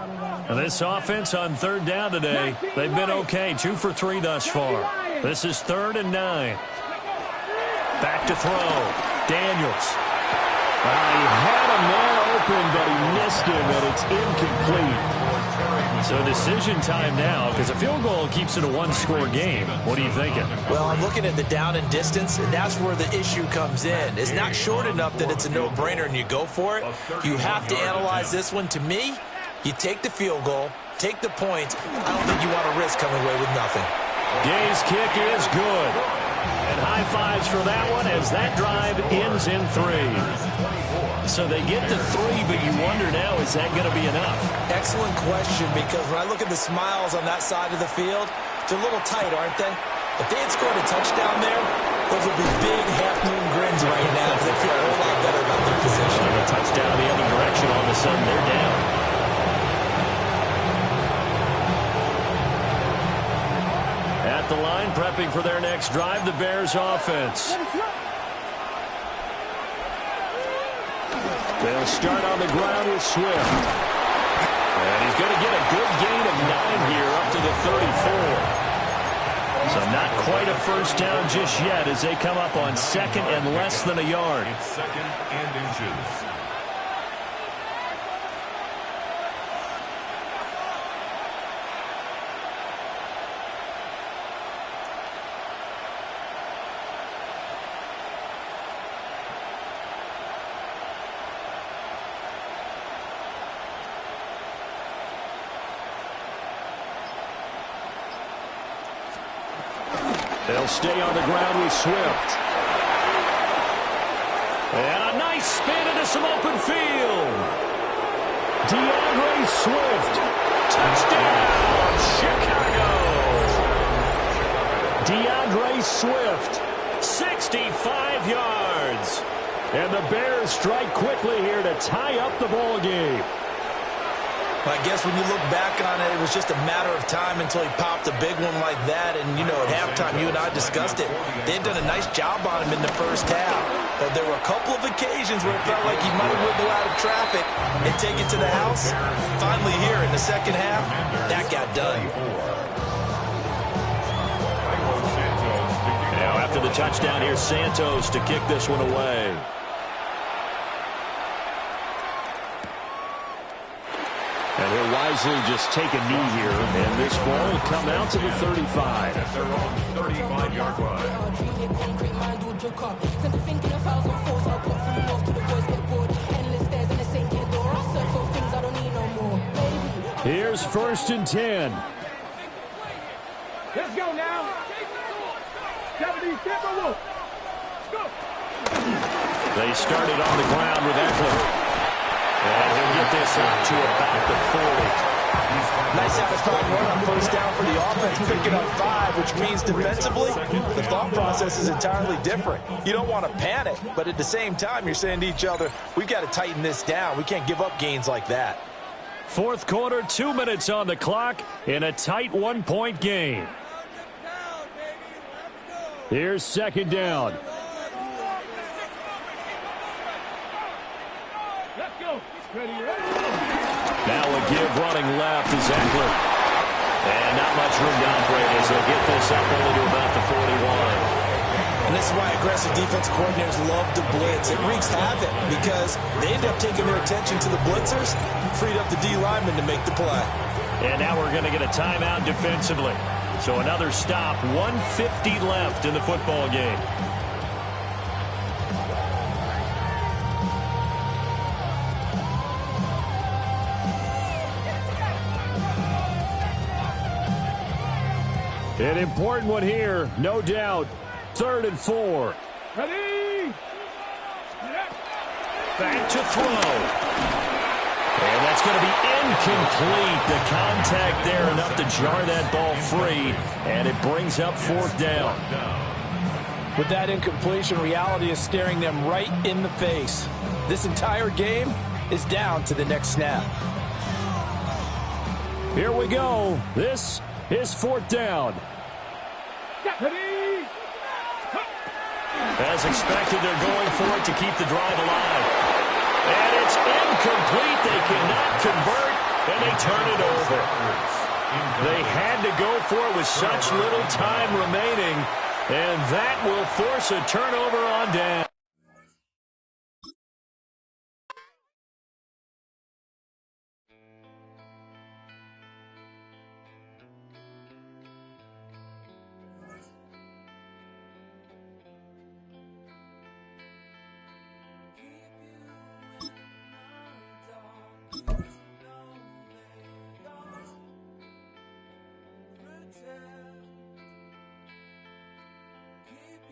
And this offense on 3rd down today, they've been okay. 2 for 3 thus far. This is 3rd and 9. Back to throw. Daniels. He had a man open, but he missed him, and it's incomplete. So decision time now, because a field goal keeps it a 1-score game. What are you thinking? Well, I'm looking at the down and distance, and that's where the issue comes in. It's not short enough that it's a no-brainer and you go for it. You have to analyze this one. To me, you take the field goal, take the points. I don't think you want to risk coming away with nothing. Gay's kick is good. And high fives for that one as that drive ends in 3. So they get to 3, but you wonder now, is that going to be enough? Excellent question, because when I look at the smiles on that side of the field, they're a little tight, aren't they? If they had scored a touchdown there, those would be big half-moon grins right now because they feel a whole lot better about their position. And a touchdown the other direction, all of a sudden they're down. At the line, prepping for their next drive, the Bears offense. They'll start on the ground with Swift. And he's going to get a good gain of 9 here up to the 34. So not quite a first down just yet as they come up on 2nd and less than a yard. It's 2nd and inches. They'll stay on the ground with Swift. And a nice spin into some open field. DeAndre Swift. Touchdown, Chicago. DeAndre Swift, 65 yards. And the Bears strike quickly here to tie up the ball game. I guess when you look back on it, it was just a matter of time until he popped a big one like that. And, you know, at halftime, you and I discussed it. They had done a nice job on him in the first half. But there were a couple of occasions where it felt like he might wiggle out of traffic and take it to the house. Finally here in the second half, that got done. Now after the touchdown, here's Santos to kick this one away. And he'll wisely just take a knee here, and this ball will come out to the 35. At their own 35-yard line. Here's 1st and 10. Let's go now. 70, go. They started on the ground with Eckler. And he'll get this out to about the 40. Nice satisfying run on first down for the offense, picking up 5, which means defensively, the thought process is entirely different. You don't want to panic, but at the same time, you're saying to each other, we've got to tighten this down. We can't give up gains like that. 4th quarter, 2 minutes on the clock in a tight 1-point game. Here's 2nd down. Now a give running left is Eckler. And not much room to operate as they'll get this up only to about the 41. And this is why aggressive defense coordinators love to blitz. It wreaks havoc because they end up taking their attention to the blitzers, freed up the D lineman to make the play. And now we're going to get a timeout defensively. So another stop, 1:50 left in the football game. An important one here, no doubt. 3rd and 4. Ready? Back to throw. And that's going to be incomplete. The contact there enough to jar that ball free. And it brings up 4th down. With that incompletion, reality is staring them right in the face. This entire game is down to the next snap. Here we go. This is 4th down. As expected, they're going for it to keep the drive alive. And it's incomplete. They cannot convert, and they turn it over. They had to go for it with such little time remaining, and that will force a turnover on down. Keep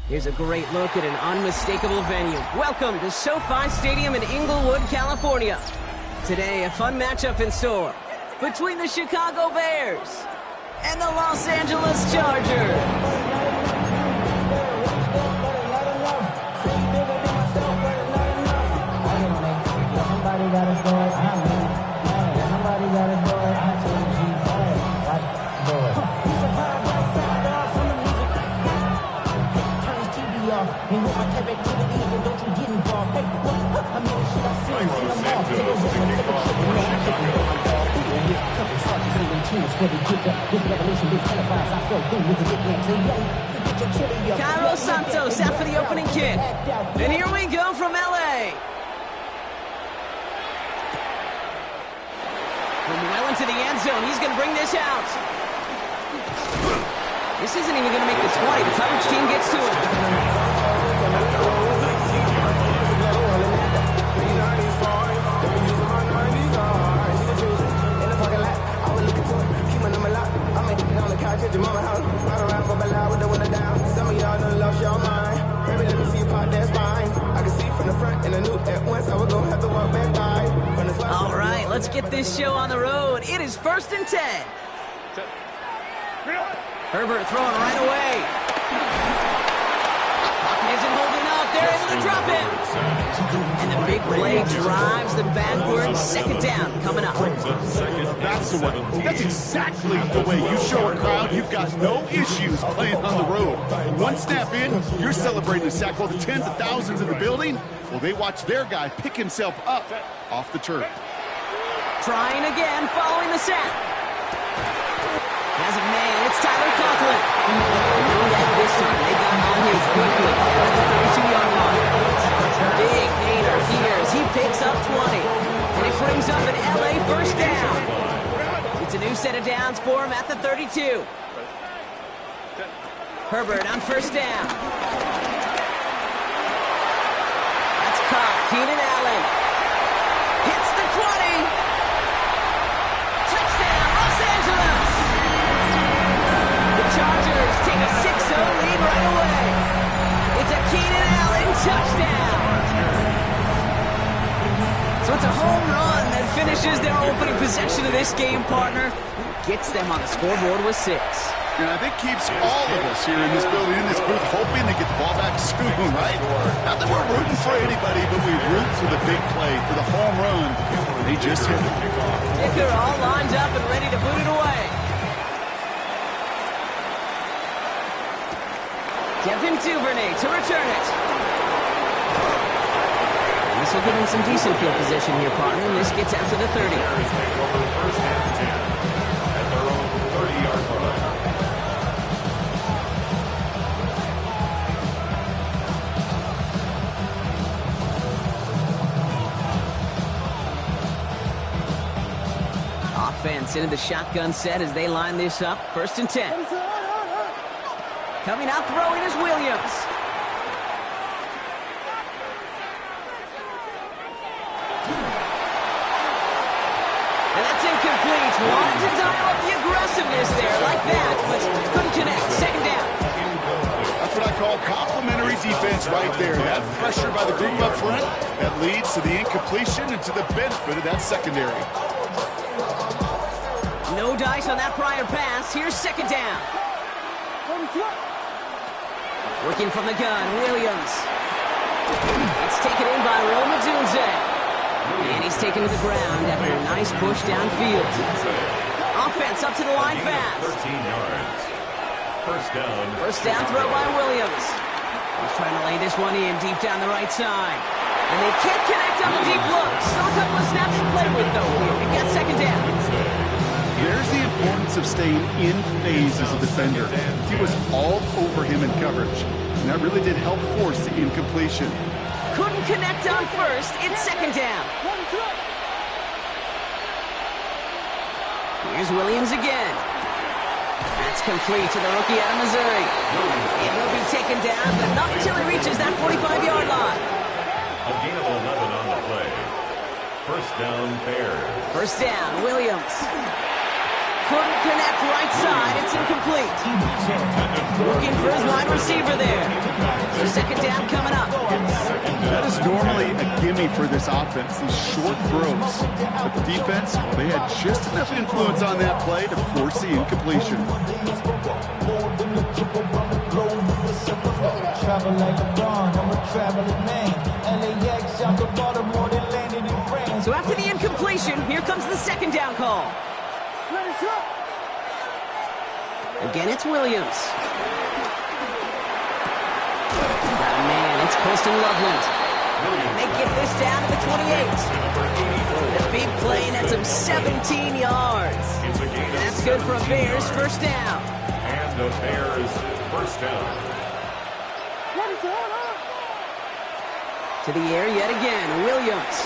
Here's a great look at an unmistakable venue. Welcome to SoFi Stadium in Inglewood, California. Today, a fun matchup in store between the Chicago Bears and the Los Angeles Chargers. Cairo Santos out for the opening kick. And here we go from LA. From well into the end zone, he's going to bring this out. This isn't even going to make the 20. The coverage team gets to it. All right, let's get this show on the road. It is 1st and 10. Herbert throwing right away. Pocket isn't holding up. They're able to drop it. And the big play drives them backwards. 2nd down coming up. That's the way. That's exactly the way you show a crowd you've got no issues playing on the road. One snap in, you're celebrating a sack. While the tens of thousands in the building, well, they watch their guy pick himself up off the turf. Trying again, following the sack. As of May, it's Tyler Conklin. No that this time. They got on him quickly at the 32-yard line. Big gainer here as he picks up 20. And it brings up an LA 1st down. It's a new set of downs for him at the 32. Herbert on 1st down. That's caught. Keenan Allen hits the 20. Touchdown, Los Angeles! The Chargers take a 6-0 lead right away. It's a Keenan Allen touchdown. So it's a home run that finishes their opening possession of this game, partner. Gets them on the scoreboard with 6. And I think keeps all of us here in this building, in this booth, hoping to get the ball back soon, right? Not that we're rooting for anybody, but we root for the big play, for the home run. They just hit it. They're all lined up and ready to boot it away. Devin Duvernay to return it. And this will give him some decent field position here, partner. And this gets out to the 30. First and 10 at their own 30-yard line. Offense into the shotgun set as they line this up. 1st and 10. Coming out throwing is Williams. And that's incomplete. Wanted to dial up the aggressiveness there like that, but couldn't connect. 2nd down. That's what I call complimentary defense right there. That pressure by the group up front, that leads to the incompletion and to the benefit of that secondary. No dice on that prior pass. Here's 2nd down. Working from the gun, Williams. It's taken in by Rome Odunze. And he's taken to the ground after a nice push downfield. Offense up to the line fast. 13 yards. First down throw by Williams. He's trying to lay this one in deep down the right side. And they can't connect on the deep look. Still a couple of snaps to play with, though. It gets 2nd down. There's the importance of staying in phase as a defender. He was all over him in coverage, and that really did help force the incompletion. Couldn't connect on 1st. It's 2nd down. Here's Williams again. That's complete to the rookie out of Missouri. And he'll be taken down, but not until he reaches that 45-yard line. A gain of 11 on the play. 1st down, Bears. 1st down, Williams. Couldn't connect right side. It's incomplete. Looking for his wide receiver there. second down coming up. That is normally a gimme for this offense, these short throws. But the defense, well, they had just enough influence on that play to force the incompletion. So after the incompletion, here comes the second down call. Again, it's Williams. Oh, man, it's Colston Loveland. And they get this down to the 28. The big play nets him 17 yards. And that's good for a Bears first down. And the Bears first down. To the air yet again, Williams.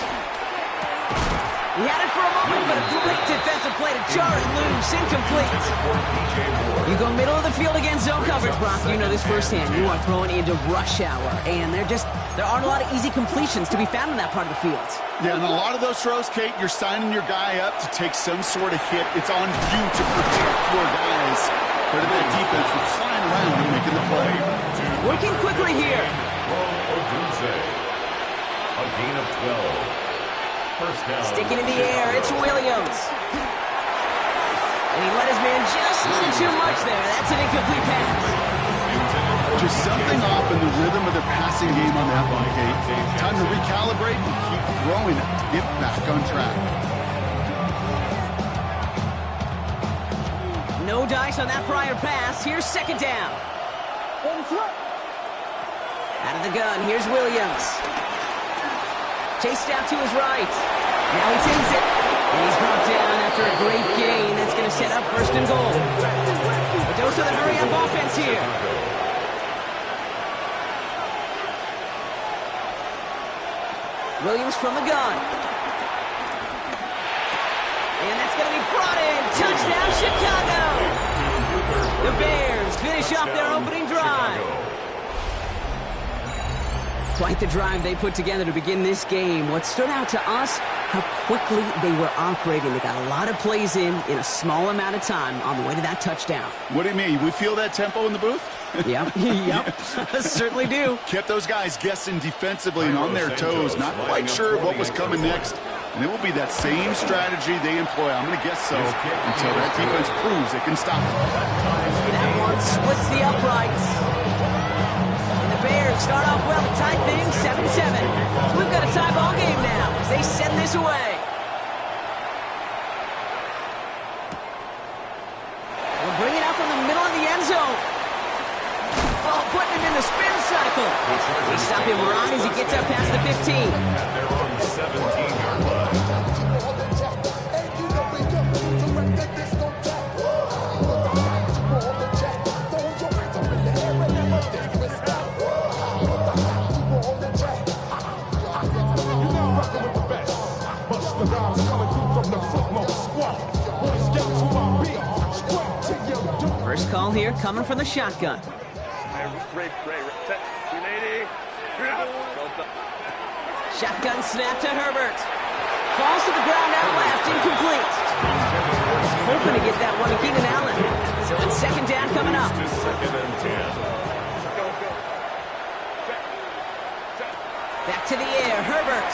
He had it for a moment, but a great defensive play to jar it loose, incomplete. You go middle of the field against zone coverage, Brock. You know this firsthand. You are throwing into rush hour, and there aren't a lot of easy completions to be found in that part of the field. Yeah, and a lot of those throws, Kate, you're signing your guy up to take some sort of hit. It's on you to protect your guys. But that defense was flying around and making the play. Working quickly here. A gain of 12. First down. Sticking in the air, it's Williams. And he let his man just a little too much there. That's an incomplete pass. Just something off in the rhythm of their passing game on that one, Kate. Time to recalibrate and keep throwing it to get back on track. No dice on that prior pass. Here's second down. Out of the gun, here's Williams. Chased out to his right. Now he takes it. And he's brought down after a great gain. That's going to set up first and goal. A dose of the hurry-up offense here. Williams from the gun. And that's going to be brought in. Touchdown, Chicago. The Bears finish off their opening drive. Quite the drive they put together to begin this game. What stood out to us, how quickly they were operating. They got a lot of plays in a small amount of time on the way to that touchdown. What do you mean? We feel that tempo in the booth? Yep, certainly do. Kept those guys guessing defensively and on their toes, not quite sure what was coming next. And it will be that same strategy they employ. I'm going to guess so until that defense proves they can stop it. That one splits the uprights. Bears start off well to tie things 7-7. So we've got a tie ball game now as they send this away. We'll bring it out from the middle of the end zone. Oh, putting him in the spin cycle. We stop him wrong as he gets up past the 15. They're on the 17-yard line. First call here coming from the shotgun. Shotgun snap to Herbert. Falls to the ground out left, incomplete. He's hoping to get that one to Keenan Allen. So it's second down coming up. Second and 10. Back to the air, Herbert.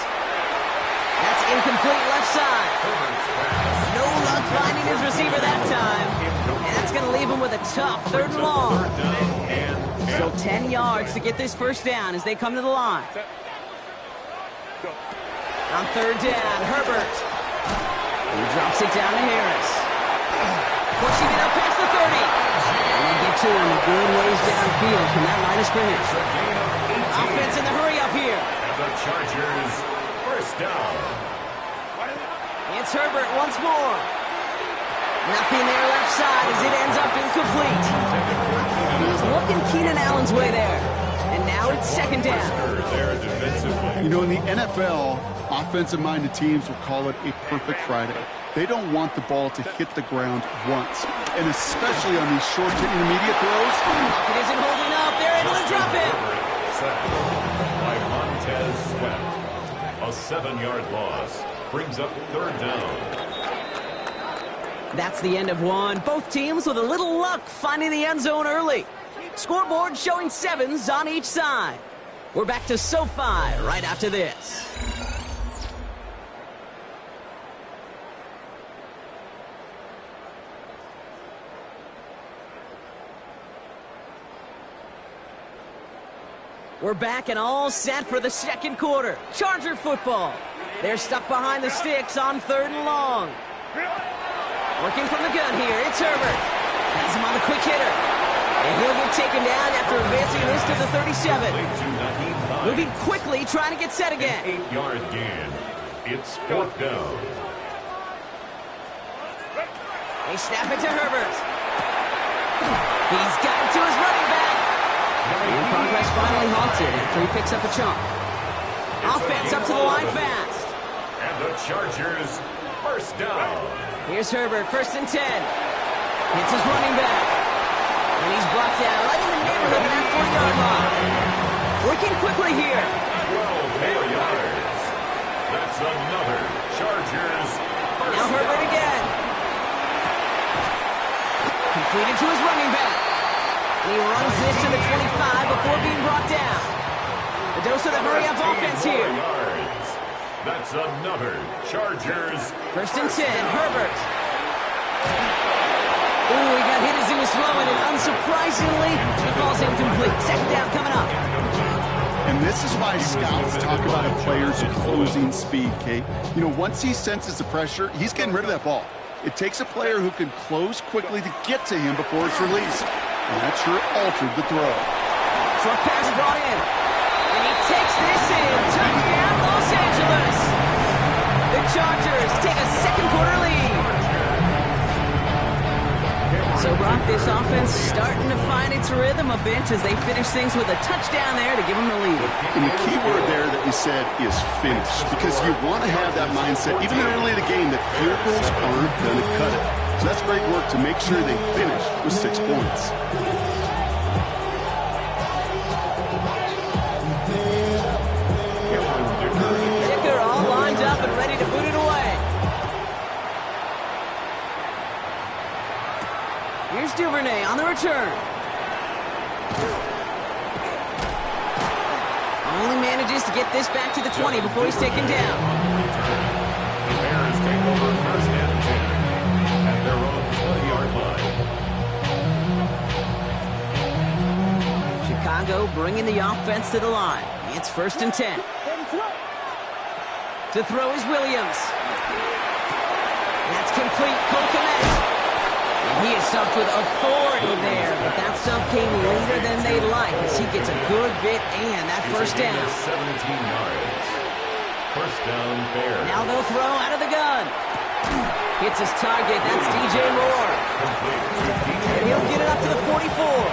That's incomplete left side. No luck finding his receiver that time. And that's going to leave him with a tough third and long. So 10 yards to get this first down as they come to the line. On third down, Herbert. He drops it down to Harris. Pushing it up past the 30. And they get to him a good ways downfield from that line of scrimmage. Offense in the hurry up here. The Chargers first down. It's Herbert once more. Nothing there left side as it ends up incomplete. He was looking Keenan Allen's way there. And now it's second down. You know, in the NFL, offensive-minded teams will call it a perfect Friday. They don't want the ball to hit the ground once. And especially on these short to intermediate throws. It isn't holding up. They're able to drop it. By Montez Sweat. A 7-yard loss. Brings up third down. That's the end of one. Both teams with a little luck finding the end zone early. Scoreboard showing 7s on each side. We're back to SoFi right after this. We're back and all set for the second quarter. Charger football. They're stuck behind the sticks on 3rd and long. Working from the gun here, it's Herbert. Has him on the quick hitter. And he'll get taken down after advancing this to the 37. Moving quickly, trying to get set again. 8-yard gain. It's 4th down. They snap it to Herbert. He's got it to his running back. And progress finally halted after he picks up a chunk. Offense up to the line fast. And the Chargers, first down. Here's Herbert, 1st and 10. Hits his running back. And he's brought down right in the neighborhood of that 40-yard line. Working quickly here. 12 more yards. That's another Chargers first Now Herbert down. again. Completed to his running back. And he runs this to the 25 before being brought down. The dose of the hurry-up offense here. Yards. That's another Chargers 1st and 10, Herbert. Ooh, he got hit as he was throwing, and unsurprisingly, he falls incomplete. 2nd down coming up. And this is why scouts talk about a player's closing speed, Kate. You know, once he senses the pressure, he's getting rid of that ball. It takes a player who can close quickly to get to him before it's released. And that sure altered the throw. Short pass brought in. And he takes this in. Touchdown, Los Angeles. The Chargers take a second quarter lead. So, Brock, this offense starting to find its rhythm a bit as they finish things with a touchdown there to give them the lead. And the key word there that you said is finish. Because you want to have that mindset, even early in the game, that field goals aren't going to cut it. So that's great work to make sure they finish with 6 points. Dicker all lined up and ready to boot it away. Here's Duvernay on the return. Only manages to get this back to the 20 before he's taken down. The Bears take over 1st and 10 at their own 20-yard line. Chicago bringing the offense to the line. It's 1st and 10. To throw is Williams. That's complete. Cole Kmet. And he is stuffed with authority there, but that stuff came later than they'd like as he gets a good bit and that 1st down. 17 yards. 1st down, Bears. Now they'll throw out of the gun. Hits his target. That's DJ Moore. And he'll get it up to the 44.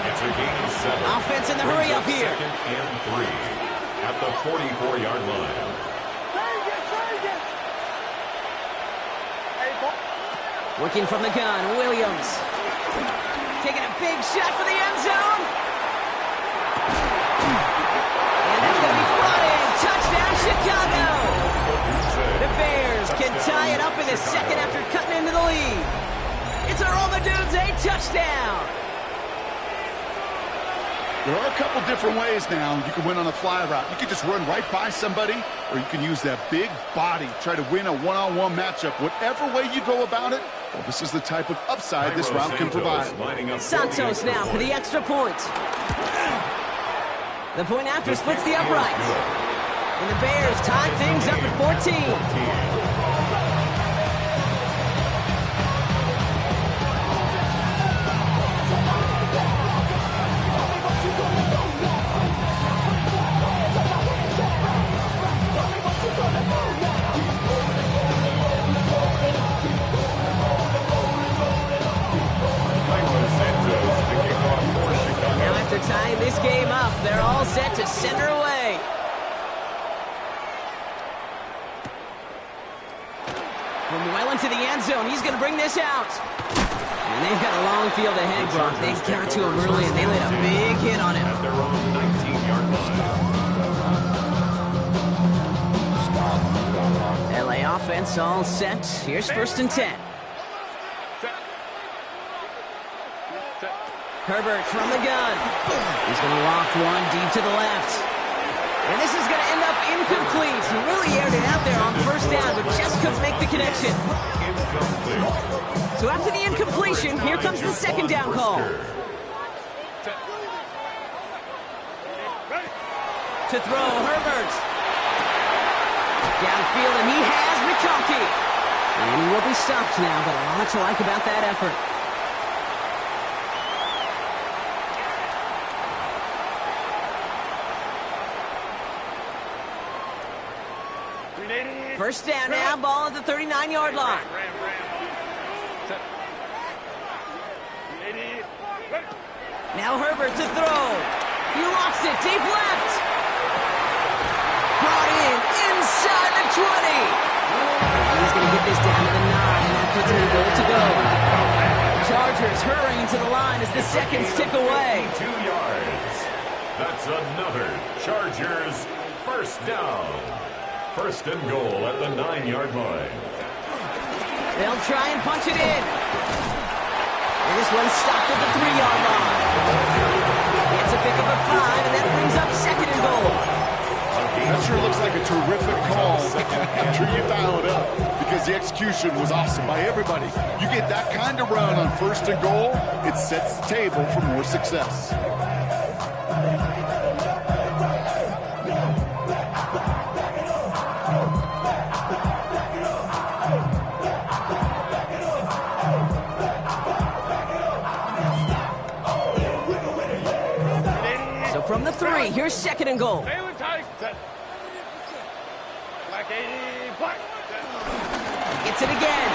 It's a gain of 7. Offense in the hurry up here. 2nd and 3 at the 44-yard line. Working from the gun, Williams. Taking a big shot for the end zone. And that's going to be brought in. Touchdown, Chicago. The Bears can tie it up in the second after cutting into the lead. It's a Roll the Dudes, a touchdown. There are a couple different ways now. You can win on a fly route. You can just run right by somebody, or you can use that big body, try to win a one-on-one matchup. Whatever way you go about it, well, this is the type of upside this route can provide. Santos now for the extra point. The point after splits the uprights. And the Bears tie things up at 14. Now after tying this game up, they're all set to send her away. From well into the end zone, he's going to bring this out. And they've got a long field ahead, Brock. They got to him early, and they laid a big hit on him. At their own 19-yard line. LA offense all set. Here's 1st and 10. Herbert from the gun. He's going to loft one deep to the left. And this is going to end up incomplete. He really aired it out there on first down, but just couldn't make the connection. So after the incompletion, here comes the second down call. To throw, Herbert. Downfield, and he has McConkey. And he will be stopped now, but a lot to like about that effort. First down now, ball at the 39-yard line. Now Herbert to throw. He lost it, deep left. Brought in, inside the 20. And he's going to get this down to the 9, and that puts him in goal to go. Chargers hurrying to the line as the seconds tick away. 2 yards. That's another Chargers first down. First and goal at the 9-yard line. They'll try and punch it in. And this one's stopped at the 3-yard line. It's a pick up of 5, and that brings up second and goal. That sure looks like a terrific call after you dial it up, because the execution was awesome by everybody. You get that kind of run on first and goal, it sets the table for more success. From the 3, here's second and goal. Gets it again.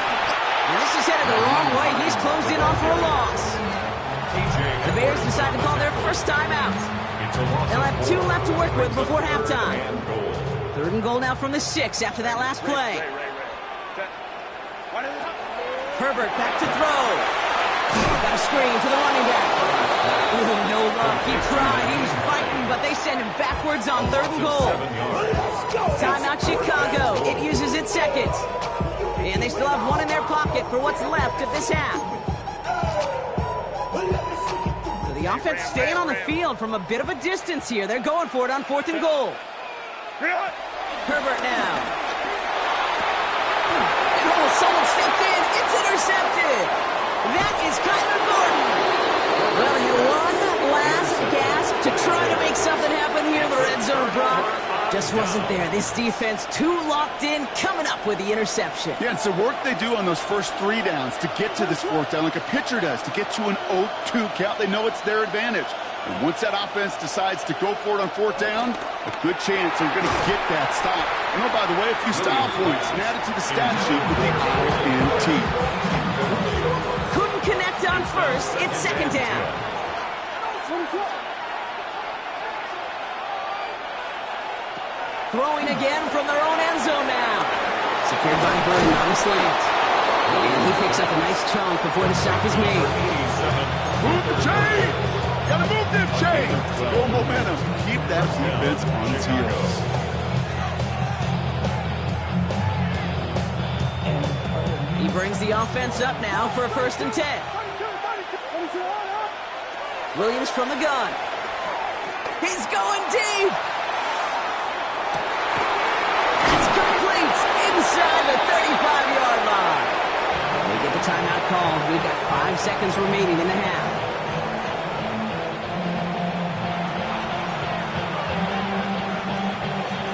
And this is headed the wrong way. He's closed in on for a loss. The Bears decide to call their first timeout. They'll have 2 left to work with before halftime. Third and goal now from the 6 after that last play. Herbert back to throw. Got a screen to the running back. Ooh, no luck. He tried. He was fighting, but they send him backwards on third and goal. Timeout Chicago. It uses its second. And they still have 1 in their pocket for what's left of this half. So the offense staying on the field from a bit of a distance here. They're going for it on 4th and goal. Herbert now. Oh, someone stepped in. It's intercepted. That is Kyler Gordon. Well, he had one last gasp to try to make something happen here in the red zone, Brock. Just wasn't there. This defense too locked in, coming up with the interception. Yeah, it's the work they do on those first 3 downs to get to this 4th down, like a pitcher does, to get to an 0-2 count. They know it's their advantage. And once that offense decides to go for it on 4th down, a good chance they're going to get that stop. And oh, by the way, a few style points added to the stat sheet with the INT. Couldn't connect on first. It's second down. Throwing again from their own end zone now. Secured by Burton on the slant. And he picks up a nice chunk before the stop is made. Move the chain! Gotta move them chains! Go momentum. Keep that defense on its heels. He brings the offense up now for a 1st and 10. Williams from the gun. He's going deep. It's complete inside the 35-yard line. They get the timeout called. We've got 5 seconds remaining in the half.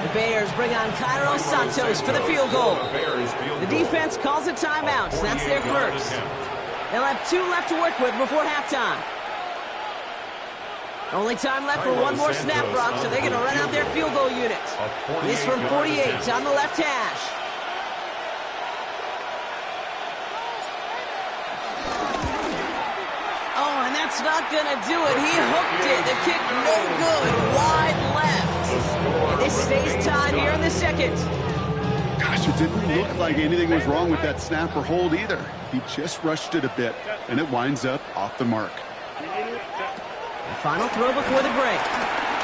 The Bears bring on Cairo Santos for the field goal. The defense calls a timeout, so that's their first. They'll have 2 left to work with before halftime. Only time left for 1 more snap, Brock, so they're going to run out their field goal unit. This from 48 on the left hash. Oh, and that's not going to do it. He hooked it. The kick no good. Wide left. And this stays tied here in the second. Gosh, it didn't look like anything was wrong with that snap or hold either. He just rushed it a bit, and it winds up off the mark. The final throw before the break.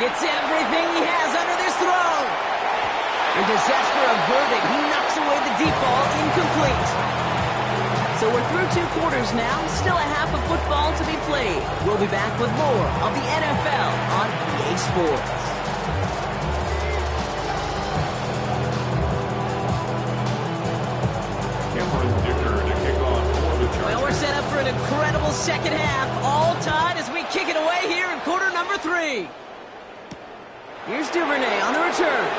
Gets everything he has under this throw. And disaster averted. He knocks away the deep ball, incomplete. So we're through 2 quarters now, still a half of football to be played. We'll be back with more of the NFL on EA Sports. Well, we're set up for an incredible second half, all tied as we kick it away here in quarter number 3. Here's Duvernay on the return.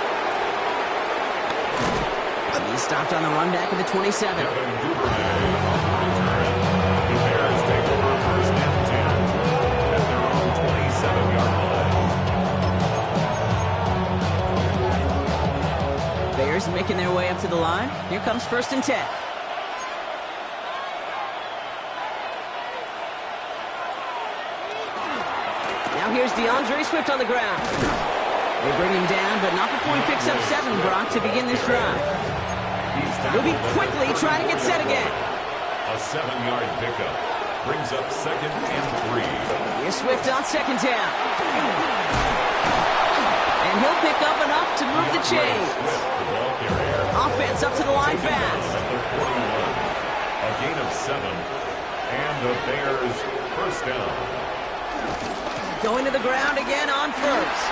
He's stopped on the run back at the 27. The Bears take over first and 10 at their own 27-yard line. Bears making their way up to the line. Here comes first and 10. Now here's DeAndre Swift on the ground. They bring him down, but not before he picks up 7, Brock, to begin this drive. Moving quickly, trying to get set again. A 7-yard pickup brings up second and 3. Here's Swift on second down. And he'll pick up enough to move the chains. Offense up to the line fast. A gain of 7, and the Bears first down. Going to the ground again on first.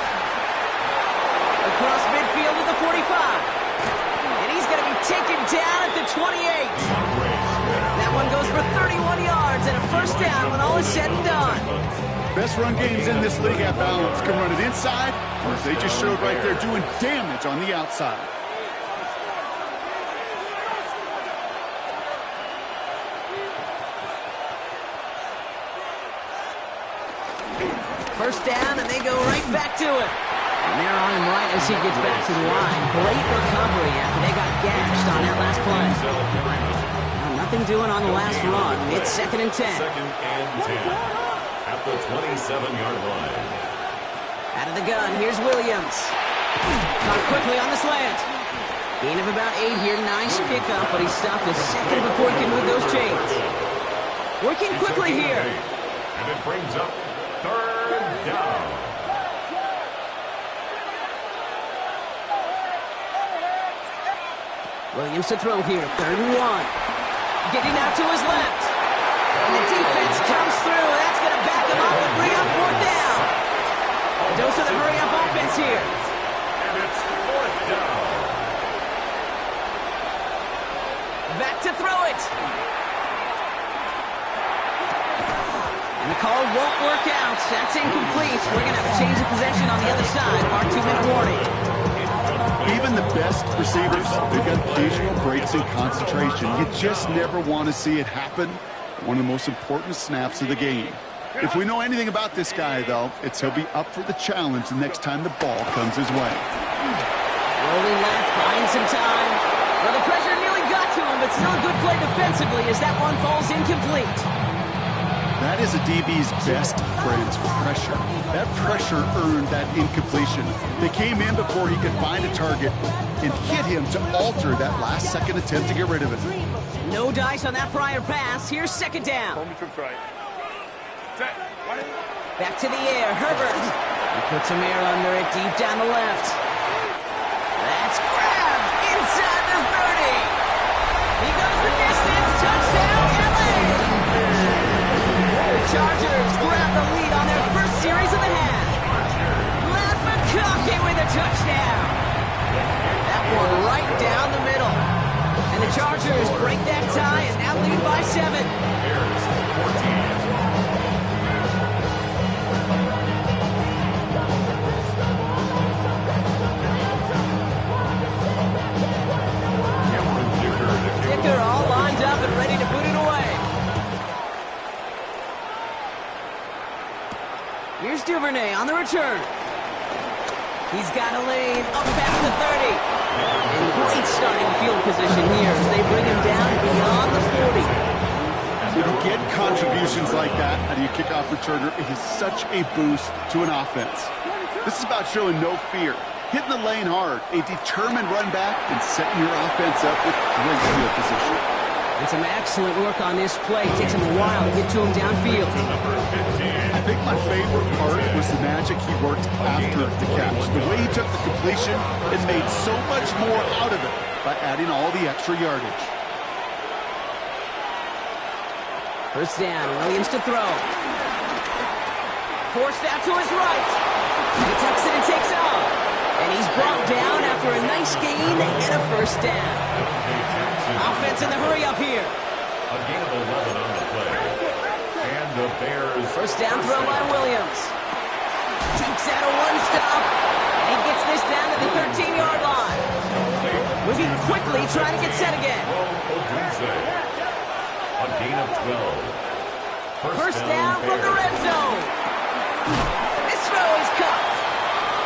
Across midfield to the 45. And he's going to be taken down at the 28. That one goes for 31 yards and a first down when all is said and done. Best run games in this league at balance. Can run it inside, or as they just showed right there, doing damage on the outside. First down, and they go right back to it. And they're on him right as he gets back to the line. Great recovery after they got gashed on that last play. Now, nothing doing on the last run. It's second and 10. Second and 10 at the 27-yard line. Out of the gun, here's Williams. Caught quickly on the slant. Gain of about 8 here. Nice pickup, but he stopped a second before he can move those chains. Working quickly here. And it brings up third down. Williams to throw here, 3rd and 1. Getting out to his left. And the defense comes through. That's going to back him up and bring up 4th down. A dose of the hurry-up offense here. And it's 4th down. Back to throw it. And the call won't work out. That's incomplete. We're going to have a change of possession on the other side of our 2-minute warning. Even the best receivers, they've got occasional breaks in concentration. You just never want to see it happen. One of the most important snaps of the game. If we know anything about this guy, though, it's he'll be up for the challenge the next time the ball comes his way. Rolling left, buying some time. Well, the pressure nearly got to him, but still a good play defensively as that one falls incomplete. That is a DB's best friend's pressure. That pressure earned that incompletion. They came in before he could find a target and hit him to alter that last-second attempt to get rid of it. No dice on that prior pass. Here's second down. Back to the air. Herbert. He puts some air under it deep down the left. That's grabbed inside the 30. He goes the distance. Touchdown, LA. The Chargers grab the lead on their first series of the half. Matt McConkey with a touchdown. That one right down the middle. And the Chargers break that tie and now lead by 7. Dicker all lined up and ready to boot it away. Here's Duvernay on the return. He's got a lane up past the 30. And great starting field position here as they bring him down beyond the 40. When you get contributions like that out of your kickoff returner, it is such a boost to an offense. This is about showing no fear, hitting the lane hard, a determined run back, and setting your offense up with great field position. And some excellent work on this play. It takes him a while to get to him downfield. I think my favorite part was the magic he worked after the catch. The way he took the completion and made so much more out of it by adding all the extra yardage. First down, Williams to throw. Forced out to his right. He tucks it and takes off. And he's brought down after a nice gain and a first down. Offense in the hurry up here. A gain of 11 on the play. And the Bears. First down throw by Williams. Takes out a one-stop. And he gets this down to the 13-yard line. Moving quickly, trying to get set again. A gain of 12. First down from the red zone. This throw is cut.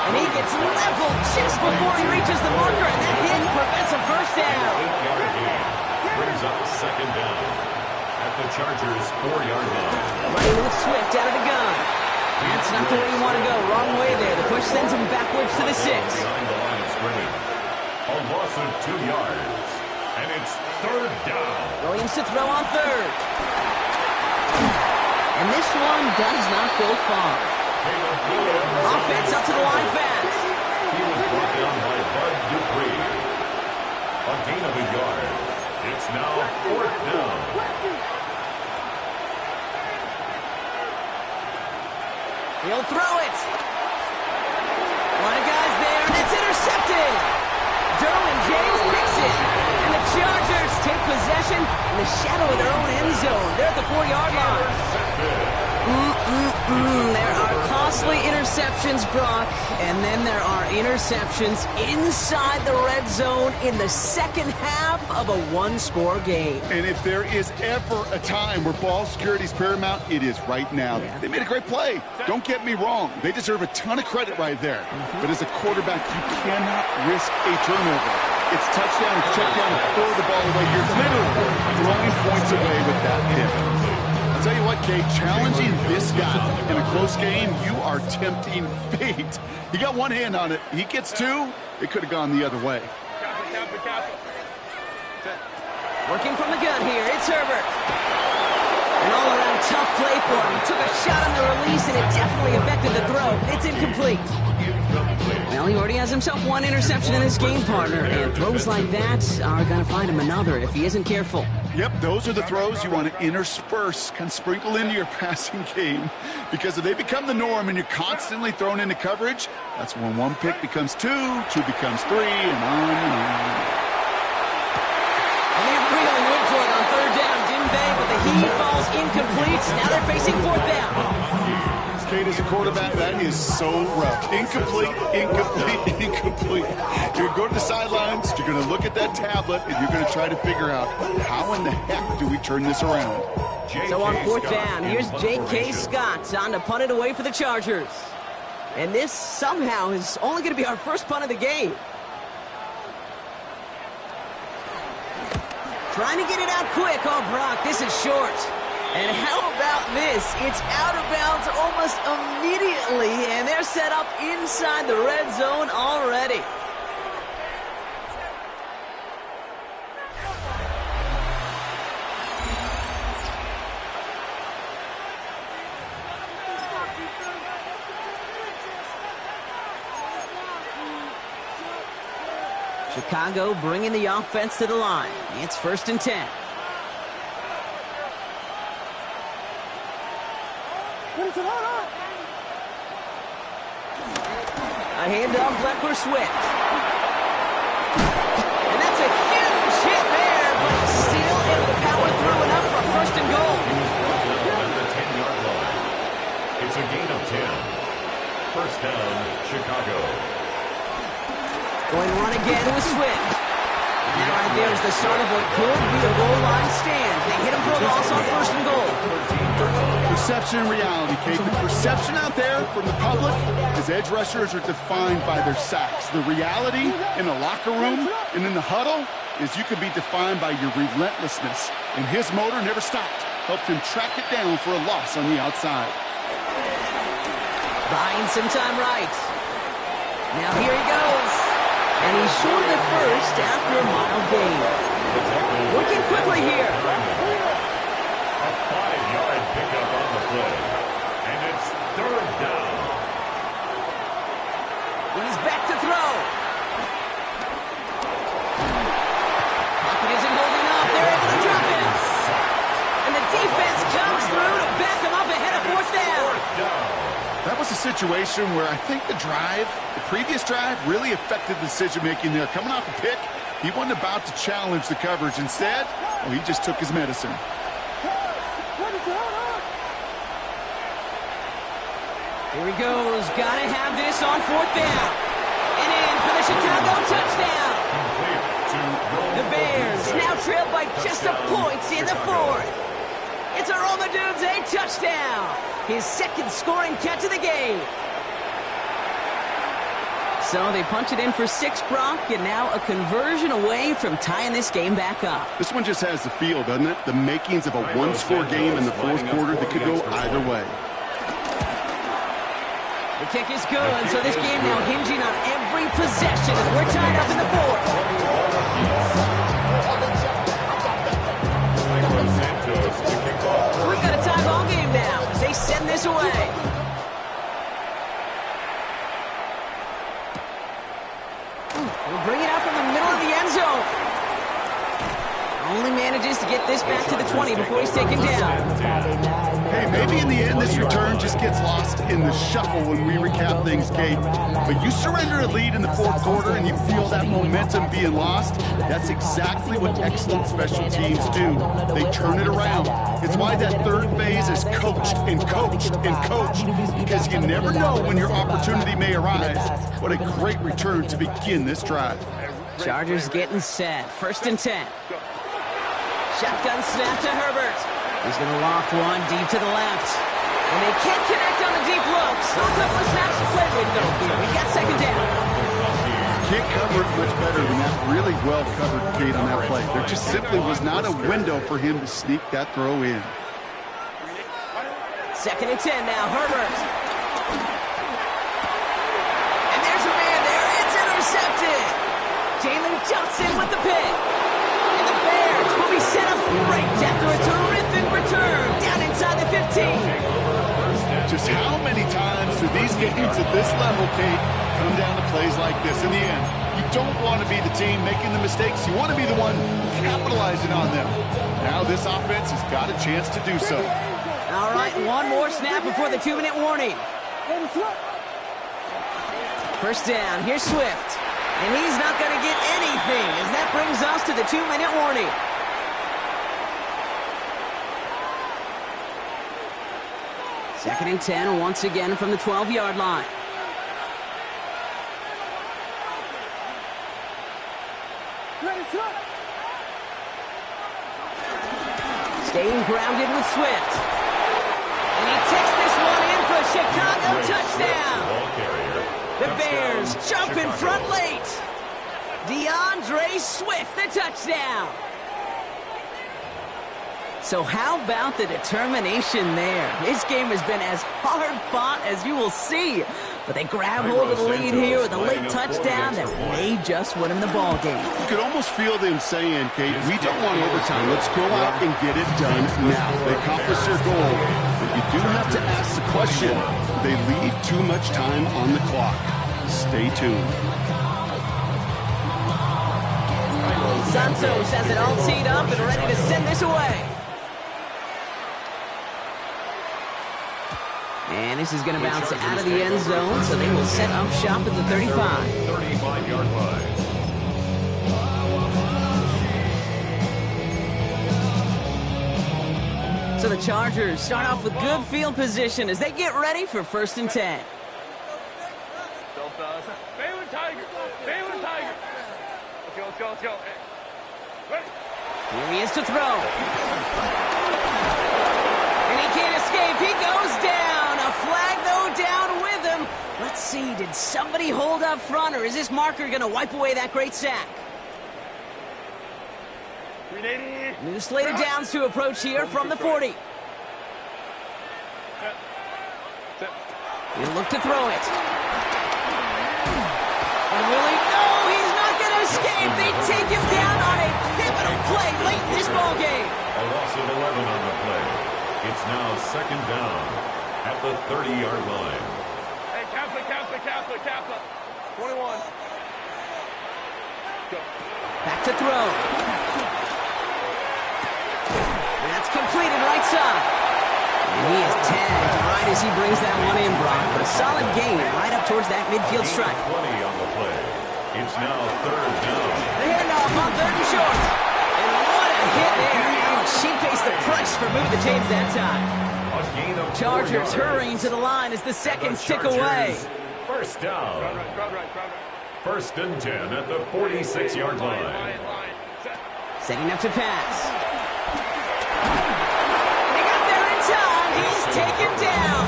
And he gets leveled just before he reaches the marker, and that hit prevents a first down. 8-yard gain. Brings up second down at the Chargers' 4-yard line. Running with Swift out of the gun. That's not the way you want to go. Wrong way there. The push sends him backwards to the 6. Behind the line of scrimmage. A loss of 2 yards. And it's third down. Williams to throw on third. And this one does not go far. Offense up to the line fast. He was brought down by Bud Dupree. A gain of a yard. It's now fourth down. He'll throw it. One of guys there, and it's intercepted. Derwin James picks it. And the Chargers take possession in the shadow of their own end zone. They're at the 4-yard line. There are costly interceptions, Brock, and then there are interceptions inside the red zone in the second half of a one-score game. And if there is ever a time where ball security is paramount, it is right now. Yeah. They made a great play. Don't get me wrong. They deserve a ton of credit right there. But as a quarterback, you cannot risk a turnover. It's touchdown, check down, and throw the ball away. You're literally throwing points away with that hit. I'll tell you what, Kate, challenging this guy in a close game, you are tempting fate. He got one hand on it. He gets two. It could have gone the other way. Working from the gun here, it's Herbert. An all-around tough play for him. He took a shot on the release, and it definitely affected the throw. It's incomplete. Well, he already has himself one interception in his game, partner, and throws like that are going to find him another if he isn't careful. Yep, those are the throws you want to intersperse, kind of sprinkle into your passing game, because if they become the norm and you're constantly thrown into coverage, that's when one pick becomes two becomes three, and on and on. And they really went for it on third down, didn't they? But the heave falls incomplete. Now they're facing fourth down. Kate, as a quarterback, that is so rough. Incomplete. You're going to go to the sidelines, you're going to look at that tablet, and you're going to try to figure out how in the heck do we turn this around. So on fourth down, here's J.K. Scott on to punt it away for the Chargers. And this somehow is only going to be our first punt of the game. Trying to get it out quick. Oh, Brock, this is short. And how about this? It's out of bounds almost immediately, and they're set up inside the red zone already. Chicago bringing the offense to the line. It's 1st and 10. A handoff left for Swift. And that's a huge hit there, but he's still able to power through enough for a 1st and goal. At the 10-yard line. It's a gain of 10. First down, Chicago. Going to run again with Swift. And that right there is the start of what could be a goal line stand. They hit him for a loss on 1st and goal. Perception and reality, Kate. The perception out there from the public is edge rushers are defined by their sacks. The reality in the locker room and in the huddle is you can be defined by your relentlessness. And his motor never stopped. Helped him track it down for a loss on the outside. Buying some time right. Now here he goes. And he's short of the first after a mild gain. Working quickly here. A 5-yard pickup on the play. And it's third down. He's back to throw. Pocket isn't holding up. They're able to drop it. And the defense was a situation where I think the previous drive, really affected the decision-making there. Coming off a pick, he wasn't about to challenge the coverage. Instead, he just took his medicine. Here he goes. Gotta have this on 4th down. And in for the Chicago touchdown. The Bears now trail by just a point in the 4th. It's a Roma Dudes a touchdown. His second scoring catch of the game. So they punch it in for 6, Brock, and now a conversion away from tying this game back up. This one just has the feel, doesn't it? The makings of a one-score game in the 4th quarter that could go either way. The kick is good, so this game now hinging on every possession as we're tied up in the 4th. We've got a tie ball game now as they send this away. We'll bring it out from the middle of the end zone. Only manages to get this back to the 20 before he's taken down. Hey, maybe in the end this return just gets lost in the shuffle when we recap things, Kate. But you surrender a lead in the 4th quarter and you feel that momentum being lost. That's exactly what excellent special teams do. They turn it around. It's why that 3rd phase is coached and coached and coached, because you never know when your opportunity may arise. What a great return to begin this drive. Chargers getting set. 1st and 10. Shotgun snap to Herbert. He's going to loft one deep to the left. And they can't connect on the deep look. Still a couple of snaps to play with, though. We got 2nd down. Can't cover it much better than that. Really well covered, Kate, on that play. There just simply was not a window for him to sneak that throw in. 2nd and 10 now. Herbert. And there's a man there. It's intercepted. Jalen Johnson with the pick. And the Bears will be set up great after a terrific return down inside the 15. Just how many times do these games at this level, Kate, come down to plays like this? In the end, you don't want to be the team making the mistakes. You want to be the one capitalizing on them. Now this offense has got a chance to do so. All right, one more snap before the 2-minute warning. 1st down. Here's Swift. And he's not going to get anything as that brings us to the 2-minute warning. Second and 10 once again from the 12-yard line. Staying grounded with Swift. And he takes this one in for a Chicago touchdown. The Bears jump in front late. DeAndre Swift, the touchdown. So how about the determination there? This game has been as hard fought as you will see. But they grab hold of the lead here with a late touchdown that may just win them the ball game. You could almost feel them saying, Kate, we don't want overtime. Let's go out and get it done now. They accomplished their goal. But you do have to ask the question, they leave too much time on the clock. Stay tuned. Santos has it all teed up and ready to send this away. And this is going to bounce out of the end zone, so they will set up shop at the 35. 35-yard line. So the Chargers start off with good field position as they get ready for 1st and 10. Here he is to throw. And he can't escape. He goes down. A flag, though, down with him. Let's see. Did somebody hold up front, or is this marker going to wipe away that great sack? New slate of downs to approach here from the 40. He'll look to throw it. And will he? No, he's not going to escape. They take him down on a pivotal play late in this ball game. A loss of 11 on the play. It's now 2nd down at the 30-yard line. Hey, Kappa. 21. Go. Back to throw. And that's completed right side. And he is tagged right right as he brings that one in, Brock. But a solid gain right up towards that midfield stripe. 20 on the play. It's now third down. The handoff on third and short. And what a hit there. Oh, she pays the price for moving the chains that time. A gain of 4 Chargers yards. hurrying to the line as the seconds tick Chargers, away. First down. First and 10 at the 46-yard line. Setting up to pass. They got there in time. He's taken down.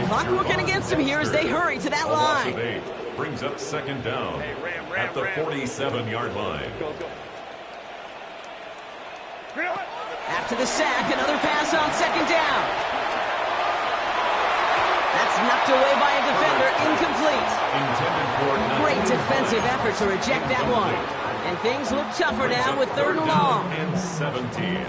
Clock working against him here as they hurry to that line. Brings up second down at the 47-yard line. After the sack, another pass on second down. That's knocked away by a defender, incomplete. Great defensive effort to reject that one. And things look tougher now with third and long. And 17.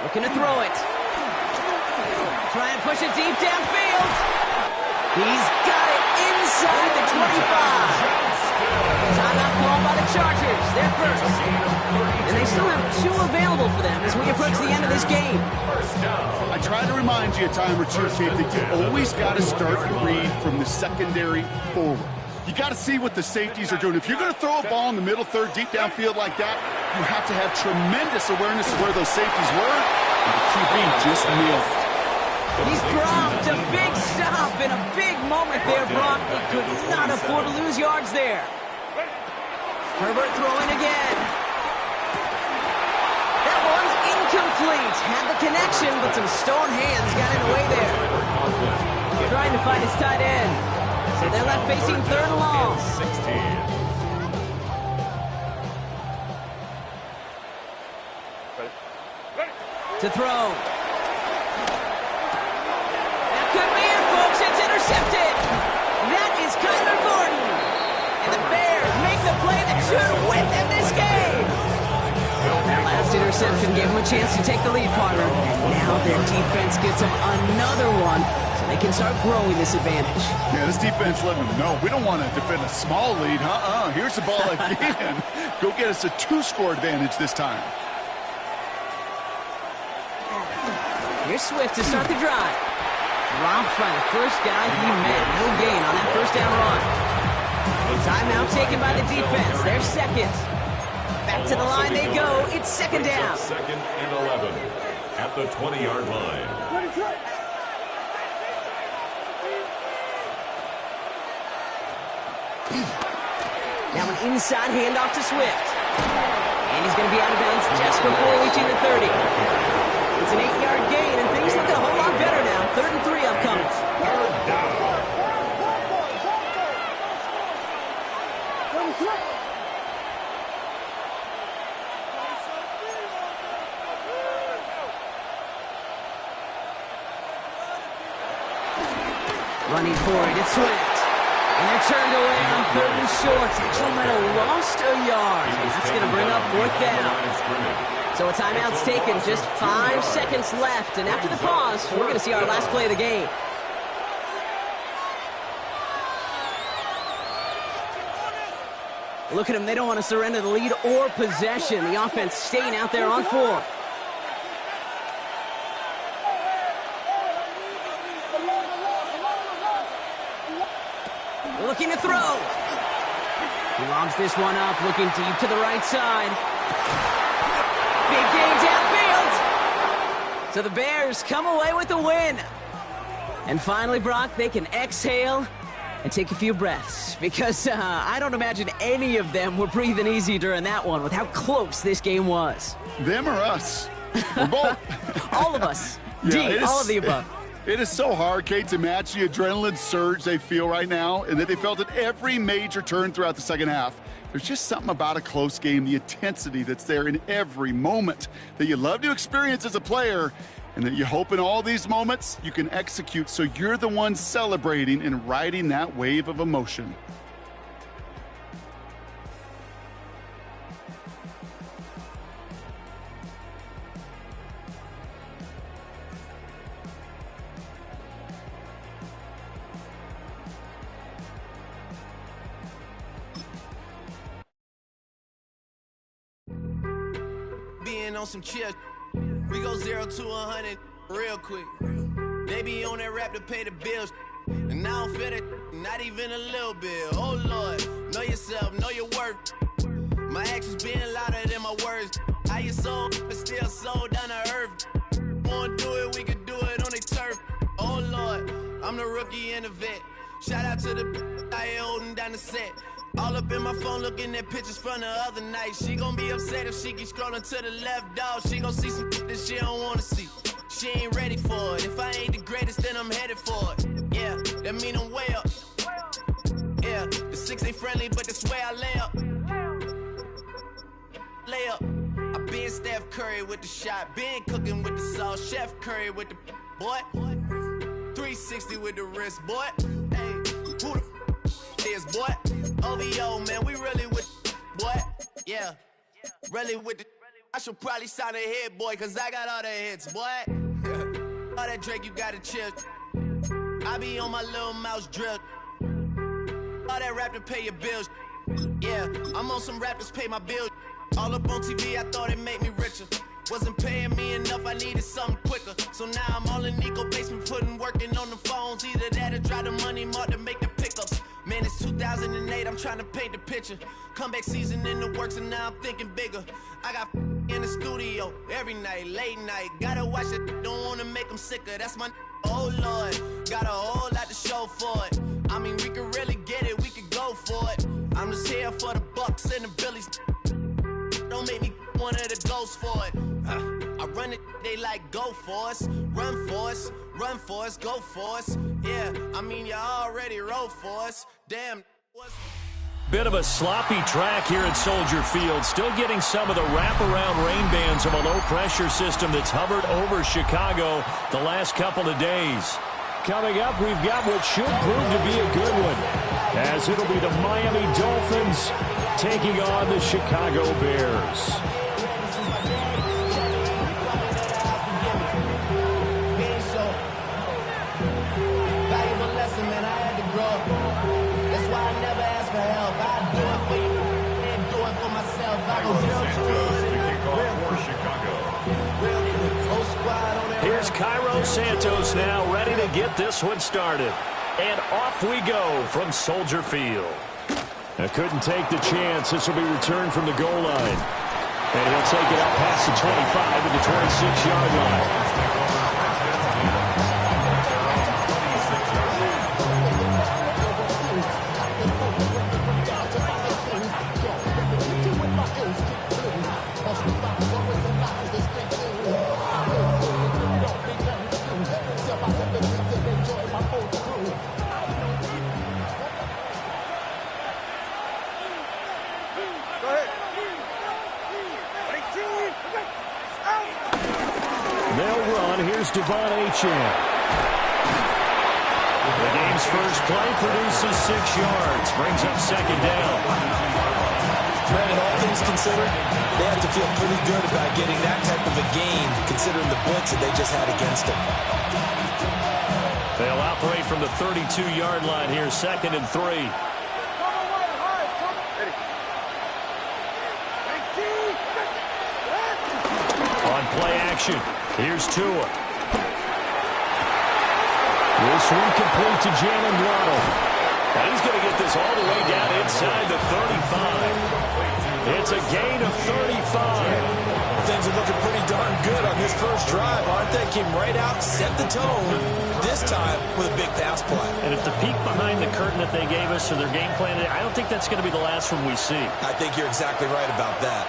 Looking to throw it. Try and push it deep downfield. He's got it inside the 25. Timeout called by the Chargers. They're first. And they still have 2 available for them as we approach the end of this game. I try to remind you a time or two, Kate, that you always got to start your read from the secondary forward. You got to see what the safeties are doing. If you're going to throw a ball in the middle third, deep downfield like that, you have to have tremendous awareness of where those safeties were, and the QB just nailed it. He's dropped a big stop in a big moment there, Brock. They could not afford to lose yards there. Herbert throwing again. That one's incomplete. Had the connection, but some stone hands got in the way there. Trying to find his tight end. So they're left facing third and long. 16. To throw. That could be it, folks. It's intercepted. That is Kyler Gordon. And the Bears make the play that should win them this game. That last interception gave them a chance to take the lead, partner. And now their defense gets them another one, so they can start growing this advantage. Yeah, this defense letting them know we don't want to defend a small lead. Here's the ball again. Go get us a 2-score advantage this time. Here's Swift to start the drive. Dropped by the first guy he met. No gain on that first down run. Timeout taken by the defense. They're second. Back to the line they go. It's second down. Second and 11 at the 20-yard line. Now an inside handoff to Swift. And he's going to be out of bounds just before reaching the 30. It's an 8-yard gain, and things look a whole lot better now. 3rd and 3 upcoming. Third down. Running for it, it's Swift. And they're turned away on 3rd and short. Actually might have lost a yard. That's going to bring up 4th down. So a timeout's taken, just 5 seconds left. And after the pause, we're going to see our last play of the game. Look at them, they don't want to surrender the lead or possession. The offense staying out there on 4. Looking to throw. He lobs this one up, looking deep to the right side. Big gain downfield. So the Bears come away with the win. And finally, Brock, they can exhale and take a few breaths. Because I don't imagine any of them were breathing easy during that one with how close this game was. Them or us? We're both. All of us. Yeah, all of the above. It is so hard, Kate, to match the adrenaline surge they feel right now and that they felt at every major turn throughout the second half. There's just something about a close game, the intensity that's there in every moment that you love to experience as a player and that you hope in all these moments you can execute so you're the one celebrating and riding that wave of emotion. on some chill. We go 0 to 100 real quick. They be on that rap to pay the bills. And I don't feel it, not even a little bit. Oh Lord, know yourself, know your worth. My actions being louder than my words. How you soul, but still soul down to earth. Wanna do it, we could do it on the turf. Oh Lord, I'm the rookie and the vet. Shout out to the I ain't holding down the set. All up in my phone looking at pictures from the other night. She gon' be upset if she keep scrolling to the left, dog. She gon' see some that she don't wanna see. She ain't ready for it. If I ain't the greatest, then I'm headed for it. Yeah, that mean I'm way up. Yeah, the 6 ain't friendly, but that's where I lay up. Lay up. I been Steph Curry with the shot. Been cooking with the sauce. Chef Curry with the boy. 360 with the wrist, boy. Hey, who the is, boy? OVO, man, we really with boy. Yeah, really with the. I should probably sign a hit, boy, cause I got all the hits, boy. All that Drake, you gotta chill. I be on my little mouse drill. All that rap to pay your bills. Yeah, I'm on some rappers pay my bills. All up on TV, I thought it made me richer. Wasn't paying me enough, I needed something quicker. So now I'm all in Nico basement, working on the phones. Either that or drive the money mark to make the pickups. Man, it's 2008, I'm trying to paint the picture. Comeback season in the works and now I'm thinking bigger. I got in the studio every night, late night. Gotta watch it, don't wanna make them sicker. That's my oh Lord, got a whole lot to show for it. I mean, we could really get it, we could go for it. I'm just here for the Bucks and the Billies. Don't make me one of the ghosts for it. I run it, they like go for us, run for us, run for us, go for us. Yeah, I mean you already wrote for us. Damn. Bit of a sloppy track here at Soldier Field. Still getting some of the wraparound rain bands of a low-pressure system that's hovered over Chicago the last couple of days. Coming up, we've got what should prove to be a good one, as it'll be the Miami Dolphins taking on the Chicago Bears. Here's Cairo Santos now ready to get this one started. And off we go from Soldier Field. I couldn't take the chance. This will be returned from the goal line. And he'll take it up past the 25 to the 26-yard line. Devon Achane. The game's first play produces 6 yards, brings up second down. Brandon, all things considered, they have to feel pretty good about getting that type of a game, considering the blitz that they just had against them. They'll operate from the 32-yard line here, 2nd and 3. On play action, here's Tua. This one complete to Jalen Waddle. And he's going to get this all the way down inside the 35. It's a gain of 35. Things are looking pretty darn good on this first drive, aren't they? Came right out, set the tone, this time with a big pass play. And if the peek behind the curtain that they gave us or their game plan, I don't think that's going to be the last one we see. I think you're exactly right about that.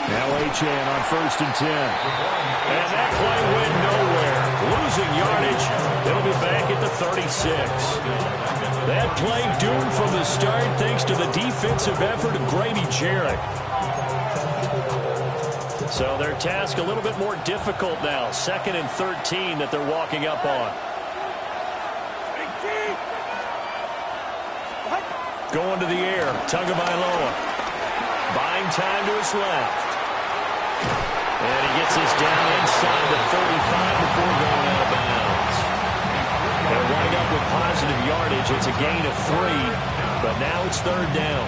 Now Achane on 1st and 10. And that play went nowhere. Losing yardage. It'll be back at the 36. That play doomed from the start thanks to the defensive effort of Grady Jarrett. So their task a little bit more difficult now. 2nd and 13 that they're walking up on. Going to the air. Tagovailoa. Buying time to his left. And he gets this down inside the 35 before going out of bounds. They'll wind up with positive yardage. It's a gain of 3, but now it's 3rd down.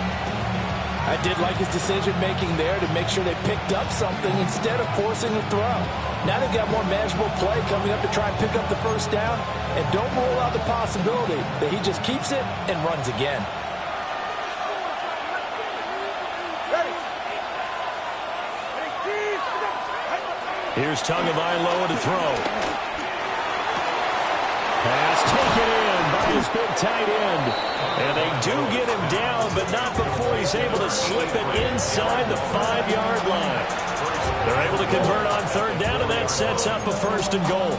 I did like his decision-making there to make sure they picked up something instead of forcing a throw. Now they've got more manageable play coming up to try and pick up the first down, and don't rule out the possibility that he just keeps it and runs again. Here's Tagovailoa to throw. Pass taken in by his big tight end. And they do get him down, but not before he's able to slip it inside the 5-yard line. They're able to convert on third down, and that sets up a first and goal.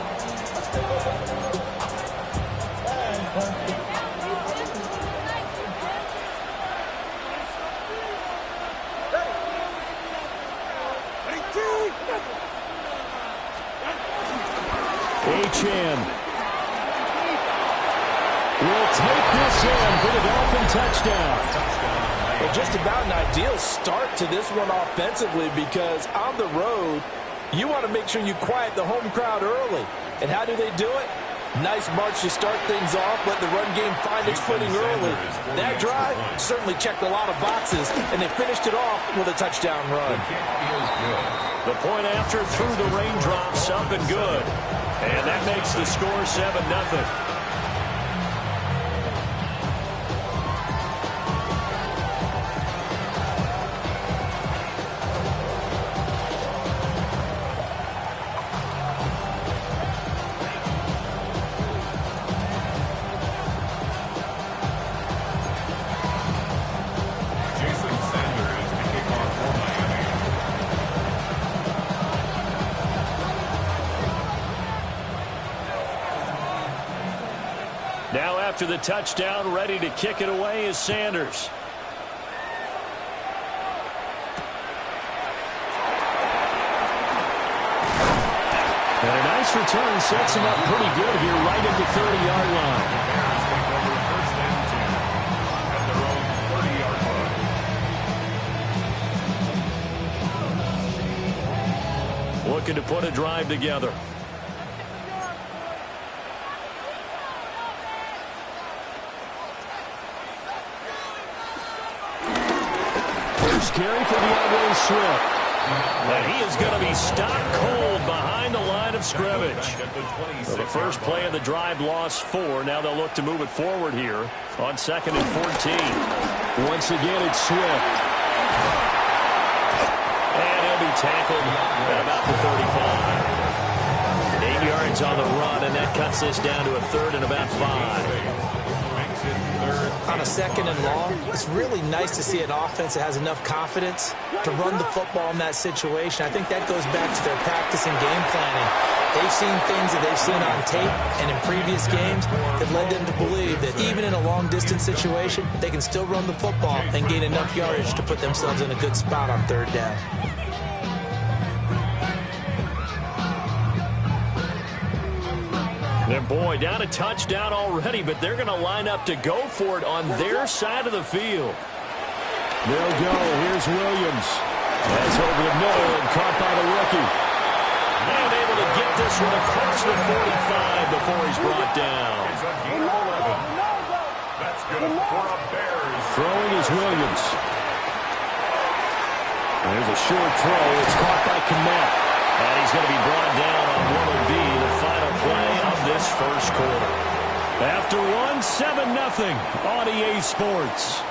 Achane will take this in for the Dolphin touchdown. Well, just about an ideal start to this one offensively, because on the road, you want to make sure you quiet the home crowd early. And how do they do it? Nice march to start things off, let the run game find its footing early. That drive certainly checked a lot of boxes, and they finished it off with a touchdown run. The point after through the raindrops, up and good. And that makes the score 7-0. Now after the touchdown, ready to kick it away is Sanders. And a nice return sets him up pretty good here right at the 30-yard line. Looking to put a drive together. Carry for DeAndre Swift. And he is going to be stopped cold behind the line of scrimmage. So the first play of the drive lost 4. Now they'll look to move it forward here on 2nd and 14. Once again, it's Swift. And he'll be tackled at about the 35. 8 yards on the run, and that cuts this down to a 3rd and about 5. On a 2nd and long, it's really nice to see an offense that has enough confidence to run the football in that situation. I think that goes back to their practice and game planning. They've seen things that they've seen on tape and in previous games that led them to believe that even in a long-distance situation, they can still run the football and gain enough yardage to put themselves in a good spot on 3rd down. And boy, down a touchdown already, but they're going to line up to go for it on their side of the field. They'll go. Here's Williams. That's over the middle and caught by the rookie. And able to get this one across the 45 before he's brought down. That's good for a Bears. Throwing is Williams. There's a short throw. It's caught by Kmet. And he's going to be brought down on what will be the final play of this first quarter. After 7-0 on EA Sports.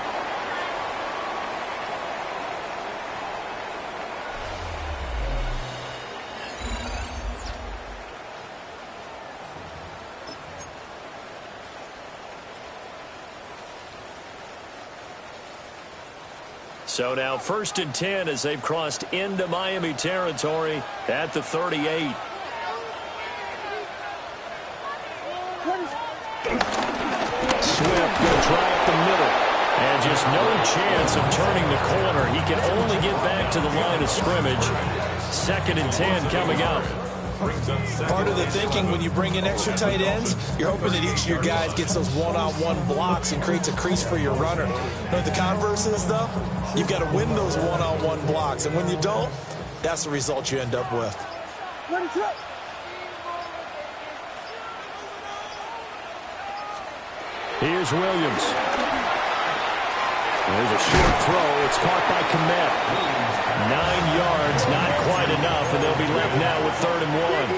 So now 1st and 10 as they've crossed into Miami territory at the 38. Swift going to try up the middle. And just no chance of turning the corner. He can only get back to the line of scrimmage. 2nd and 10 coming up. Part of the thinking when you bring in extra tight ends, you're hoping that each of your guys gets those one-on-one blocks and creates a crease for your runner. You know what the converse is, though? You've got to win those one-on-one blocks, and when you don't, that's the result you end up with. Here's Williams. There's a short throw. It's caught by Komet. 9 yards, not quite enough, and they'll be left now with 3rd and 1.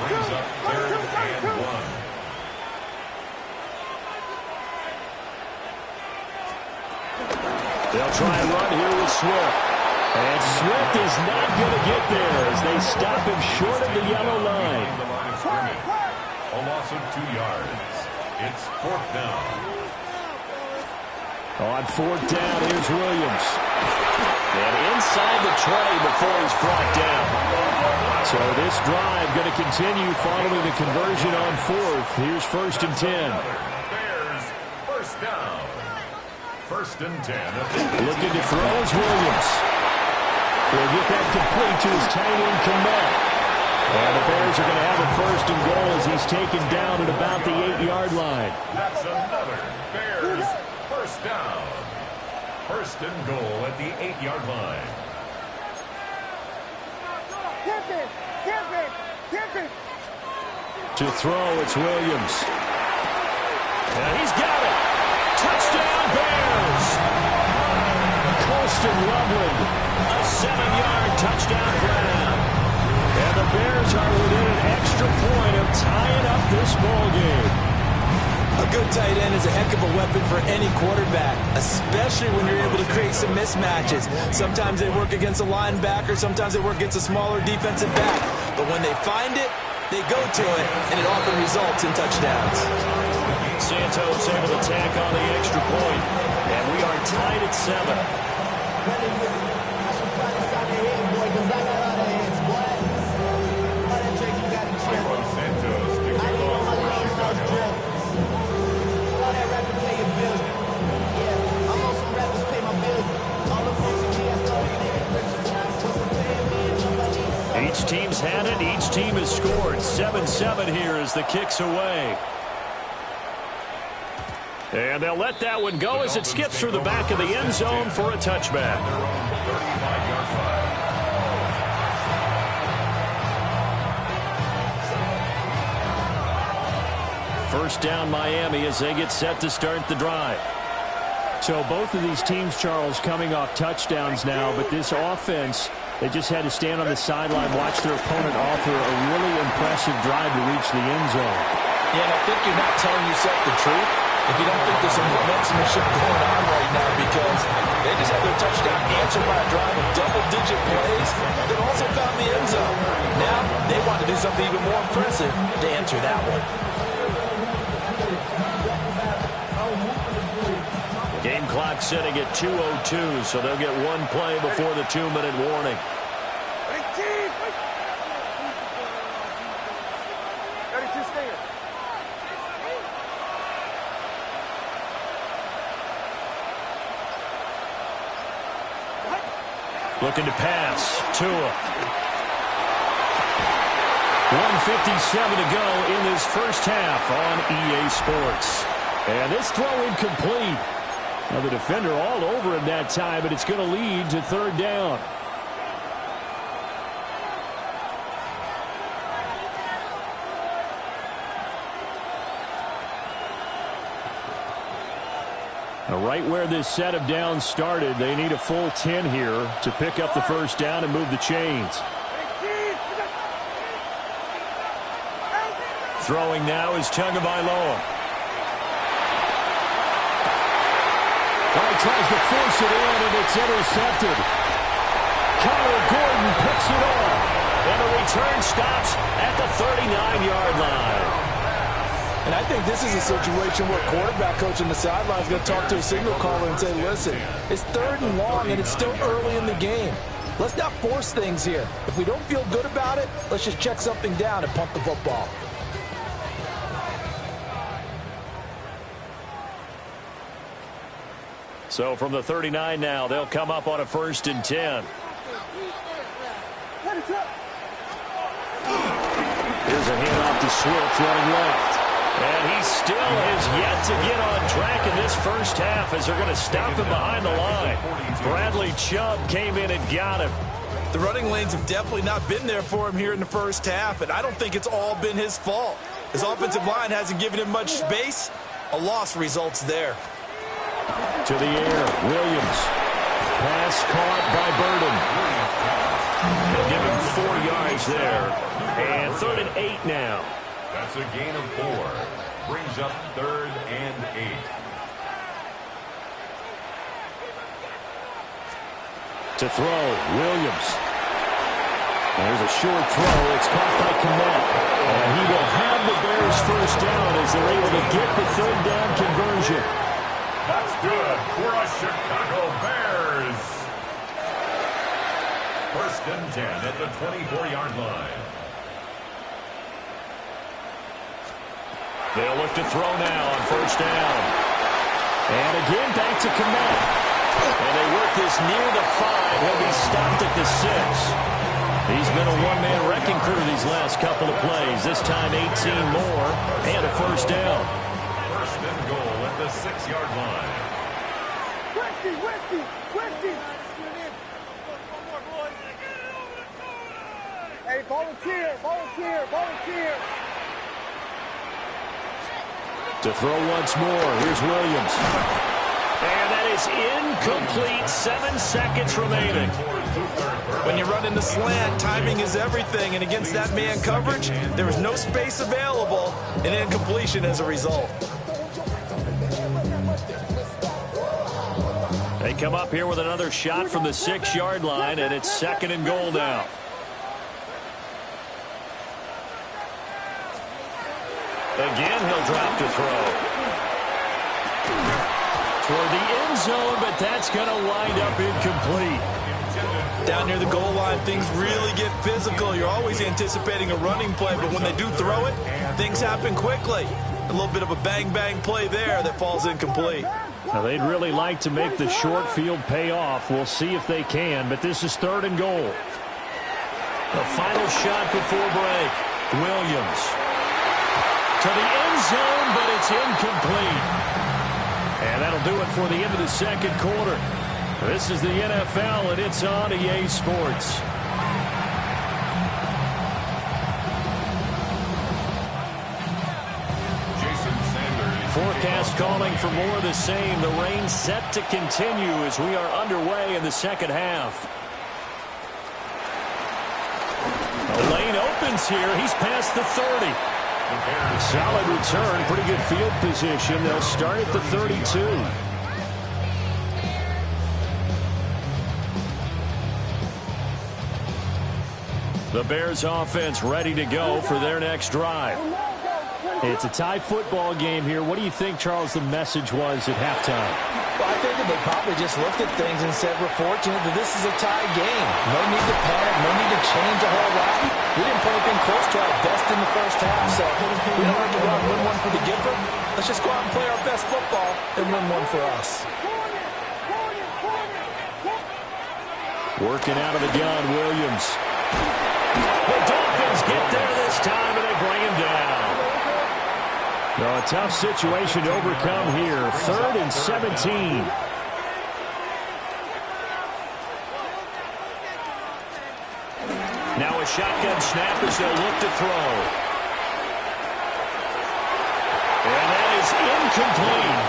Brings up 3rd and 1. They'll try and run here with Swift. And Swift is not going to get there as they stop him short of the yellow line. A loss of 2 yards. It's 4th down. On 4th down, here's Williams. And inside the 20 before he's brought down. So this drive going to continue following the conversion on 4th. Here's 1st and 10. Bears, 1st down. 1st and 10. Looking to throw is Williams. He'll get that complete to his tight end, Komet. And the Bears are going to have a 1st and goal as he's taken down at about the 8-yard line. That's another Bears 1st down. 1st and goal at the 8-yard line. To throw, it's Williams. And he's got it. Touchdown, Bears. Colston Loveland, a 7-yard touchdown grab. And the Bears are within an extra point of tying up this ball game. A good tight end is a heck of a weapon for any quarterback, especially when you're able to create some mismatches. Sometimes they work against a linebacker, sometimes they work against a smaller defensive back. But when they find it, they go to it, and it often results in touchdowns. Santos able to tack on the extra point, and we are tied at 7. Each team's had it. Each team has scored. 7-7 here as the kick's away. And they'll let that one go as it skips through the back of the end zone for a touchback. 35-yard line. First down, Miami, as they get set to start the drive. So both of these teams, Charles, coming off touchdowns now, but this offense, they just had to stand on the sideline, watch their opponent offer a really impressive drive to reach the end zone. Yeah, and I think you're not telling yourself the truth if you don't think there's some momentum going on right now, because they just had their touchdown answered by a drive of double-digit plays that also found the end zone. Now they want to do something even more impressive to answer that one. Game clock sitting at 2:02, so they'll get one play before the 2-minute warning. Looking to pass. Tua. 1:57 to go in this first half on EA Sports. And this throw incomplete. Now the defender all over him that time, but it's going to lead to 3rd down. Now right where this set of downs started, they need a full 10 here to pick up the first down and move the chains. Throwing now is Tagovailoa. Tries to force it in, and it's intercepted. Connor Gordon picks it off, and the return stops at the 39-yard line. And I think this is a situation where quarterback coach on the sideline is going to talk to a signal caller and say, listen, it's 3rd and long, and it's still early in the game. Let's not force things here. If we don't feel good about it, let's just check something down and punt the football. So from the 39 now, they'll come up on a 1st and 10. Here's a handoff to Swift running left. And he still has yet to get on track in this first half as they're going to stop him behind the line. Bradley Chubb came in and got him. The running lanes have definitely not been there for him here in the first half, and I don't think it's all been his fault. His offensive line hasn't given him much space. A loss results there. To the air, Williams. Pass caught by Burden. They'll give him 4 yards there. And 3rd and 8 now. That's a gain of 4. Brings up 3rd and 8. To throw, Williams. There's a short throw. It's caught by Kmet. And he will have the Bears first down as they're able to get the 3rd down conversion. That's good for a Chicago Bears. 1st and 10 at the 24-yard line. They'll look to throw now on 1st down. And again, back to Kmet. And they work this near the 5. He'll be stopped at the 6. He's been a one-man wrecking crew these last couple of plays. This time 18 more and a 1st down. 1st and goal at the 6-yard line. Hey, volunteer. To throw once more. Here's Williams. And that is incomplete. 7 seconds remaining. When you run in the slant, timing is everything. And against that man coverage, there is no space available. And incompletion as a result. They come up here with another shot from the 6-yard line, and it's 2nd and goal now. Again, he'll drop to throw. Toward the end zone, but that's going to wind up incomplete. Down near the goal line, things really get physical. You're always anticipating a running play, but when they do throw it, things happen quickly. A little bit of a bang-bang play there that falls incomplete. Now, they'd really like to make the short field pay off. We'll see if they can, but this is 3rd and goal. The final shot before break. Williams. To the end zone, but it's incomplete. And that'll do it for the end of the 2nd quarter. This is the NFL, and it's on EA Sports. Forecast calling for more of the same. The rain set to continue as we are underway in the 2nd half. The lane opens here. He's past the 30. Solid return. Pretty good field position. They'll start at the 32. The Bears offense ready to go for their next drive. It's a tie football game here. What do you think, Charles, the message was at halftime? Well, I think that they probably just looked at things and said, we're fortunate that this is a tie game. No need to panic, no need to change a whole lot. We didn't play anything close to our best in the first half, so we don't have to go out and win one for the Gipper. Let's just go out and play our best football and win one for us. Working out of the gun, Williams. The Dolphins get there this time, and they bring him down. A tough situation to overcome here. 3rd and 17. Now a shotgun snap as they'll look to throw. And that is incomplete.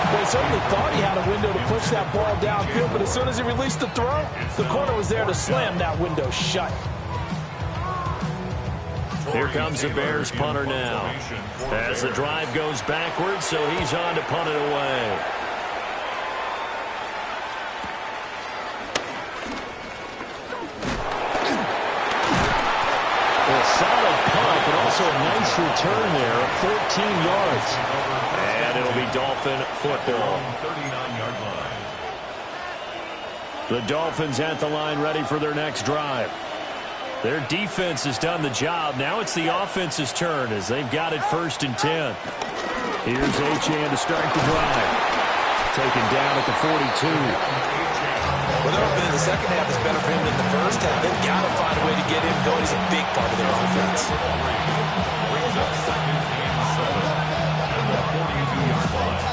Well, he certainly thought he had a window to push that ball downfield, but as soon as he released the throw, the corner was there to slam that window shut. Here comes the Bears punter now. As the drive goes backwards, so he's on to punt it away. A solid punt, but also a nice return there of 14 yards. And it'll be Dolphin football. 39-yard line. The Dolphins at the line ready for their next drive. Their defense has done the job. Now it's the offense's turn as they've got it 1st and 10. Here's Achane to start the drive. Taken down at the 42. Well, their offense in the second half is better for him than the first half. They've got to find a way to get him going. He's a big part of their offense. Brings up 2nd and 7 at the 42-yard line.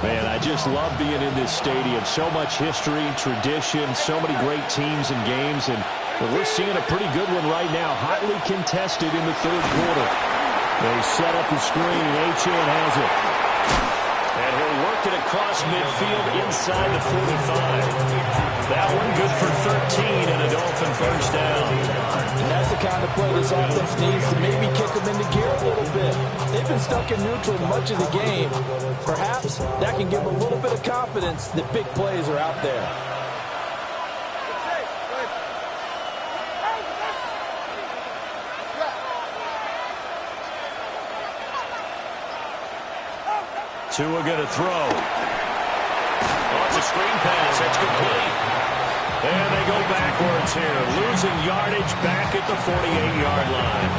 Man, I just love being in this stadium. So much history, tradition, so many great teams and games. And we're seeing a pretty good one right now. Hotly contested in the 3rd quarter. They set up the screen. Achane has it. And he'll work it across midfield inside the 45. That one good for 13 and a Dolphin first down. And that's the kind of play this offense needs to maybe kick them into gear a little bit. They've been stuck in neutral much of the game. Perhaps that can give them a little bit of confidence that big plays are out there. Tua going to throw. Oh, it's a screen pass. That's complete. And they go backwards here. Losing yardage back at the 48-yard line.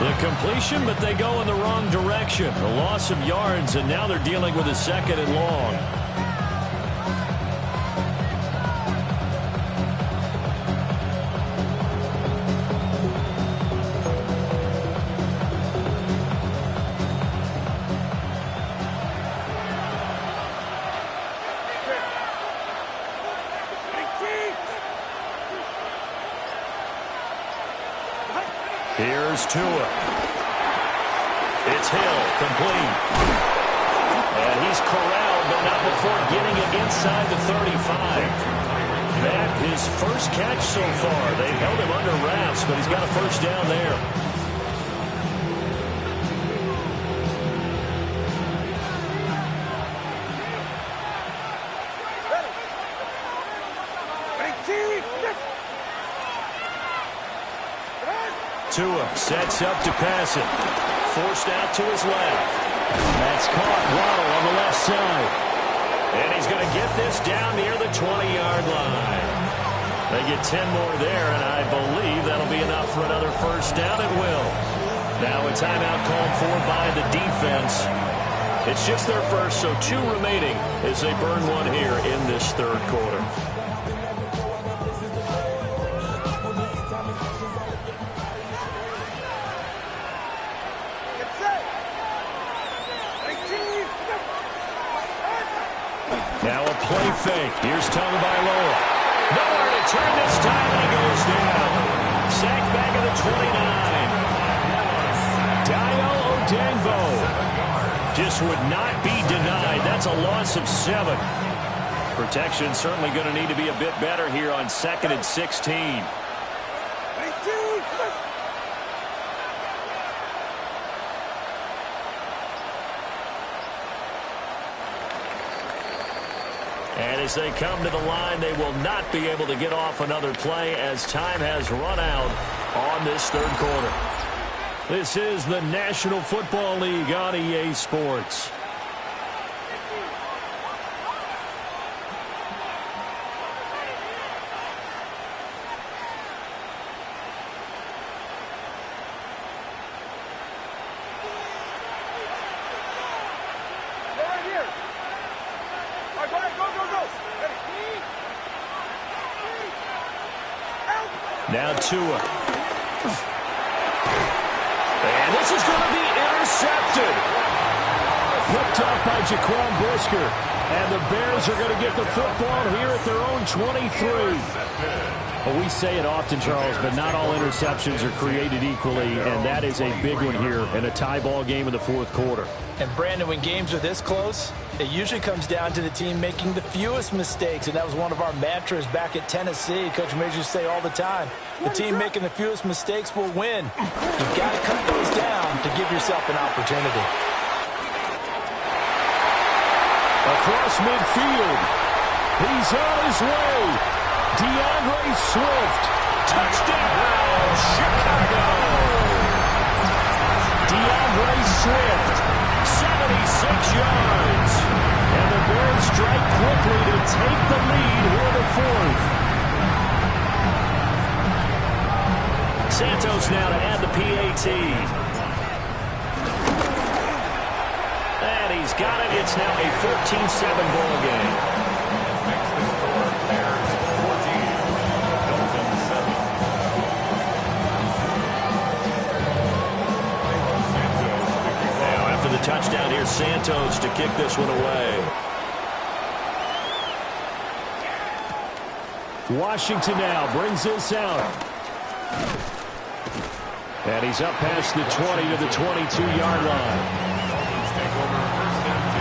The completion, but they go in the wrong direction. A loss of yards, and now they're dealing with a second and long. Here's Tua. It's Hill, complete. And he's corralled, but not before getting it inside the 35. That his first catch so far. They've held him under wraps, but he's got a first down there. Tua sets up to pass it. Forced out to his left. That's caught. Waddle on the left side. And he's going to get this down near the 20-yard line. They get 10 more there, and I believe that'll be enough for another first down. It will. Now a timeout called for by the defense. It's just their first, so 2 remaining as they burn one here in this third quarter. Now a play fake. Here's Tagovailoa. Nowhere to turn this time, and he goes down. Sacked back at the 29. Dayo Odeyingbo just would not be denied. That's a loss of 7. Protection certainly going to need to be a bit better here on 2nd and 16. And as they come to the line, they will not be able to get off another play as time has run out on this third quarter. This is the National Football League on EA Sports. Now Tua. And this is going to be intercepted. Picked up by Jaquan Brisker. And the Bears are going to get the football here at their own 23. Well, we say it often, Charles, but not all interceptions are created equally, and that is a big one here in a tie ball game in the fourth quarter. And, Brandon, when games are this close, it usually comes down to the team making the fewest mistakes, and that was one of our mantras back at Tennessee. Coach Majors used to say all the time, the team making the fewest mistakes will win. You've got to cut those down to give yourself an opportunity. Across midfield, he's on his way. DeAndre Swift, touchdown, Chicago! DeAndre Swift, 76 yards. And the Bears strike quickly to take the lead here in the fourth. Santos now to add the PAT. And he's got it. It's now a 14-7 ball game. Next to score, Bears 14, Dolphins 7. Now after the touchdown, here's Santos to kick this one away. Washington now brings this out. And he's up past the 20 to the 22-yard line. Dolphins take over first and 10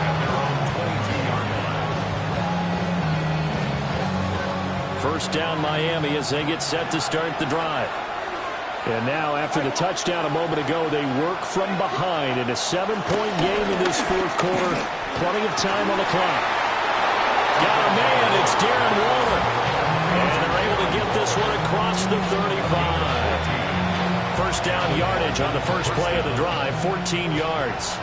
at their own 22-yard line. First down Miami as they get set to start the drive. And now after the touchdown a moment ago, they work from behind in a 7-point game in this fourth quarter. Plenty of time on the clock. Got a man, it's Darren Waller. And they're able to get this one across the 35. First down yardage on the first play of the drive, 14 yards.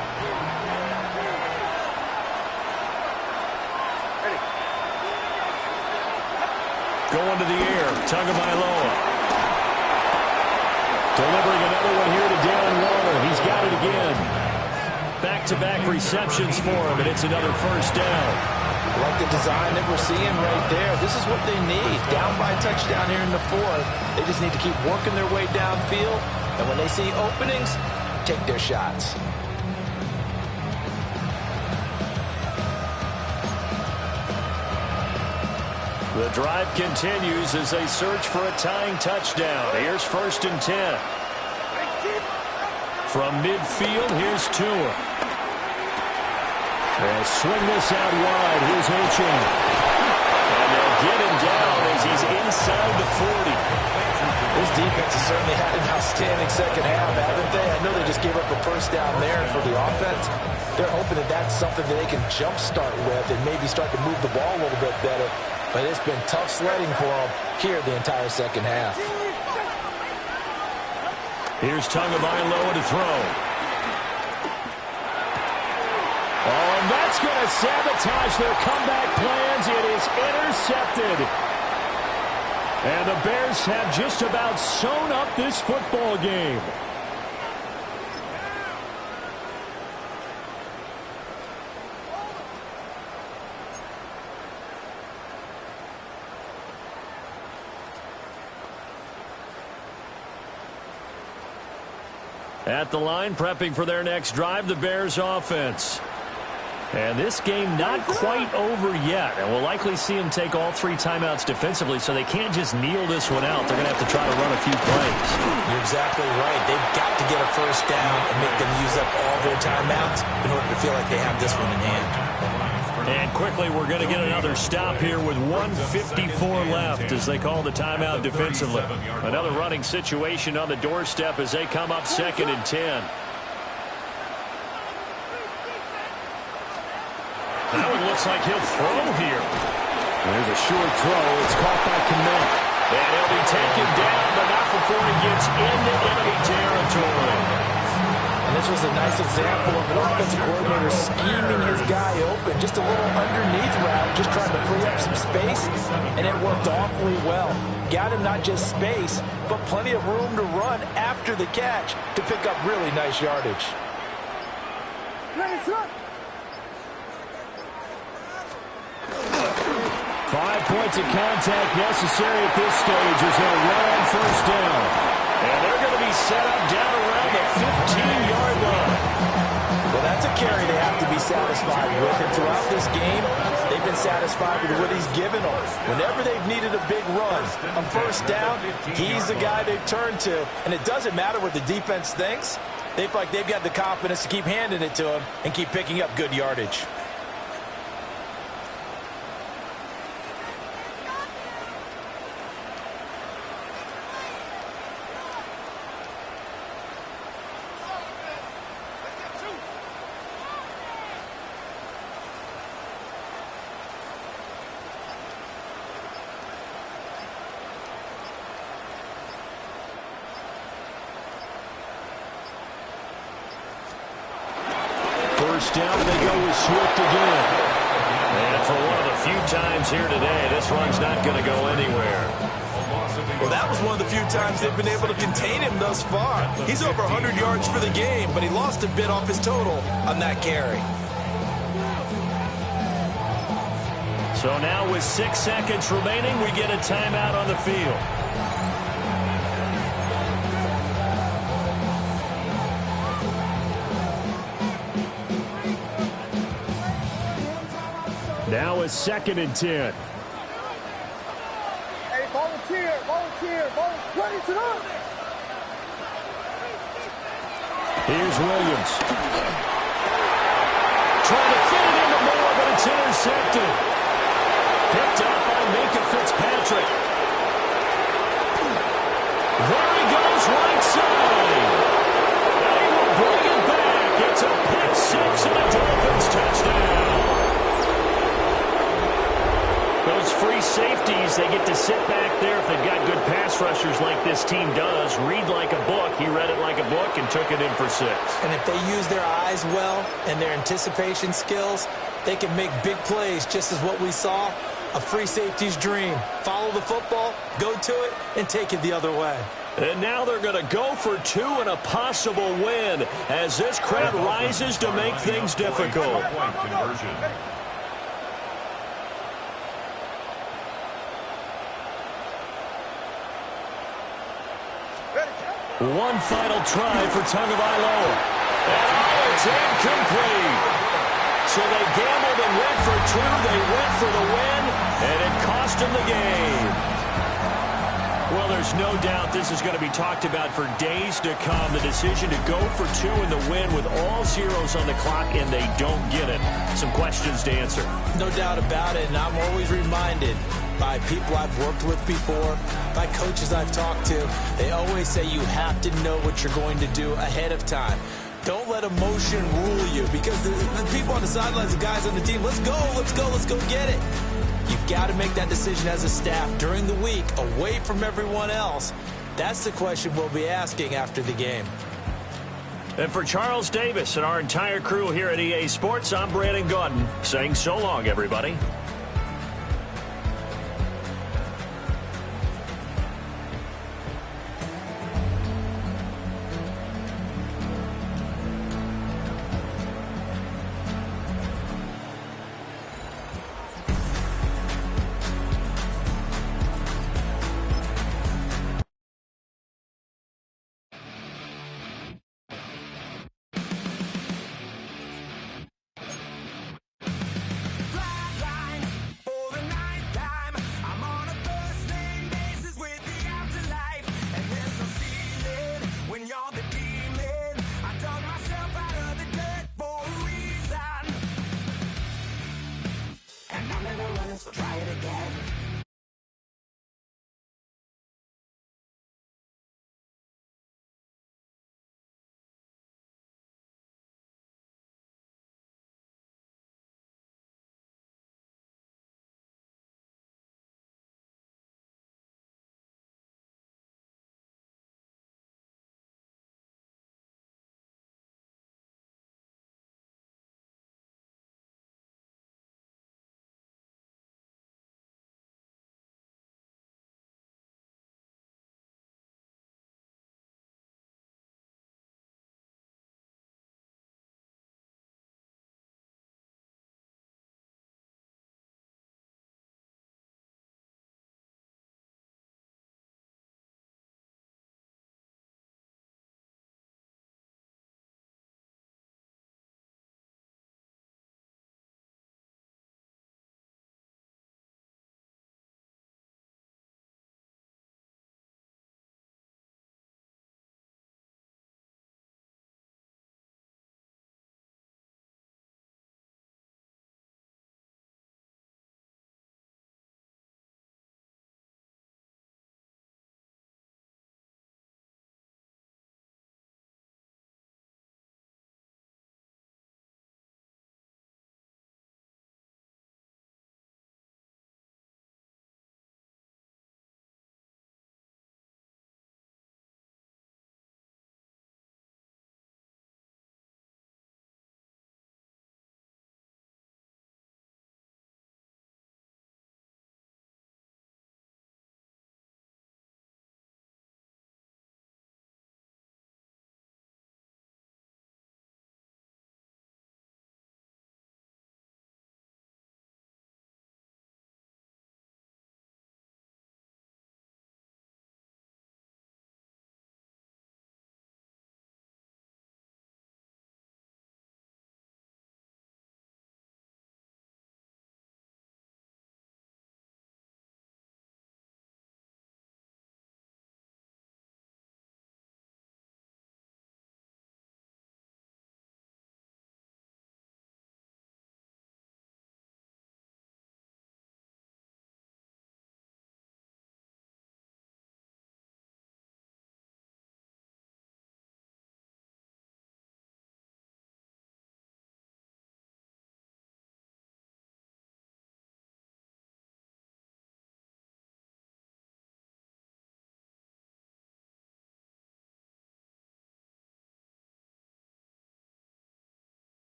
Going to the air, Tagovailoa. Delivering another one here to Darren Waller. He's got it again. Back-to-back receptions for him, and it's another first down. Like the design that we're seeing right there. This is what they need. Down by a touchdown here in the fourth. They just need to keep working their way downfield. And when they see openings, take their shots. The drive continues as they search for a tying touchdown. Here's first and 10. From midfield, here's Tua. They'll swing this out wide. Here's Ochane. And they'll get him down as he's inside the 40. This defense has certainly had an outstanding second half, haven't they? I know they just gave up a first down there for the offense. They're hoping that that's something that they can jumpstart with and maybe start to move the ball a little bit better. But it's been tough sledding for them here the entire second half. Here's Tagovailoa to throw. Oh, and that's going to sabotage their comeback plans. It is intercepted. And the Bears have just about sewn up this football game. At the line, prepping for their next drive, the Bears offense. And this game not quite over yet. And we'll likely see them take all three timeouts defensively, so they can't just kneel this one out. They're going to have to try to run a few plays. You're exactly right. They've got to get a first down and make them use up all their timeouts in order to feel like they have this one in hand. And quickly, we're going to get another stop here with 1:54 left as they call the timeout defensively. Another running situation on the doorstep as they come up second and 10. That one looks like he'll throw here. There's a short throw. It's caught by Kmet. And he'll be taken down, but not before he gets into enemy territory. And this was a nice example of an offensive coordinator scheming his guy open. Just a little underneath route, just trying to free up some space, and it worked awfully well. Got him not just space, but plenty of room to run after the catch to pick up really nice yardage. 5 points of contact necessary at this stage as they'll run on first down. And they're going to be set up down around the 15-yard line. Well, that's a carry they have to be satisfied with. And throughout this game, they've been satisfied with what he's given them. Whenever they've needed a big run, a first down, he's the guy they've turned to. And it doesn't matter what the defense thinks. They feel like they've got the confidence to keep handing it to him and keep picking up good yardage. First down, they go with Swift again. And for one of the few times here today, this run's not going to go anywhere. Well, that was one of the few times they've been able to contain him thus far. He's over 100 yards for the game, but he lost a bit off his total on that carry. So now with 6 seconds remaining, we get a timeout on the field. Now it's 2nd and 10. Hey, volunteer, ready to run. Here's Williams. Trying to fit it into Moore, but it's intercepted. Picked up by Minka Fitzpatrick. There he goes, right side. And he will bring it back. It's a pick six and a Dolphins touchdown. Those free safeties, they get to sit back there if they've got good pass rushers like this team does. Read like a book. He read it like a book and took it in for 6. And if they use their eyes well and their anticipation skills, they can make big plays, just as what we saw. A free safety's dream. Follow the football, go to it, and take it the other way. And now they're going to go for 2 and a possible win as this crowd rises to make things difficult. One final try for Tagovailoa. And it's incomplete. So they gambled and went for 2. They went for the win, and it cost them the game. Well, there's no doubt this is going to be talked about for days to come. The decision to go for 2 in the win with all zeros on the clock, and they don't get it. Some questions to answer. No doubt about it, and I'm always reminded by people I've worked with before, by coaches I've talked to. They always say you have to know what you're going to do ahead of time. Don't let emotion rule you, because the people on the sidelines, the guys on the team, let's go, let's go, let's go get it. You've got to make that decision as a staff during the week, away from everyone else. That's the question we'll be asking after the game. And for Charles Davis and our entire crew here at EA Sports, I'm Brandon Gaudin saying so long, everybody.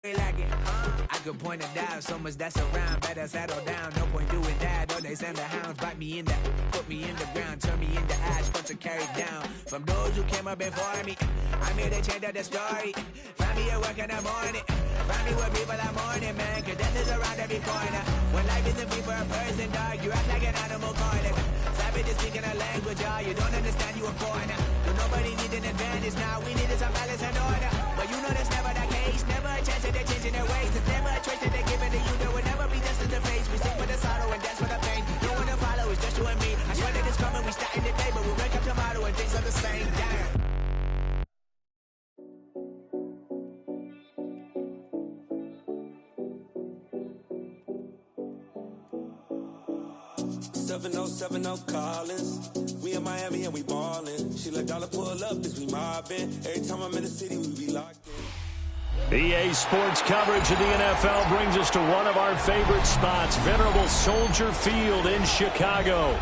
Like it. I could point it out, so much that's around. Better settle down, no point doing that. Or they send the hounds, bite me in the, put me in the ground, turn me into ash, but to carry down. From those who came up before me, I'm here to change up the story. Find me at work in the morning, find me with people I'm mourning, man. Cause death is around every corner. When life isn't free for a person, dog, you act like an animal corner. Savage is speaking a language, y'all, you don't understand, you a foreigner. But nobody need an advantage now, we need some balance and order. But you know that's never the case, never a chance that they're changing their ways. It's never a choice that they're giving to you, there will never be just in the face. We sing for the sorrow and dance for the pain. No one to follow, it's just you and me. I swear that it's coming, we starting today, but we'll wake up tomorrow and things are the same. Damn. 7070 Collins. We in Miami and we ballin'. She let dollar pull up as we mobbin'. Every time I'm in the city, we be locked in. EA Sports coverage of the NFL brings us to one of our favorite spots, venerable Soldier Field in Chicago.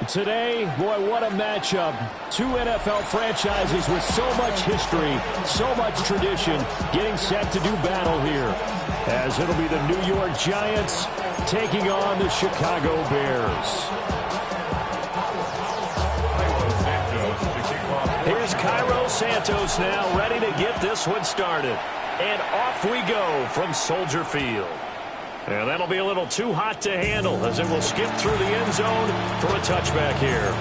Today, boy, what a matchup. Two NFL franchises with so much history, so much tradition, getting set to do battle here. As it'll be the New York Giants taking on the Chicago Bears. Here's Cairo Santos now, ready to get this one started. And off we go from Soldier Field. And that'll be a little too hot to handle as it will skip through the end zone for a touchback here.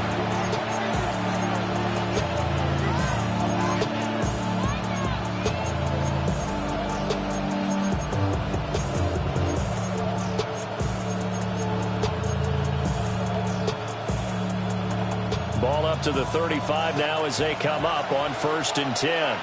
Ball up to the 35 now as they come up on 1st and 10.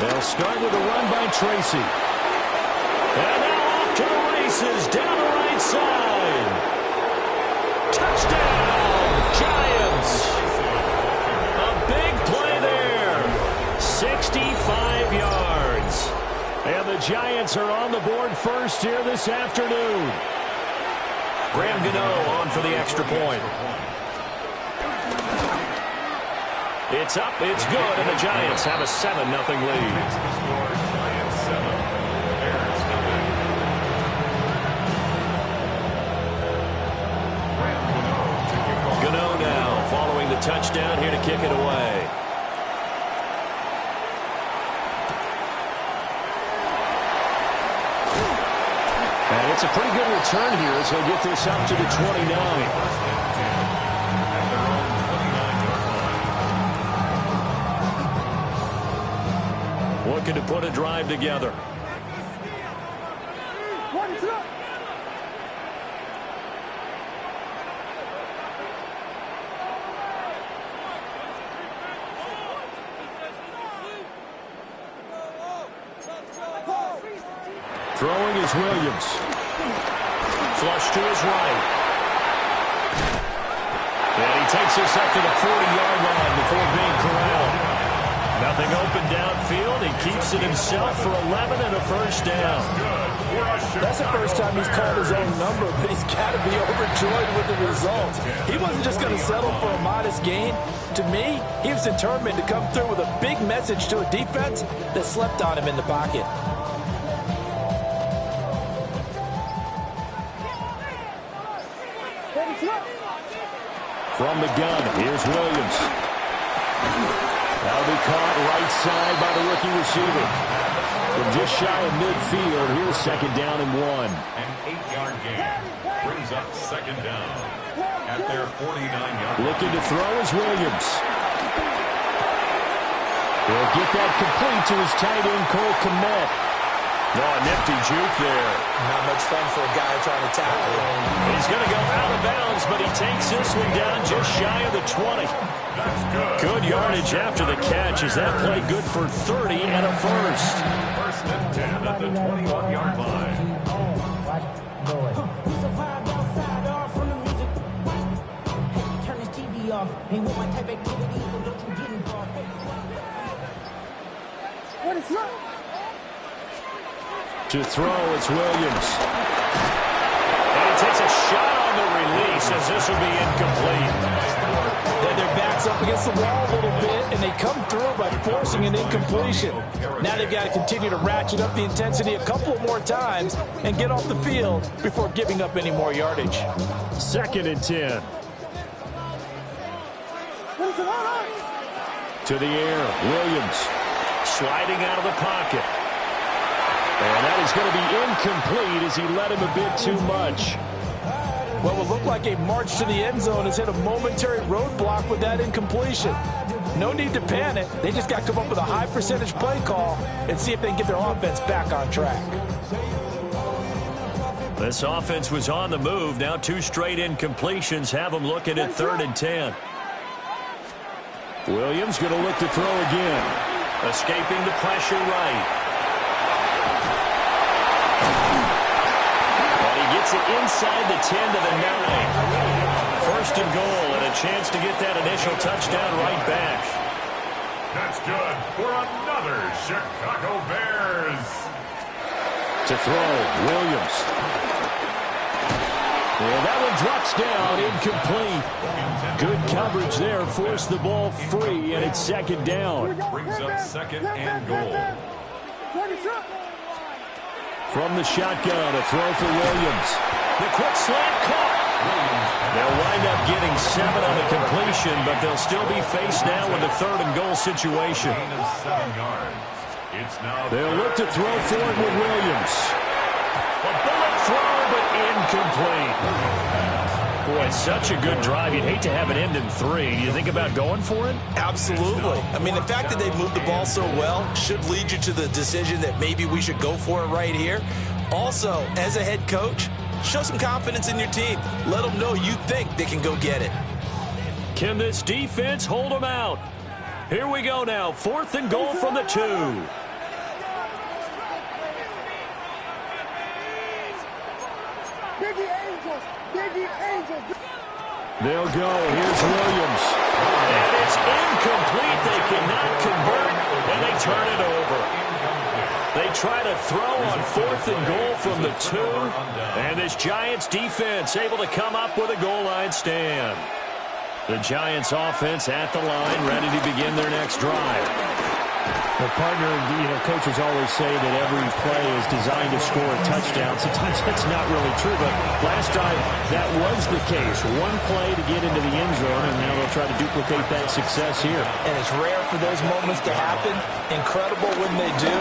They'll start with a run by Tracy. And now off to the races, down the right side. Touchdown, Giants. A big play there. 65 yards. And the Giants are on the board first here this afternoon. Graham Gano on for the extra point. It's up, it's good, and the Giants have a 7-0 lead. Gano now following the touchdown here to kick it away. And it's a pretty good return here as he'll get this up to the 29. Looking to put a drive together. Throwing is Williams. Flush to his right. And he takes this up to the 40-yard line before being corralled. Nothing open downfield. He keeps it himself for 11 and a first down. That's the first time he's called his own number, but he's got to be overjoyed with the result. He wasn't just going to settle for a modest gain. To me, he was determined to come through with a big message to a defense that slept on him in the pocket. From the gun, here's Williams. That'll be caught right side by the rookie receiver. From just shy of midfield, here's 2nd down and 1. An 8-yard gain brings up 2nd down at their 49-yard line. Looking to throw is Williams. He'll get that complete to his tight end, Cole Kmet. No, a nifty juke there. Not much fun for a guy trying to tackle him. He's going to go out of bounds, but he takes this one down just shy of the 20. That's good. Good yardage after the catch. Is that play good for 30 and a first? 1st and 10 at the 21-yard line. Turn his TV off. He want my type activity, so don't you get involved. What is up? To throw, it's Williams. And he takes a shot on the release as this will be incomplete. And their backs up against the wall a little bit, and they come through by forcing an incompletion. Now they've got to continue to ratchet up the intensity a couple of more times and get off the field before giving up any more yardage. 2nd and 10. To the air, Williams sliding out of the pocket. And that is going to be incomplete as he led him a bit too much. What would look like a march to the end zone has hit a momentary roadblock with that incompletion. No need to panic. They just got to come up with a high percentage play call and see if they can get their offense back on track. This offense was on the move. Now 2 straight incompletions have them looking at 3rd and 10. Williams going to look to throw again. Escaping the pressure right. And he gets it inside the 10 to the 9. 1st and goal and a chance to get that initial touchdown right back. That's good for another Chicago Bears. To throw, Williams. And that one drops down, incomplete. Good coverage there, forced the ball free, and it's 2nd down. Brings up 2nd and goal. From the shotgun, a throw for Williams. The quick slant caught. They'll wind up getting 7 on the completion, but they'll still be faced now with a 3rd and goal situation. They'll look to throw for it with Williams. A bullet throw, but incomplete. Boy, it's such a good drive. You'd hate to have it end in 3. Do you think about going for it? Absolutely. I mean, the fact that they moved the ball so well should lead you to the decision that maybe we should go for it right here. Also, as a head coach, show some confidence in your team. Let them know you think they can go get it. Can this defense hold them out? Here we go now. 4th and goal from the 2. They'll go. Here's Williams. And it's incomplete. They cannot convert, and they turn it over. They try to throw on 4th and goal from the 2. And this Giants defense able to come up with a goal line stand. The Giants offense at the line, ready to begin their next drive. Well, partner, coaches always say that every play is designed to score a touchdown. Sometimes that's not really true, but last time that was the case. One play to get into the end zone, and now they'll try to duplicate that success here. And it's rare for those moments to happen. Incredible when they do.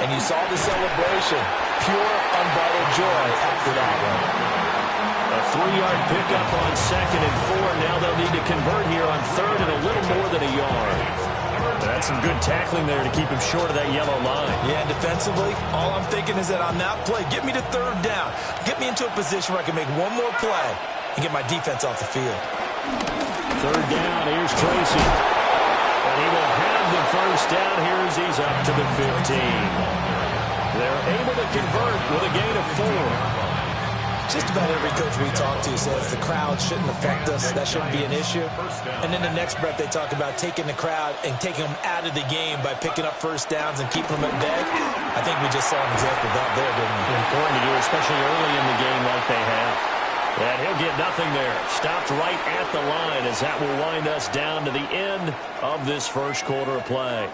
And you saw the celebration. Pure, unbridled joy after that one. A 3-yard pickup on 2nd and 4. Now they'll need to convert here on 3rd and a little more than a yard. That's some good tackling there to keep him short of that yellow line. Yeah, and defensively, all I'm thinking is that on that play, get me to 3rd down. Get me into a position where I can make one more play and get my defense off the field. 3rd down, here's Tracy. And he will have the 1st down here as he's up to the 15. They're able to convert with a gain of 4. Just about every coach we talk to says the crowd shouldn't affect us. That shouldn't be an issue. And then the next breath they talk about taking the crowd and taking them out of the game by picking up 1st downs and keeping them at bay. I think we just saw an example of that there, didn't we? Important to do, especially early in the game like they have. And he'll get nothing there. Stopped right at the line as that will wind us down to the end of this 1st quarter of play.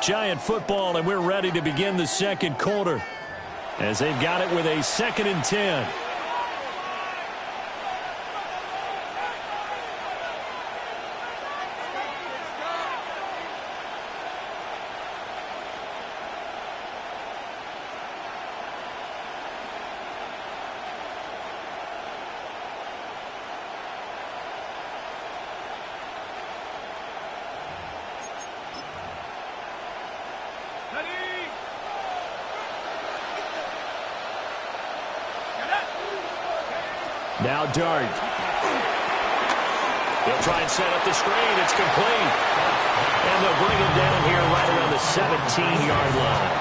Giant football, and we're ready to begin the 2nd quarter as they've got it with a 2nd and 10. Now Dart. They'll try and set up the screen. It's complete. And they'll bring him down here right around the 17-yard line.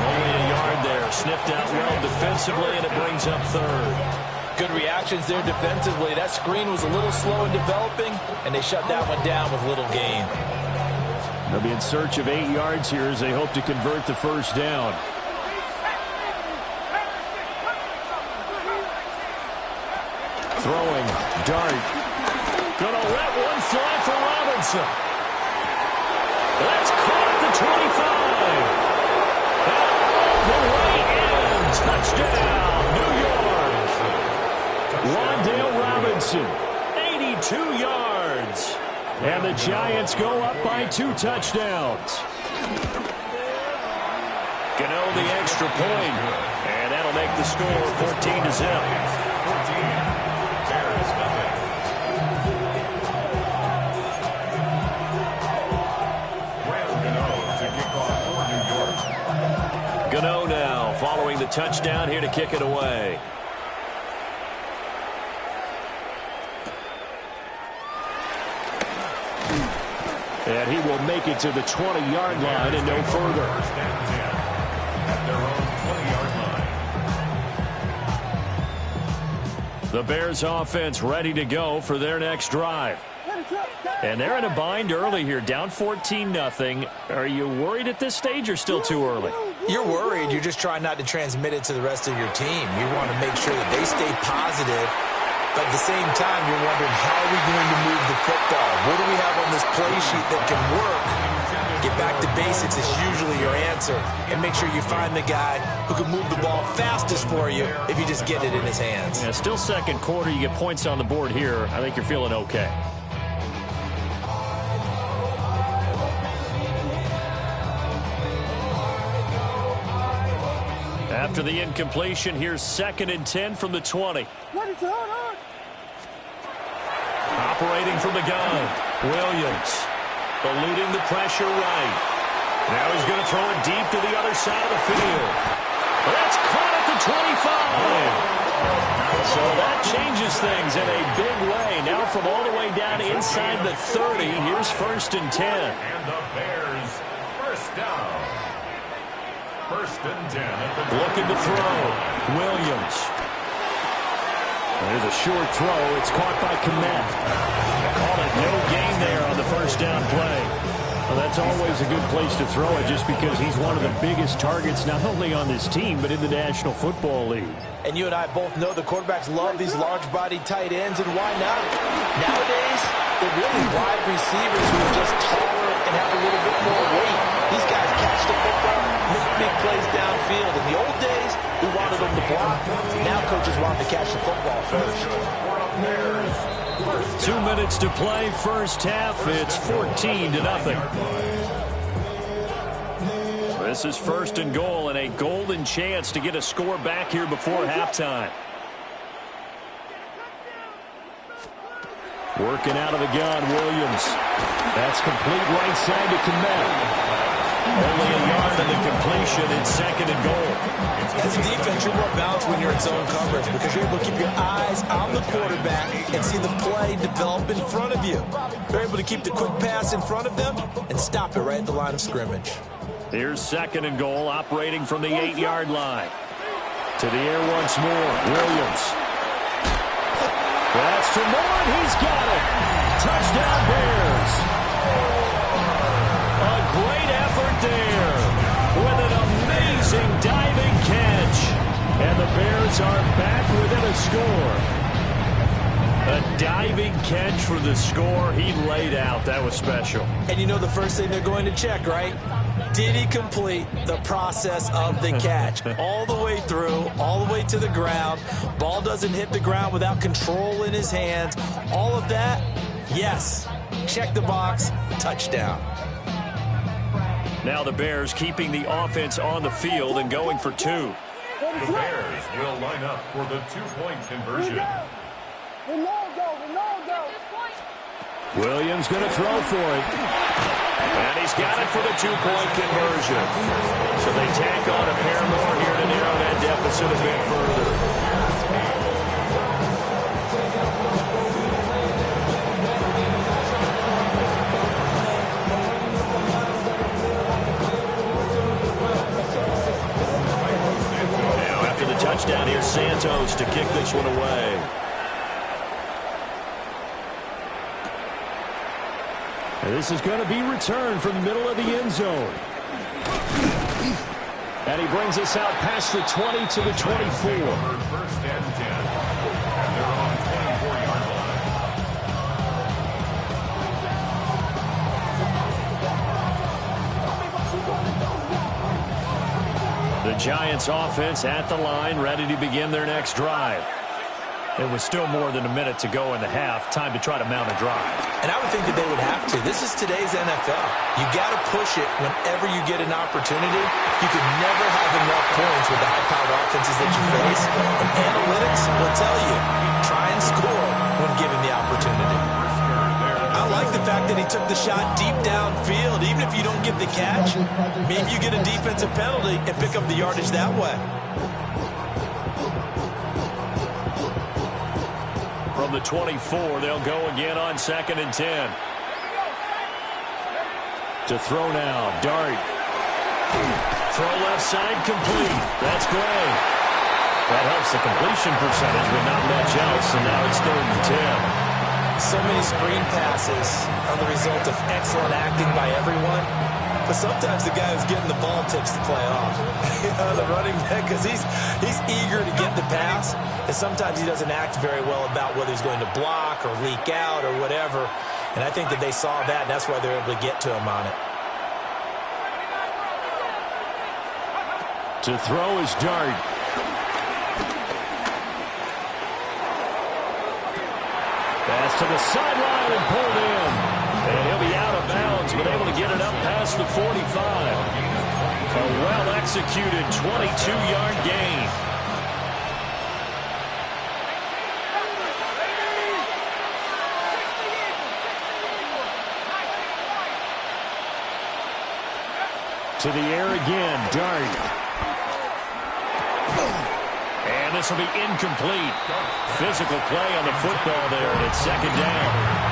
Only a yard there. Sniffed out well defensively, and it brings up 3rd. Good reactions there defensively. That screen was a little slow in developing, and they shut that one down with little gain. They'll be in search of 8 yards here as they hope to convert the 1st down. Dart. Gonna let one fly for Robinson. That's caught at the 25. And all the way in. Touchdown, New York. Wan'Dale Robinson, 82 yards. And the Giants go up by 2 touchdowns. Gano the extra point. And that'll make the score 14-0. 14. Bears nothing. To kick off for New York. Gano now following the touchdown here to kick it away. And he will make it to the 20-yard line and no further. First and 10 at their own 20-yard line. The Bears offense ready to go for their next drive. And they're in a bind early here, down 14-0. Are you worried at this stage or still too early? You're worried. You're just trying not to transmit it to the rest of your team. You want to make sure that they stay positive. But at the same time, you're wondering, how are we going to move the football? What do we have on this play sheet that can work? Get back to basics is usually your answer. And make sure you find the guy who can move the ball fastest for you if you just get it in his hands. Yeah, still second quarter. You get points on the board here. I think you're feeling okay. After the incompletion, here's 2nd and 10 from the 20. Operating from the gun, Williams eluding the pressure right. Now he's going to throw it deep to the other side of the field. That's caught at the 25. So that changes things in a big way. Now from all the way down inside the 30, here's 1st and 10. And the Bears first down. 1st and 10 at the looking to throw. Williams. There's a short throw. It's caught by Kmet. Call it no gain there on the 1st down play. Well, that's always a good place to throw it just because he's one of the biggest targets not only on this team but in the National Football League. And you and I both know the quarterbacks love these large-bodied tight ends, and why not? Nowadays, they're really wide receivers who are just taller and have a little bit more weight. These guys catch the football, make big plays downfield. In the old days, we wanted them to block. Now coaches want them to catch the football first. 2 minutes to play, first half. It's 14-0. This is 1st and goal and a golden chance to get a score back here before halftime. Working out of the gun, Williams. That's complete right side to Kmet. Only a yard in the completion. It's 2nd and goal. As a defense, you're more balanced when you're in zone coverage because you're able to keep your eyes on the quarterback and see the play develop in front of you. You're able to keep the quick pass in front of them and stop it right at the line of scrimmage. Here's 2nd and goal, operating from the 8-yard line. To the air once more, Williams. That's to Moore, he's got it. Touchdown Bears. A great effort there with an amazing diving catch. And the Bears are back within a score. A diving catch for the score. He laid out. That was special. And you know the first thing they're going to check, right? Did he complete the process of the catch? All the way through, all the way to the ground. Ball doesn't hit the ground without control in his hands. All of that, yes. Check the box, touchdown. Now the Bears keeping the offense on the field and going for 2. The Bears will line up for the 2-point conversion. Williams going to throw for it. And he's got it for the 2-point conversion. So they tack on a pair more here to narrow that deficit a bit further. Now after the touchdown, here's Santos to kick this one away. And this is going to be returned from the middle of the end zone. And he brings us out past the 20 to the 24. First and 10. And they're on 24-yard line. Giants offense at the line, ready to begin their next drive. It was still more than a minute to go in the half. Time to try to mount a drive. And I would think that they would have to. This is today's NFL. You got to push it whenever you get an opportunity. You can never have enough points with the high-powered offenses that you face. And analytics will tell you, try and score when given the opportunity. I like the fact that he took the shot deep downfield. Even if you don't get the catch, maybe you get a defensive penalty and pick up the yardage that way. From the 24, they'll go again on 2nd and 10. To throw now, Dart. Throw left side, complete. That's great. That helps the completion percentage, but not much else, and now it's 3rd and 10. So many screen passes are the result of excellent acting by everyone. But sometimes the guy who's getting the ball takes the play off. The running back, because he's eager to get the pass. And sometimes he doesn't act very well about whether he's going to block or leak out or whatever. And I think that they saw that, and that's why they're able to get to him on it. To throw is Dart. Pass to the sideline and pulled in. And he'll be out of bounds, but able to get it up past the 45. A well-executed 22-yard gain. To the air again, Dart. And this will be incomplete. Physical play on the football there, and it's 2nd down.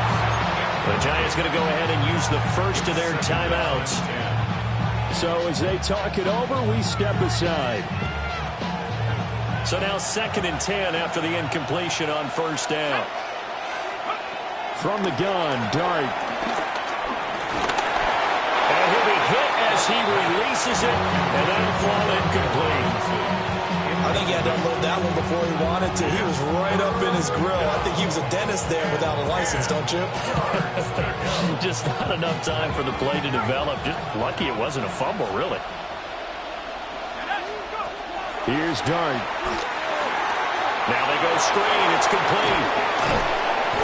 The Giants going to go ahead and use the first of their timeouts. So as they talk it over, we step aside. So now 2nd and 10 after the incompletion on 1st down. From the gun, Dart. And he'll be hit as he releases it, and that'll fall incomplete. I think he had to unload that one before he wanted to. He was right up in his grill. I think he was a dentist there without a license, don't you? Just not enough time for the play to develop. Just lucky it wasn't a fumble, really. Here's Dart. Now they go screen. It's complete.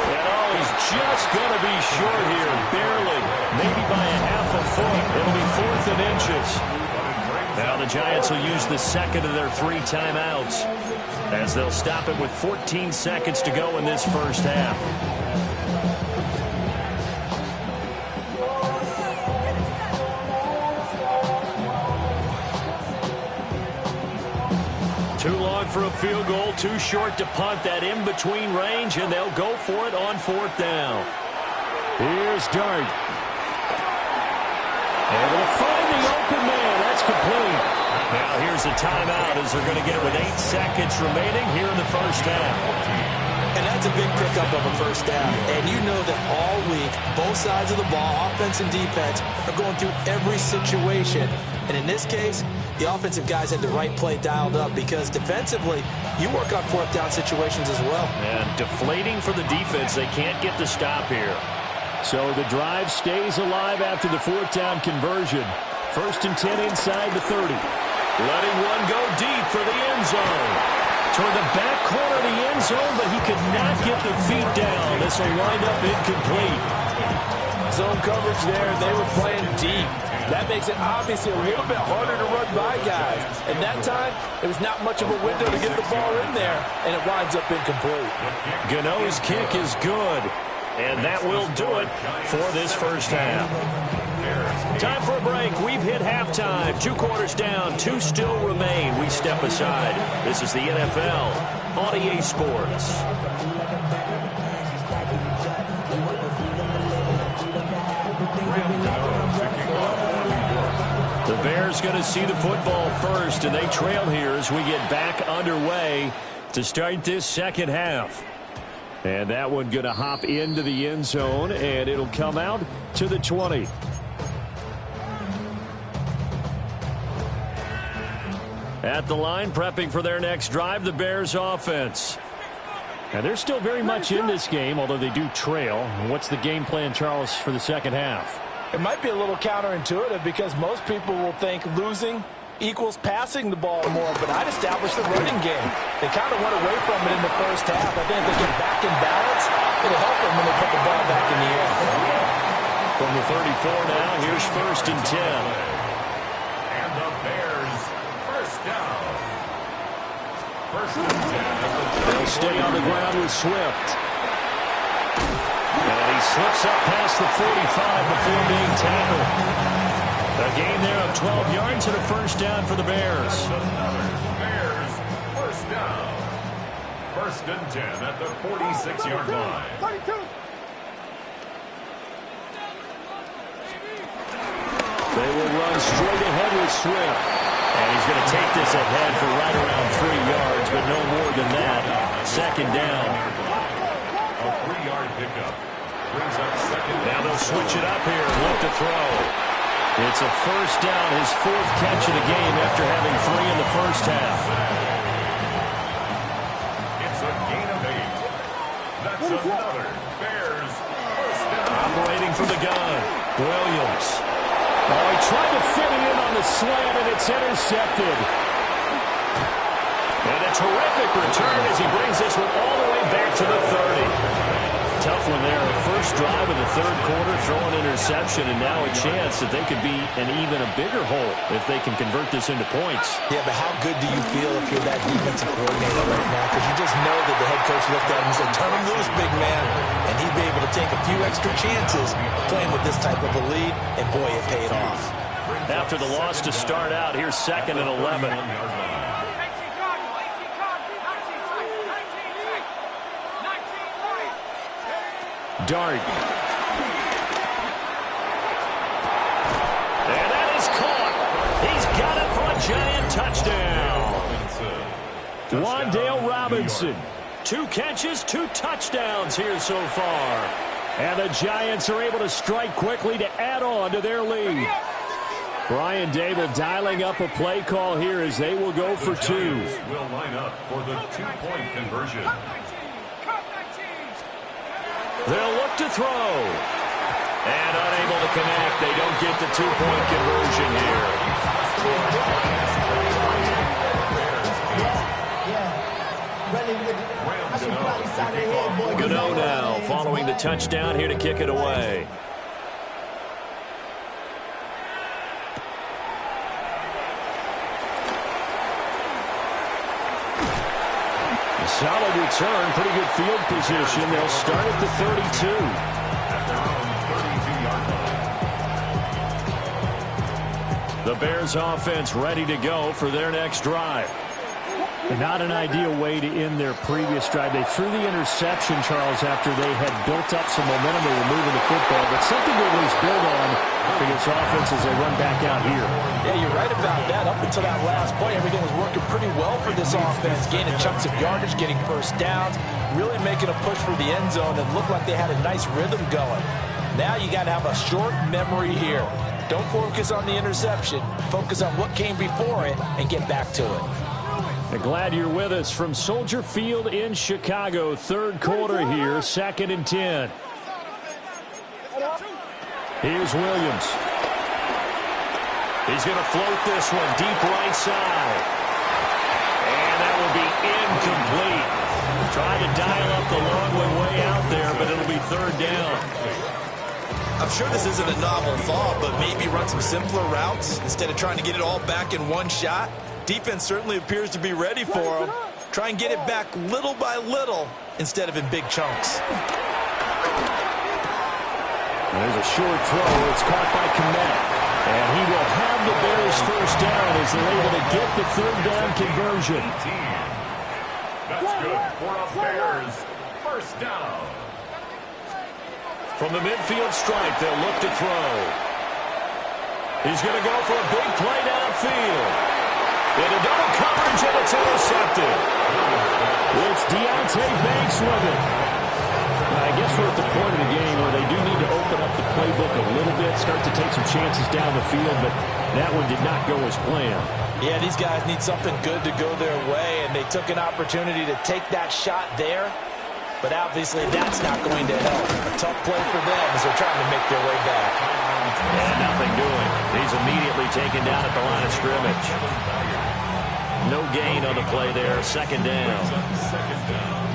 And he's just going to be short here, barely, maybe by a half a foot. It'll be 4th and inches. Now the Giants will use the 2nd of their 3 timeouts as they'll stop it with 14 seconds to go in this first half. Too long for a field goal, too short to punt. That in-between range, and they'll go for it on 4th down. Here's Dart. Able to find the open man. That's complete. Now here's a timeout as they're going to get it with 8 seconds remaining here in the first half. And that's a big pickup of a first down. And you know that all week, both sides of the ball, offense and defense, are going through every situation. And in this case, the offensive guys had the right play dialed up because defensively, you work on 4th down situations as well. And deflating for the defense. They can't get the stop here. So the drive stays alive after the 4th down conversion. 1st and 10 inside the 30. Letting one go deep for the end zone. Toward the back corner of the end zone, but he could not get the feet down. This will wind up incomplete. Zone coverage there. They were playing deep. That makes it obviously a little bit harder to run by guys. And that time, there was not much of a window to get the ball in there, and it winds up incomplete. Gano's kick is good. And that will do it for this first half. Time for a break. We've hit halftime. 2 quarters down. 2 still remain. We step aside. This is the NFL on EA Sports. The Bears going to see the football first, and they trail here as we get back underway to start this second half. And that one going to hop into the end zone, and it'll come out to the 20. At the line, prepping for their next drive, the Bears offense. And they're still very much in this game, although they do trail. What's the game plan, Charles, for the second half? It might be a little counterintuitive because most people will think losing equals passing the ball more, but I'd establish the running game. They kind of went away from it in the first half. I think if they get back in balance, it'll help them when they put the ball back in the air. From the 34 now, here's 1st and 10. And the Bears, first down. 1st and 10. They'll stay on the ground with Swift. And he slips up past the 45 before being tackled. A gain there of 12 yards and a 1st down for the Bears. Bears, 1st down. 1st and 10 at the 46-yard line. 32. They will run straight ahead with Swift. And he's going to take this ahead for right around 3 yards, but no more than that. 2nd down. A 3-yard pickup. Brings up 2nd down. Now they'll switch it up here and look to throw. It's a 1st down, his 4th catch of the game after having 3 in the first half. It's a gain of 8. That's another Bears 1st down. Operating from the gun, Williams. Oh, he tried to fit it in on the slant, and it's intercepted. And a terrific return as he brings this one all the way back to the 30. Tough one there. First drive of the 3rd quarter, throw an interception, and now a chance that they could be an even a bigger hole if they can convert this into points. Yeah, but how good do you feel if you're that defensive coordinator right now? Because you just know that the head coach looked at him and said, turn him loose, big man. And he'd be able to take a few extra chances playing with this type of a lead, and boy, it paid off. After the loss to start out, here's 2nd and 11. Dart. And that is caught. He's got it for a giant touchdown. Wan'Dale Robinson. 2 catches, 2 touchdowns here so far. And the Giants are able to strike quickly to add on to their lead. Brian Dable dialing up a play call here as they will go for 2. Will line up for the 2-point conversion. They'll look to throw. And unable to connect. They don't get the 2-point conversion here. Gano now following the touchdown here to kick it away. Solid return, pretty good field position. They'll start at the 32. At their own 32-yard line. The Bears offense ready to go for their next drive. Not an ideal way to end their previous drive. They threw the interception, Charles, after they had built up some momentum. They were moving the football, but something to at least build on for this offense as they run back out here. Yeah, you're right about that. Up until that last point, everything was working pretty well for this offense, gaining chunks of yardage, getting first downs, really making a push for the end zone, and looked like they had a nice rhythm going. Now you got to have a short memory here. Don't focus on the interception. Focus on what came before it and get back to it. Glad you're with us from Soldier Field in Chicago. 3rd quarter here, 2nd and 10. Here's Williams. He's going to float this one deep right side. And that will be incomplete. Trying to dial up the long way out there, but it'll be 3rd down. I'm sure this isn't a novel thought, but maybe run some simpler routes instead of trying to get it all back in one shot. Defense certainly appears to be ready for him. Try and get it back little by little instead of in big chunks. There's a short throw. It's caught by Kmet. And he will have the Bears first down as they're able to get the 3rd down conversion. That's good for a Bears first down. From the midfield stripe, they'll look to throw. He's going to go for a big play downfield. Into double coverage, and it's intercepted. It's Deontay Banks with it. I guess we're at the point of the game where they do need to open up the playbook a little bit, start to take some chances down the field, but that one did not go as planned. Yeah, these guys need something good to go their way, and they took an opportunity to take that shot there but obviously that's not going to help. A tough play for them as they're trying to make their way back. And nothing doing. He's immediately taken down at the line of scrimmage. No gain on the play there, second down.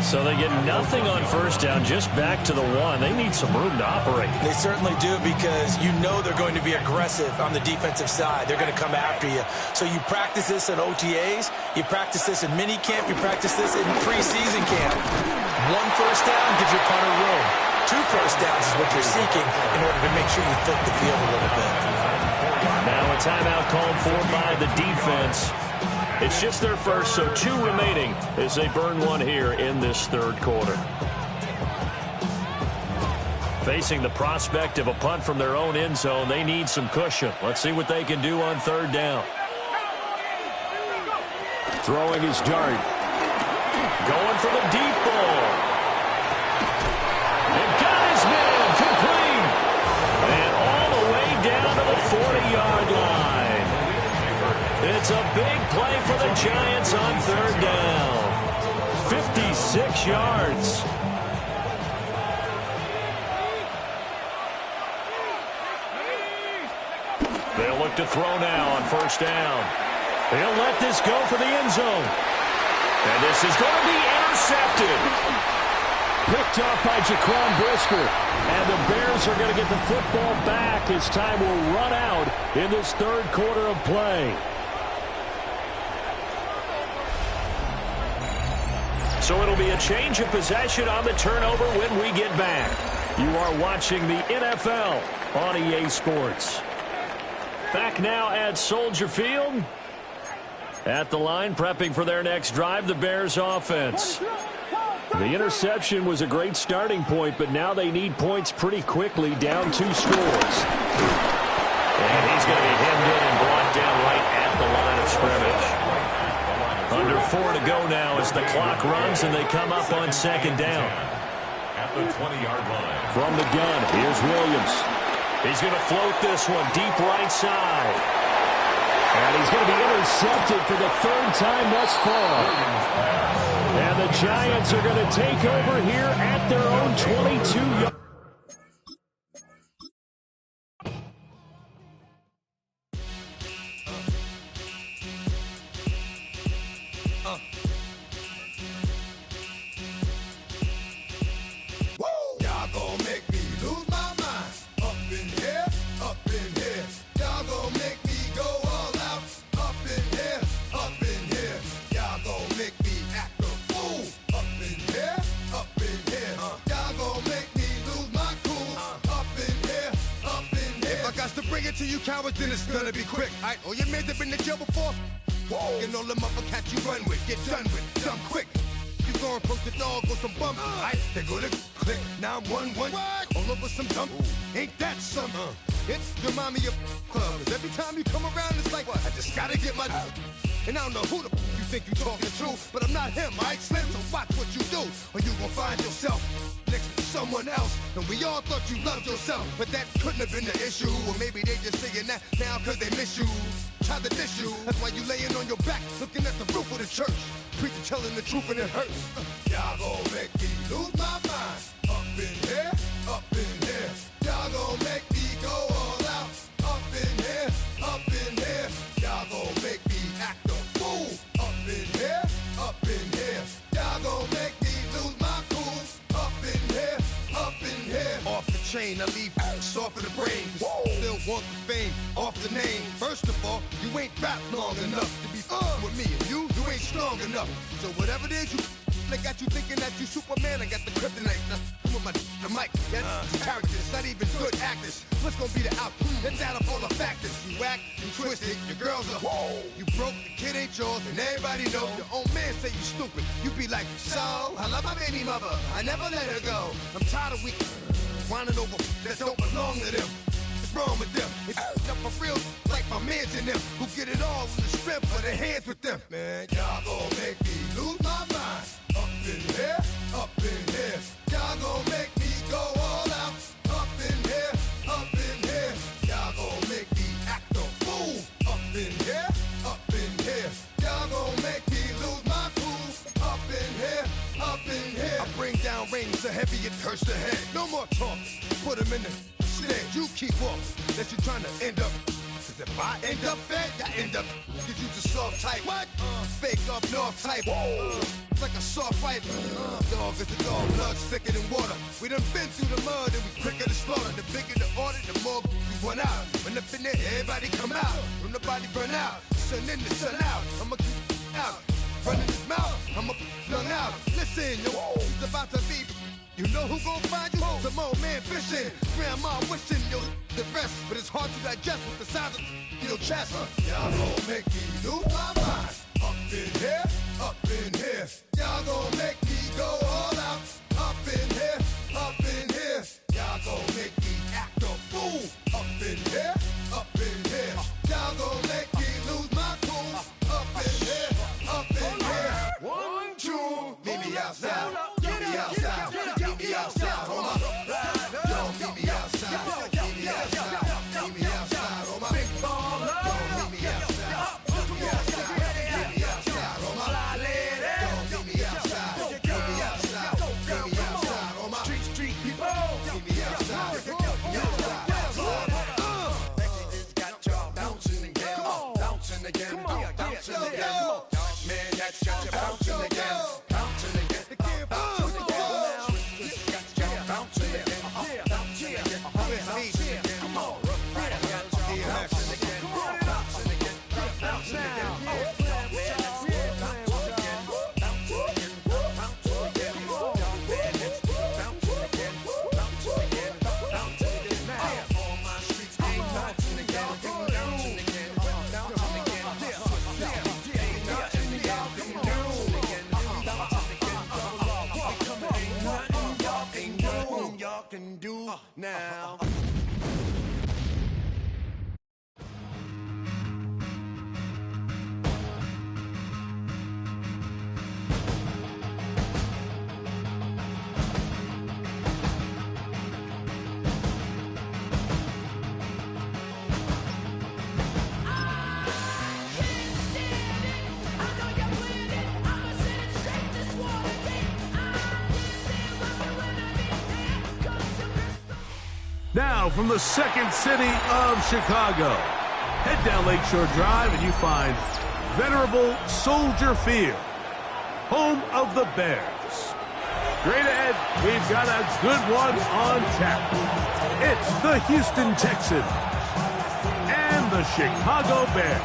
So they get nothing on first down, just back to the one. They need some room to operate. They certainly do, because you know they're going to be aggressive on the defensive side. They're going to come after you. So you practice this at OTAs, you practice this in mini camp, you practice this in preseason camp. 1 first down gives your punter room. 2 first downs is what you're seeking in order to make sure you flip the field a little bit. Now a timeout called for by the defense. It's just their first, so 2 remaining as they burn one here in this third quarter. Facing the prospect of a punt from their own end zone, they need some cushion. Let's see what they can do on third down. Throwing his dart. Going for the deep ball. And got his man complete. And all the way down to the 40-yard line. It's a big play for the Giants on third down. 56 yards. They'll look to throw now on first down. They'll let this go for the end zone. And this is going to be intercepted. Picked off by Jaquan Brisker. And the Bears are going to get the football back as time will run out in this third quarter of play. So it'll be a change of possession on the turnover when we get back. You are watching the NFL on EA Sports. Back now at Soldier Field. At the line, prepping for their next drive, the Bears offense. The interception was a great starting point, but now they need points pretty quickly, down 2 scores. And he's going to be hemmed in and brought down right at the line of scrimmage. Under 4 to go now as the clock runs and they come up on second down. At the 20-yard line. From the gun, here's Williams. He's going to float this one deep right side. And he's going to be intercepted for the 3rd time thus far. And the Giants are going to take over here at their own 22-yard. To you cowards, then it's gonna be quick. Alright, all your men have been to jail before. Whoa, and all them other cats you run with, get done with, dumb quick. You going from the dog or some bum? Alright, they go to click 911. All over some dump. Ain't that something? It's remind me of club. 'Cause every time you come around, it's like I just gotta get my. And I don't know who the you think you talking to, but I'm not him, alright, Slim? So watch what you do, or you gon' find yourself next to someone else. And we all thought you loved yourself, but that couldn't have been the issue. Or maybe they just saying that now cause they miss you. Tried to diss you, that's why you laying on your back, looking at the roof of the church. Preacher telling the truth and it hurts. Y'all gon' make me lose my mind. Up in here, up in here. Y'all gon' make me go all out. Up in here, up in here. Y'all gon' make me act a fool. Up in here, up in here. Y'all gon' make me lose my cool. Up in here, up in here. Off the chain, I leave soft in the brain. Still want the fame, off the name. First of all, you ain't rap long enough to be with me. And you ain't strong enough. So whatever it is you they got you thinking that you Superman. I got the kryptonite. Come with the mic. That's characters, not even good actors. What's gonna be the outcome? Let's add up all the factors. You whack, you twisted, your girls are you broke, the kid ain't yours, and everybody knows. Your own man say you stupid. You be like, so I love my baby mother. I never let her go. I'm tired of weak whining over that don't belong to them. What's wrong with them? It's up for real, like my mans in them, who get it all in the strength of their hands with them. Man, y'all gon' make me lose my mind. Up in here, up in here. Y'all gon' make me go all out. Up in here, up in here. Y'all gon' make me act a fool. Up in here, up in here. Y'all gon' make me lose my cool. Up in here, up in here. I bring down rain Curse the head, no more talking. Put him in the stand, you keep walking. That you trying to end up. Cause if I end up fed, I end up. Cause you just soft type. What? Fake up north type. It's like a soft fight. Dog is a dog, blood thicker than water. We done been through the mud and we quicker to slaughter. The bigger the order, the more we run out. When up in there, everybody come out. When the body burn out, sun in the sun out. I'ma keep out. Running his mouth, I'ma run out. Listen, yo, it's about to be. You know who gon' find you? Some old man fishing. Grandma wishing you the best. But it's hard to digest with the size of your chest. Y'all gon' make me lose my mind. Up in here, up in here. Y'all gon' make me go all out. Up in here, up in here. Y'all gon' make me act a fool. Up in here, up in here. Y'all gon' make me lose my cool. Up in here, up in here. 1, 2, meet me outside. Meet me outside. Meet me outside, hold my. Yo, meet me outside. Meet me outside. Meet me outside, hold my. Big ball, yo, meet me outside. Meet me outside. Meet me outside, hold my. Yo, meet me outside. Meet me outside. Meet me outside, hold my. Street people. Meet me outside. Meet me outside. Got y'all bouncing again. Bouncing again. Bouncing again. Man, that's got you bouncing again. Bouncing again. Can do now. Now, from the second city of Chicago, head down Lakeshore Drive and you find venerable Soldier Field, home of the Bears. Straight ahead, we've got a good one on tap. It's the Houston Texans and the Chicago Bears.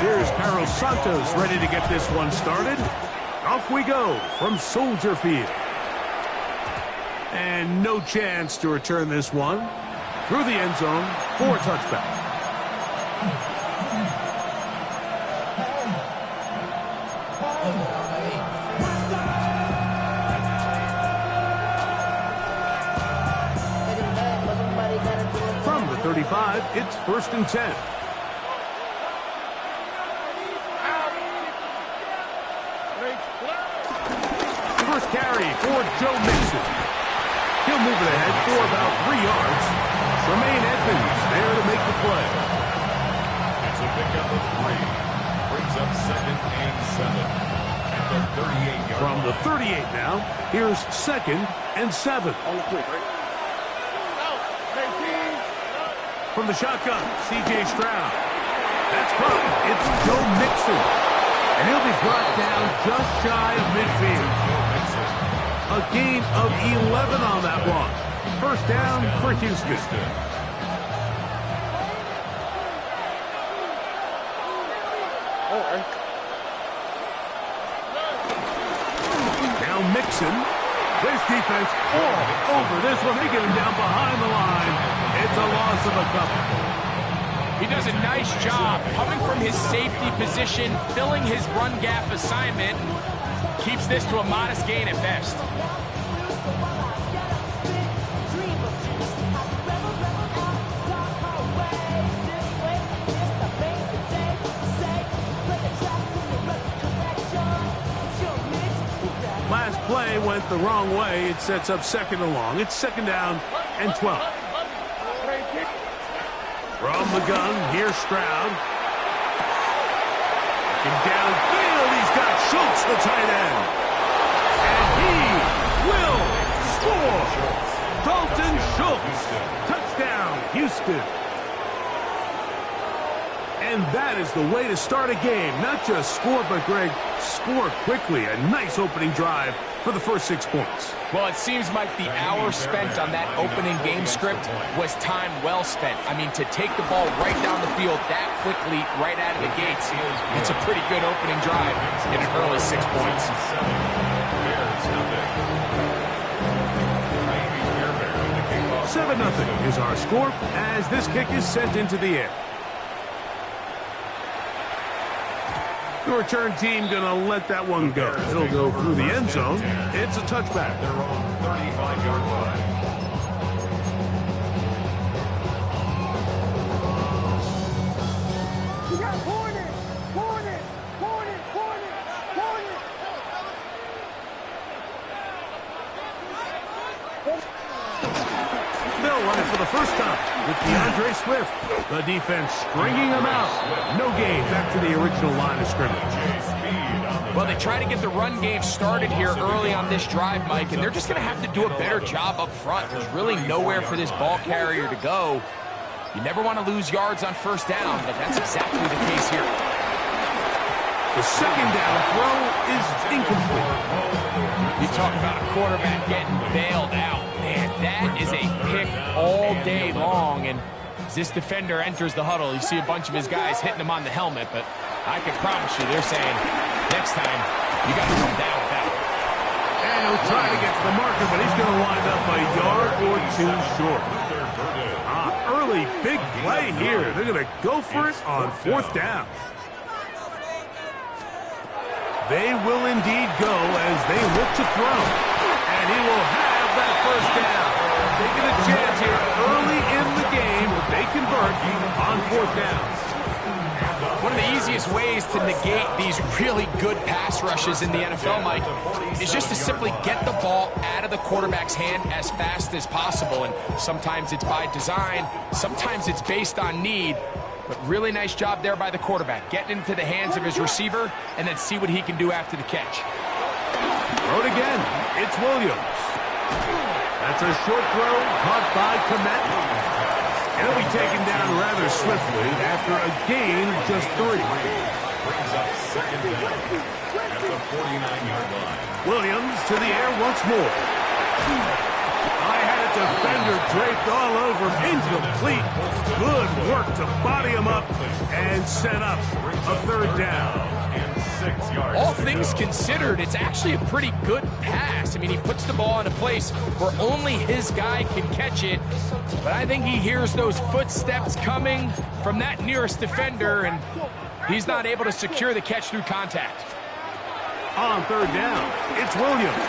Here's Carlos Santos ready to get this one started. Off we go from Soldier Field. And no chance to return this one. Through the end zone for a touchback. From the 35, it's 1st and 10. First carry for Joe Mixon. He'll move it ahead for about 3 yards. Tremaine Edmonds there to make the play. It's a pickup of 3. Brings up 2nd and 7 at the 38-yard From the 38 now, here's 2nd and 7. From the shotgun, C.J. Stroud. That's caught. It's Joe Mixon. And he'll be brought down just shy of midfield. A gain of 11 on that one. First down for Houston. Now Mixon. This defense all over this one. They get him down behind the line. It's a loss of a couple. He does a nice job coming from his safety position, filling his run gap assignment. Keeps this to a modest gain at best. Last play went the wrong way. It sets up 2nd and long. It's 2nd down and 12. From from the gun. Here's Stroud. And downfield, he's got Schultz, the tight end. And he will score. Dalton Schultz. Touchdown, Houston. And that is the way to start a game. Not just score, but, Greg, score quickly. A nice opening drive for the first 6 points. Well, it seems like the hour spent on that opening game script was time well spent. I mean, to take the ball right down the field that quickly, right out of the gates, it's a pretty good opening drive in an early 6 points. 7-0 is our score as this kick is sent into the air. The return team going to let that one go. It'll go through the end zone. It's a touchback. Their own 35-yard line. You got Hornet! Hornet! Hornet! Hornet! Hornet! They'll run it for the first time with DeAndre Swift. The defense stringing them out. No gain back to the original line of scrimmage. Well, they try to get the run game started here early on this drive, Mike, and they're just going to have to do a better job up front. There's really nowhere for this ball carrier to go. You never want to lose yards on first down, but that's exactly the case here. The second down throw is incomplete. You talk about a quarterback getting bailed out. Man, that is a pick all day long, and as this defender enters the huddle, you see a bunch of his guys hitting him on the helmet, but I can promise you they're saying, next time, you got to come down with that. And he'll try to get to the marker, but he's going to wind up a yard or two short. Early big play here. They're going to go for it on fourth down. They will indeed go as they look to throw. And he will have that first down. Taking a chance here early in the game. They convert on fourth down. One of the easiest ways to negate these really good pass rushes in the NFL, Mike, is just to simply get the ball out of the quarterback's hand as fast as possible. And sometimes it's by design, sometimes it's based on need. But really nice job there by the quarterback, getting into the hands of his receiver and then see what he can do after the catch. Throw it again. It's Williams. That's a short throw caught by Komet. And he'll be taken down rather swiftly after a gain of just 3. Brings up second down at the 49-yard line. Williams to the air once more. I had a defender draped all over him. Incomplete. Good work to body him up and set up a third down. All things considered, it's actually a pretty good pass. I mean, he puts the ball in a place where only his guy can catch it. But I think he hears those footsteps coming from that nearest defender, and he's not able to secure the catch through contact. On third down, it's Williams.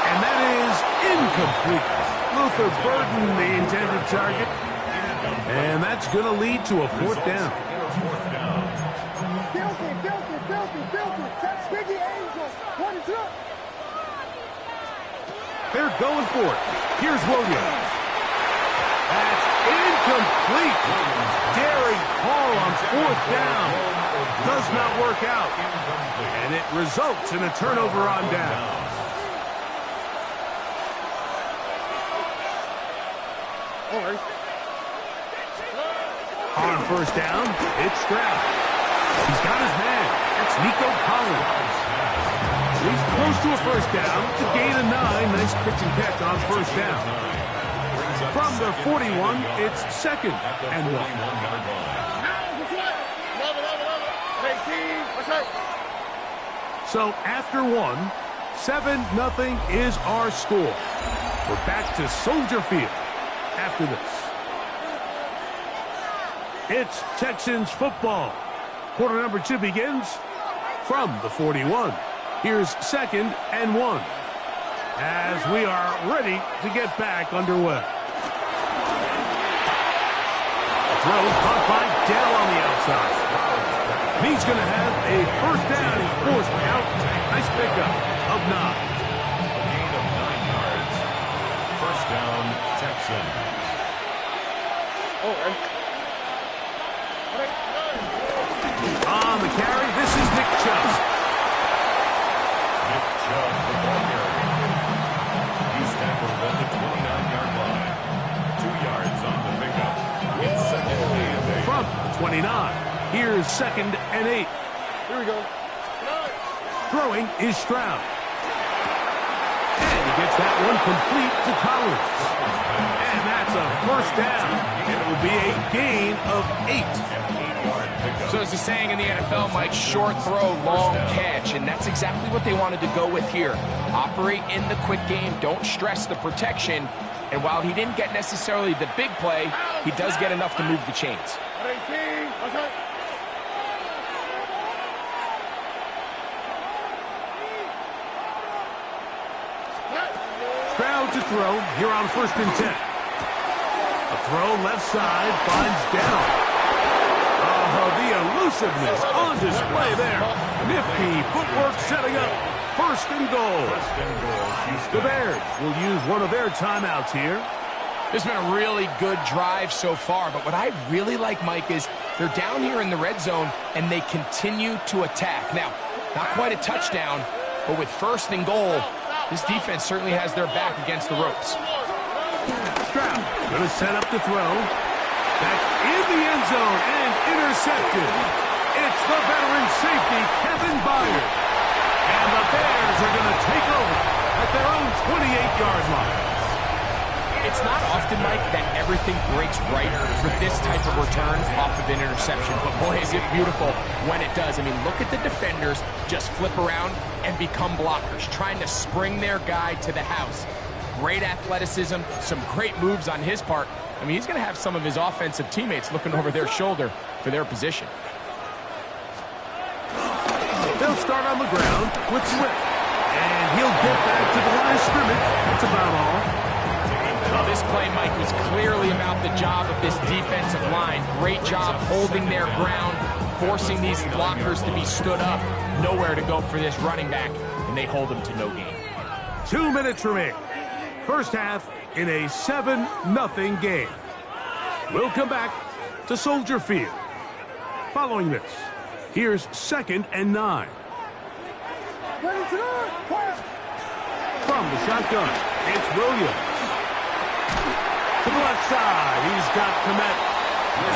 And that is incomplete. Luther Burden, the intended target. And that's going to lead to a fourth down. They're going for it. Here's Williams. That's incomplete. Daring Hall on fourth down. Does not work out. And it results in a turnover on down. On first down, it's Stroud. He's got his man. That's Nico Collins. He's close to a first down. To gain a 9. Nice pitch and catch on first down. From the 41, it's second and 1. So after 1, 7-0 is our score. We're back to Soldier Field after this. It's Texans football. Quarter number 2 begins from the 41. Here's second and 1 as we are ready to get back underway. Throw caught by Dell on the outside. He's going to have a first down. He's forced out. Nice pickup of 9. A gain of 9 yards. First down, Texans. On the carry, this is Nick Chubb. Nick Chubb, the ball carrier. He's tackled at the 29-yard line. 2 yards on the pickup. It's second and 8. From the 29. Here's second and 8. Here we go. Throwing is Stroud. And he gets that one complete to Collins. And that's a first down. And it will be a gain of 8. So there's a saying in the NFL, Mike, short throw, long catch. And that's exactly what they wanted to go with here. Operate in the quick game. Don't stress the protection. And while he didn't get necessarily the big play, he does get enough to move the chains. Stroud to throw here on 1st and 10. A throw left side finds down. Oh, the elusiveness on display there. Nifty footwork setting up 1st and goal. The Bears will use one of their timeouts here. This has been a really good drive so far, but what I really like, Mike, is they're down here in the red zone and they continue to attack. Now, not quite a touchdown, but with 1st and goal, this defense certainly has their back against the ropes. Stroud going to set up to throw. That's in the end zone and intercepted. It's the veteran safety, Kevin Byard. And the Bears are going to take over at their own 28-yard line. It's not often, Mike, that everything breaks right for this type of return off of an interception. But boy, is it beautiful when it does. I mean, look at the defenders just flip around and become blockers, trying to spring their guy to the house. Great athleticism, some great moves on his part. I mean, he's going to have some of his offensive teammates looking over their shoulder for their position. They'll start on the ground with Swift. And he'll get back to the line of scrimmage. That's about all. Well, this play, Mike, was clearly about the job of this defensive line. Great job holding their ground, forcing these blockers to be stood up. Nowhere to go for this running back, and they hold him to no gain. 2 minutes remaining. First half in a 7-0 game. We'll come back to Soldier Field. Following this, here's 2nd and 9. From the shotgun, it's Williams. To the left side, he's got Komet.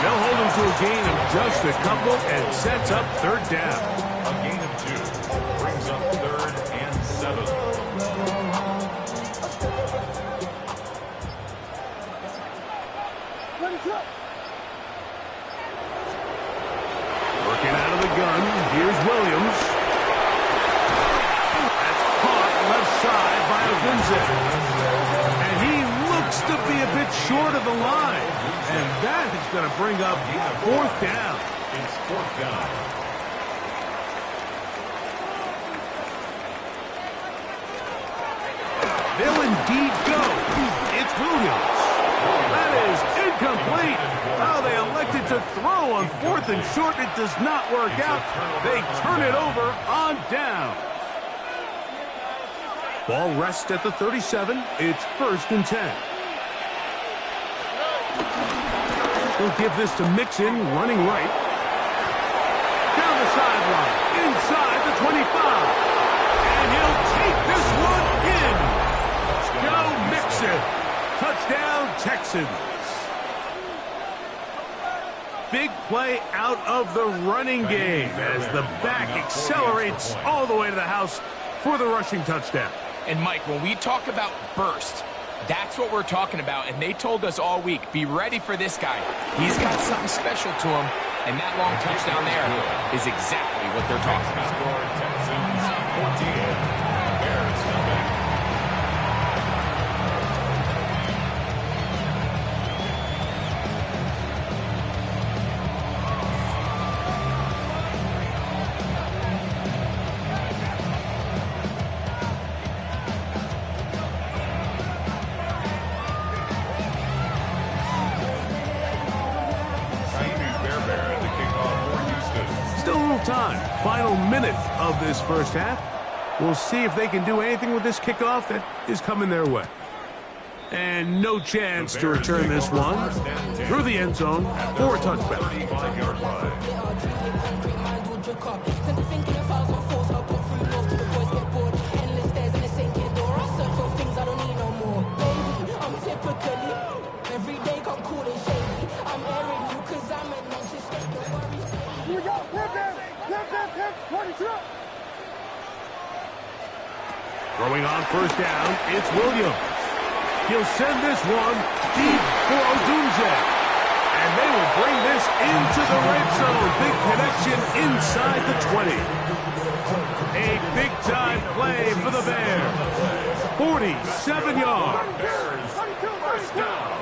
They'll hold him to a gain of just a couple and sets up 3rd down. A gain of 2 brings up 3rd and 7. Working out of the gun, here's Williams. That's caught left side by Avinze. And he looks to be a bit short of the line. And that is going to bring up 4th down. It's 4th down. They'll indeed go. It's Williams. That is incomplete. Oh, they elected to throw on 4th and short. It does not work out. They turn it over on down. Ball rests at the 37. It's 1st and 10. They'll give this to Mixon, running right. Down the sideline, inside the 25. And he'll take this one in. Go Mixon. Touchdown, Texans. Big play out of the running game as the back accelerates all the way to the house for the rushing touchdown. And, Mike, when we talk about burst, that's what we're talking about. And they told us all week, be ready for this guy. He's got something special to him. And that long touchdown there is exactly what they're talking about. Texans 14. Bears nothing. Time. Final minute of this first half. We'll see if they can do anything with this kickoff that is coming their way. And no chance to return this one through the end zone for a touchback. Throwing on first down, it's Williams. He'll send this one deep for Odunze. And they will bring this into the red zone. Big connection inside the 20. A big-time play for the Bears. 47 yards. First down.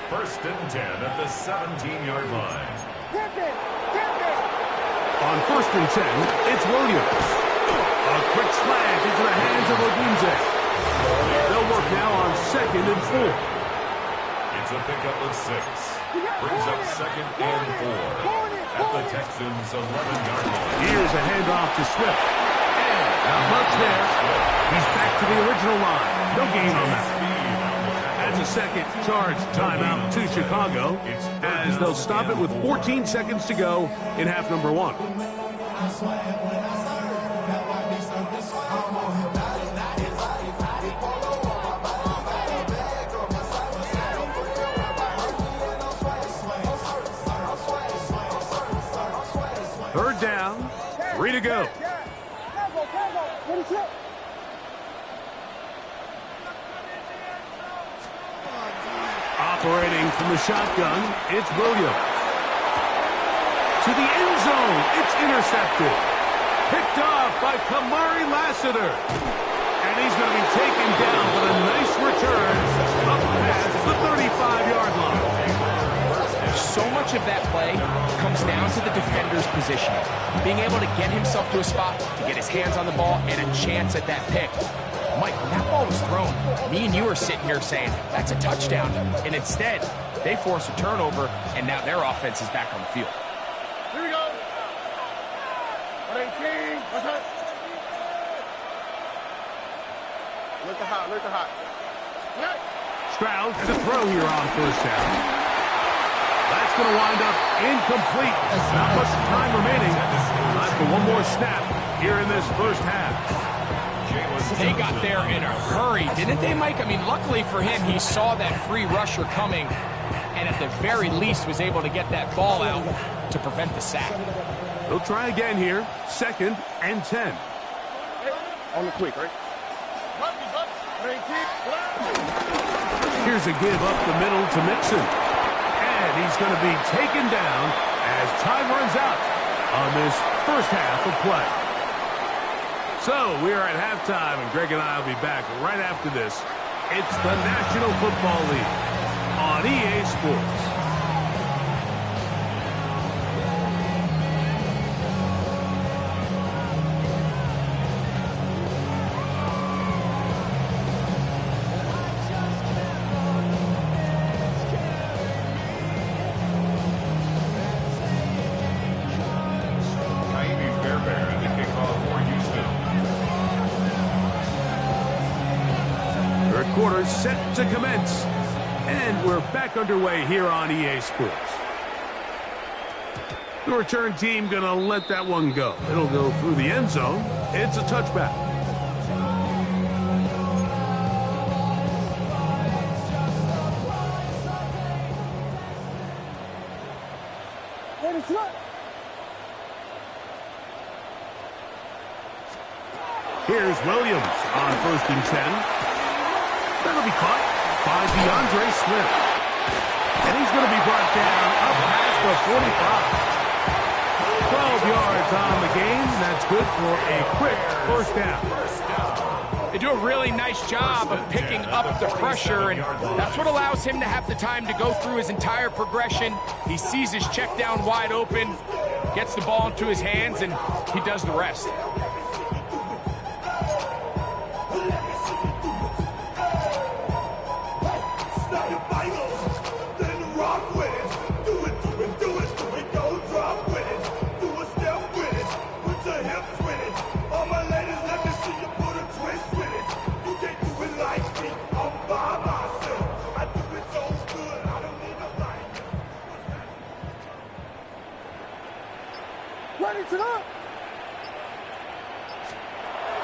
First and 10 at the 17-yard line. On first and 10, it's Williams. A quick slant into the hands of Odunze. They'll work now on second and 4. It's a pickup of 6. Brings up second and 4 at the Texans' 11-yard line. Here's a handoff to Swift. And not much there. He's back to the original line. No gain on that. That's a second charge timeout to Chicago as they'll stop it with 14 seconds to go in half number 1. Third down, 3 to go. Operating from the shotgun, it's Williams. To the end zone, it's intercepted. Picked off by Kamari Lassiter. And he's going to be taken down with a nice return up past the 35-yard line. So much of that play comes down to the defender's positioning. Being able to get himself to a spot, to get his hands on the ball, and a chance at that pick. Mike, when that ball was thrown, me and you are sitting here saying, that's a touchdown. And instead, they force a turnover, and now their offense is back on the field. Here we go. 118. What's up? Look at hot. Look at hot. Stroud to throw here on first down. That's going to wind up incomplete. Not much time remaining. Time for one more snap here in this first half. They got there in a hurry, didn't they, Mike? I mean, luckily for him, he saw that free rusher coming and at the very least was able to get that ball out to prevent the sack. They'll try again here. Second and 10. On the quick, right? Here's a give up the middle to Mixon. And he's going to be taken down as time runs out on this first half of play. So we are at halftime, and Greg and I will be back right after this. It's the National Football League on EA Sports. Quarter set to commence, and we're back underway here on EA Sports. The return team gonna let that one go. It'll go through the end zone. It's a touchback. Here's Williams on first and 10. That'll be caught by DeAndre Swift. And he's going to be brought down up past the 45. 12 yards on the game. That's good for a quick first down. They do a really nice job of picking up the pressure, and that's what allows him to have the time to go through his entire progression. He sees his check down wide open, gets the ball into his hands, and he does the rest.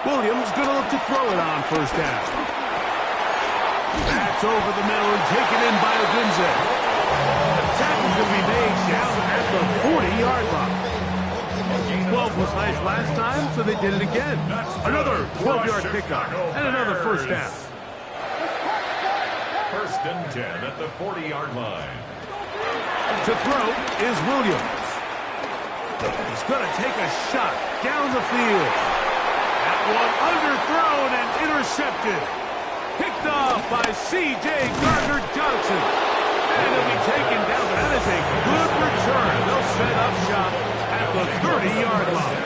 Williams going to look to throw it on first down. That's over the middle and taken in by Odunze. The tackle's going to be made down at the 40-yard line. 12 was nice last time, so they did it again. Another 12-yard pickup and another first down. First and 10 at the 40-yard line. To throw is Williams. He's going to take a shot down the field. That one underthrown and intercepted. Picked off by C.J. Gardner-Johnson. And he'll be taken down, but that is a good return. They'll set up shop at the 30-yard line.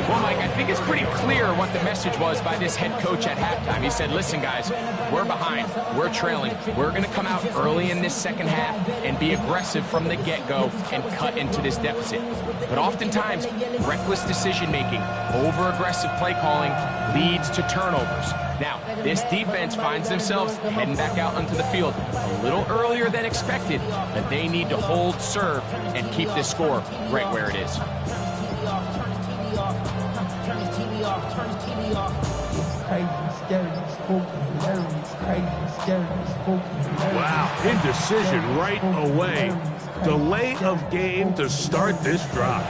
Well, Mike, I think it's pretty clear what the message was by this head coach at halftime. He said, listen, guys, we're behind. We're trailing. We're going to come out early in this second half and be aggressive from the get-go and cut into this deficit. But oftentimes, reckless decision-making, over-aggressive play calling leads to turnovers. Now, this defense finds themselves heading back out onto the field a little earlier than expected, but they need to hold serve and keep this score right where it is. Wow, indecision right away. Delay of game to start this drive.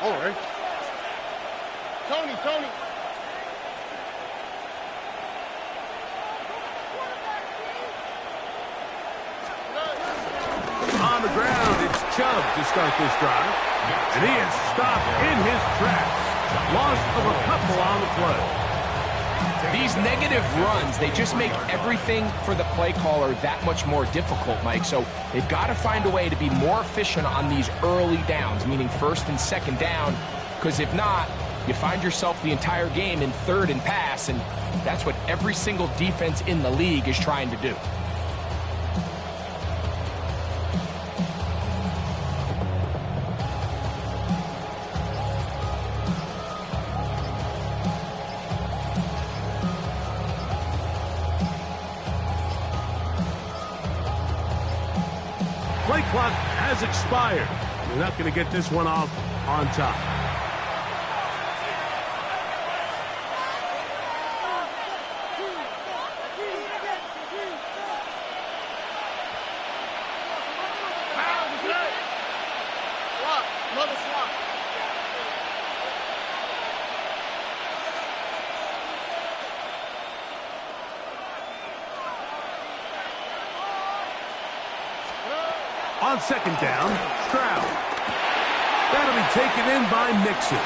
All right. Tony. On the ground, it's Chubb to start this drive. And he is stopped in his tracks. Loss of a couple on the play. These negative runs, they just make everything for the play caller that much more difficult, Mike. So they've got to find a way to be more efficient on these early downs, meaning first and second down, because if not, you find yourself the entire game in third and pass, and that's what every single defense in the league is trying to do. Play clock has expired. They're not going to get this one off on top. Another swap. On second down, Stroud. That'll be taken in by Mixon.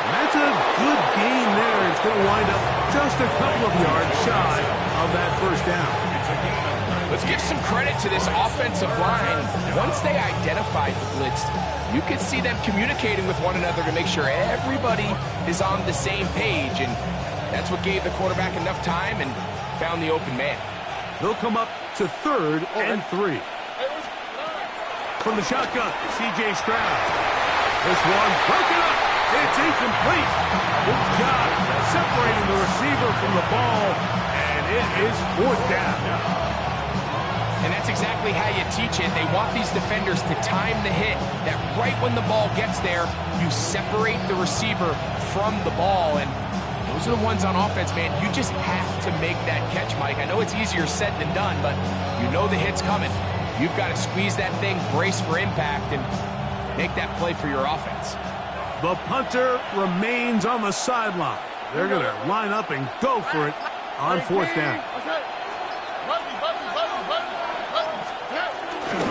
That's a good gain there. It's going to wind up just a couple of yards shy of that first down. Let's give some credit to this offensive line. Once they identified the blitz, you could see them communicating with one another to make sure everybody is on the same page, and that's what gave the quarterback enough time and found the open man. They'll come up to third and 3. From the shotgun, C.J. Stroud. This one broken up. It's incomplete. Good job separating the receiver from the ball, and it is fourth down. And that's exactly how you teach it. They want these defenders to time the hit, that right when the ball gets there, you separate the receiver from the ball. And those are the ones on offense, man. You just have to make that catch, Mike. I know it's easier said than done, but you know the hit's coming. You've got to squeeze that thing, brace for impact, and make that play for your offense. The punter remains on the sideline. They're going to line up and go for it on fourth down.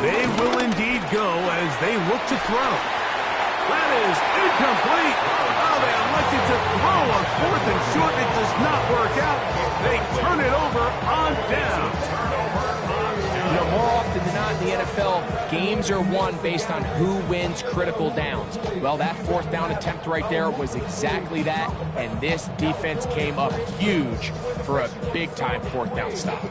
They will indeed go as they look to throw. That is incomplete. Oh, they elected to throw on fourth and short. It does not work out. They turn it over on down. You know, more often than not in the NFL, games are won based on who wins critical downs. Well, that fourth down attempt right there was exactly that, and this defense came up huge for a big-time fourth down stop.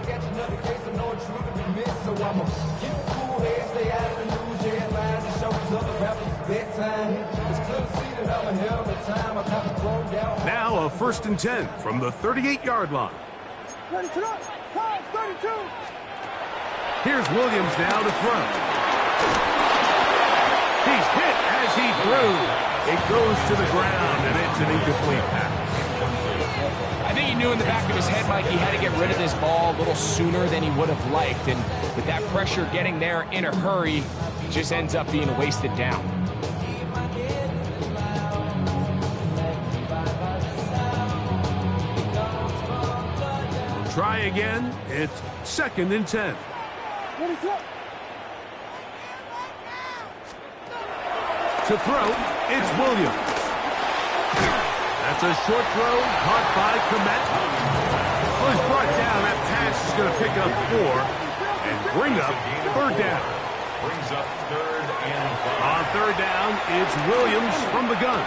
Now a 1st and 10 from the 38-yard line. 32, 32. Here's Williams now to throw. He's hit as he threw. It goes to the ground, and it's an incomplete pass. I think he knew in the back of his head, Mike, he had to get rid of this ball a little sooner than he would have liked. And with that pressure getting there in a hurry, it just ends up being a wasted down. Try again. It's 2nd and 10. To throw, it's Williams. That's a short throw, caught by Komet. Well, he's brought down. That pass is going to pick up 4 and bring up 3rd down. Brings up 3rd and 5. On 3rd down, it's Williams from the gun.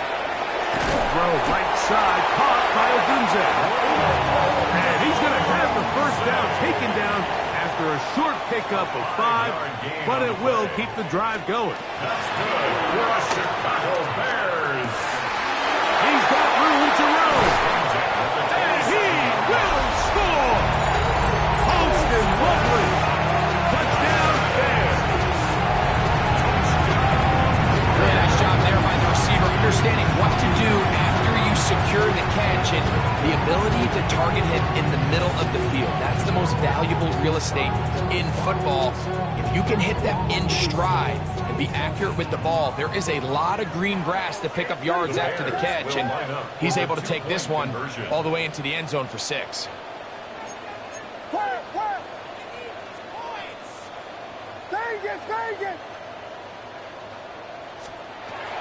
Throw right side, caught by Odunze. And he's going to have the 1st down taken down after a short pickup of 5, but it will keep the drive going. That's good for the Chicago Bears. He's got room to run. And he will score. Holston Lovely. Touchdown Bears. Really nice job there by the receiver, understanding what to do after you secure the catch and the ability to target him in the middle of the field. That's the most valuable real estate in football. If you can hit them in stride and be accurate with the ball, there is a lot of green grass to pick up yards after the catch, and he's able to take this one all the way into the end zone for 6.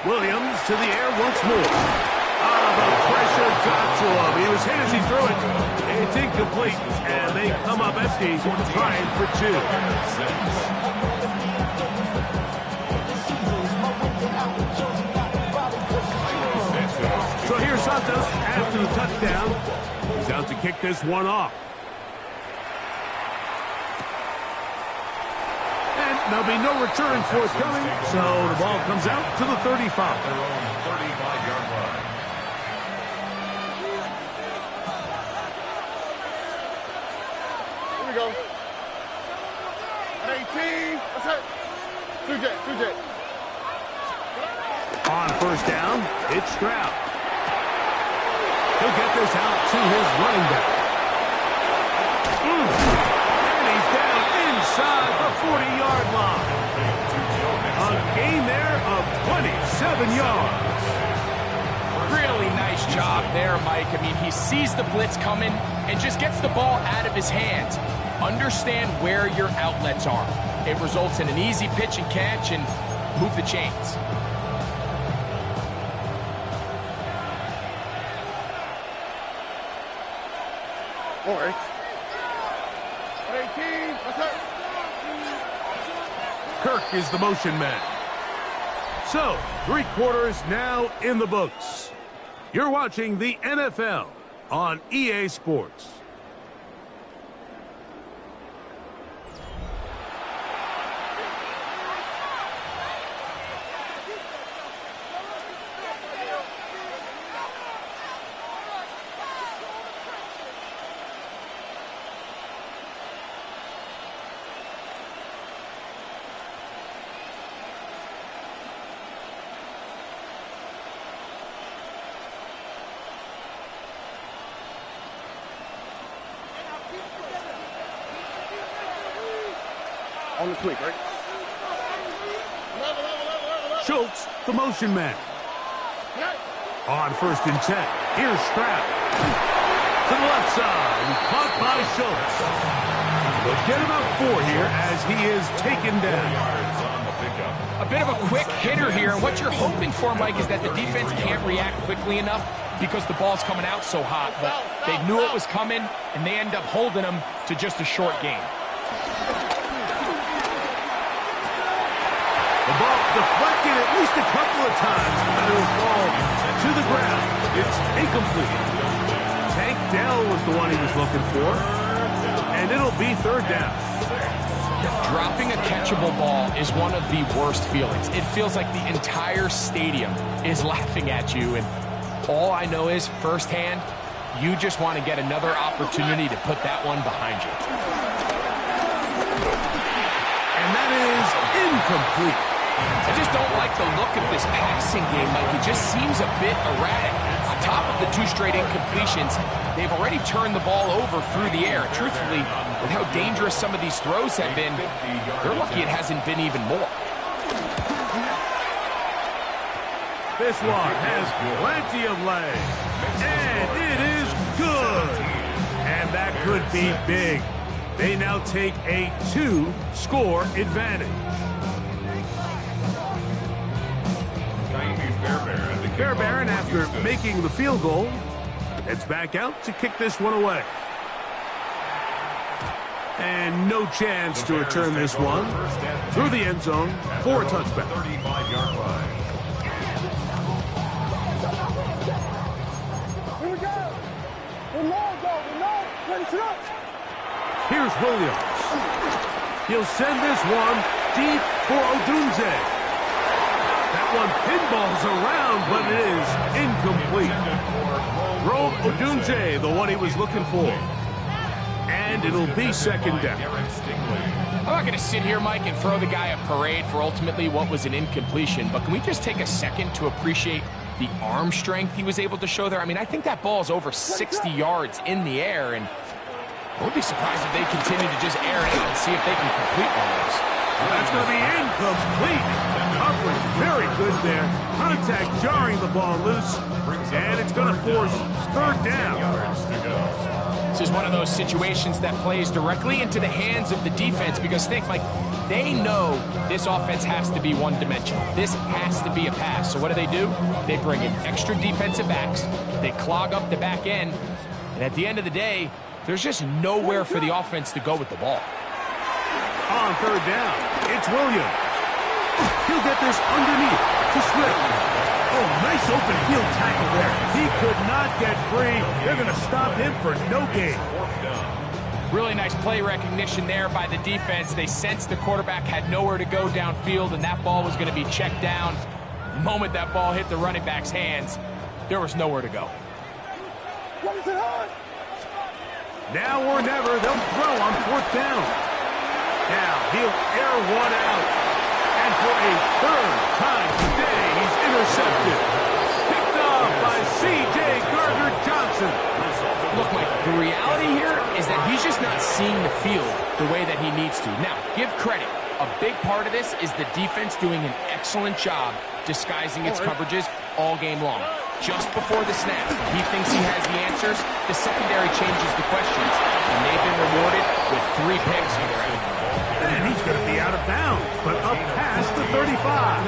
Williams to the air once more. The pressure got to him. He was hit as he threw it. It's incomplete, and they come up empty, trying for 2. So here's Santos after the touchdown. He's out to kick this one off. And there'll be no return forthcoming, so the ball comes out to the 35. Their own 35-yard line. Here we go. 18. That's it. 2J. On 1st down, it's Stroud. He'll get this out to his running back. And he's down inside the 40-yard line. A gain there of 27 yards. Really nice job there, Mike. I mean, he sees the blitz coming and just gets the ball out of his hands. Understand where your outlets are. It results in an easy pitch and catch and move the chains. All right. 18. That's it. Kirk is the motion man. So, 3 quarters now in the books. You're watching the NFL on EA Sports. On the click, right? Schultz, the motion man. On 1st and 10. Here's Stroud. To the left side. Caught by Schultz. They'll get about 4 here as he is taken down. A bit of a quick hitter here. And what you're hoping for, Mike, is that the defense can't react quickly enough because the ball's coming out so hot. But they knew it was coming, and they end up holding them to just a short gain. The ball deflected at least a couple of times, and it will fall to the ground. It's incomplete. Tank Dell was the one he was looking for, and it'll be third down. Dropping a catchable ball is one of the worst feelings. It feels like the entire stadium is laughing at you, and all I know is, firsthand, you just want to get another opportunity to put that one behind you. And that is incomplete. I just don't like the look of this passing game, Mike. It just seems a bit erratic. On top of the 2 straight incompletions, they've already turned the ball over through the air. Truthfully, with how dangerous some of these throws have been, they're lucky it hasn't been even more. This one has plenty of leg, and it is good. And that could be big. They now take a 2-score advantage. Fairbairn, after making the field goal, heads back out to kick this one away. And no chance to return this one through the end zone for a touchback. 35-yard line. Here we go. Here's Williams. He'll send this one deep for Odunze. That one pinballs around, but it is incomplete. Rome Odunze, the one he was looking for. And it'll be second down. I'm not going to sit here, Mike, and throw the guy a parade for ultimately what was an incompletion, but can we just take a second to appreciate the arm strength he was able to show there? I mean, I think that ball is over 60 yards in the air, and I would be surprised if they continue to just air it out and see if they can complete one of those. That's going to be incomplete. Coverage very good there. Contact jarring the ball loose, and it's going to force third down. This is one of those situations that plays directly into the hands of the defense because think, like, they know this offense has to be one-dimensional. This has to be a pass. So what do? They bring in extra defensive backs. They clog up the back end. And at the end of the day, there's just nowhere for the offense to go with the ball. On third down, it's Williams. He'll get this underneath to Swift. Oh, nice open field tackle there. He could not get free. They're going to stop him for no gain. Really nice play recognition there by the defense. They sensed the quarterback had nowhere to go downfield, and that ball was going to be checked down. The moment that ball hit the running back's hands, there was nowhere to go. Now or never, they'll throw on fourth down. Now he'll air one out. And for a third time today, he's intercepted. Picked off by C.J. Gardner-Johnson. Look, Mike, the reality here is that he's just not seeing the field the way that he needs to. Now, give credit. A big part of this is the defense doing an excellent job disguising its coverages all game long. Just before the snap, he thinks he has the answers. The secondary changes the questions. And they've been rewarded with 3 picks for their effort. And he's going to be out of bounds, but up past the 35.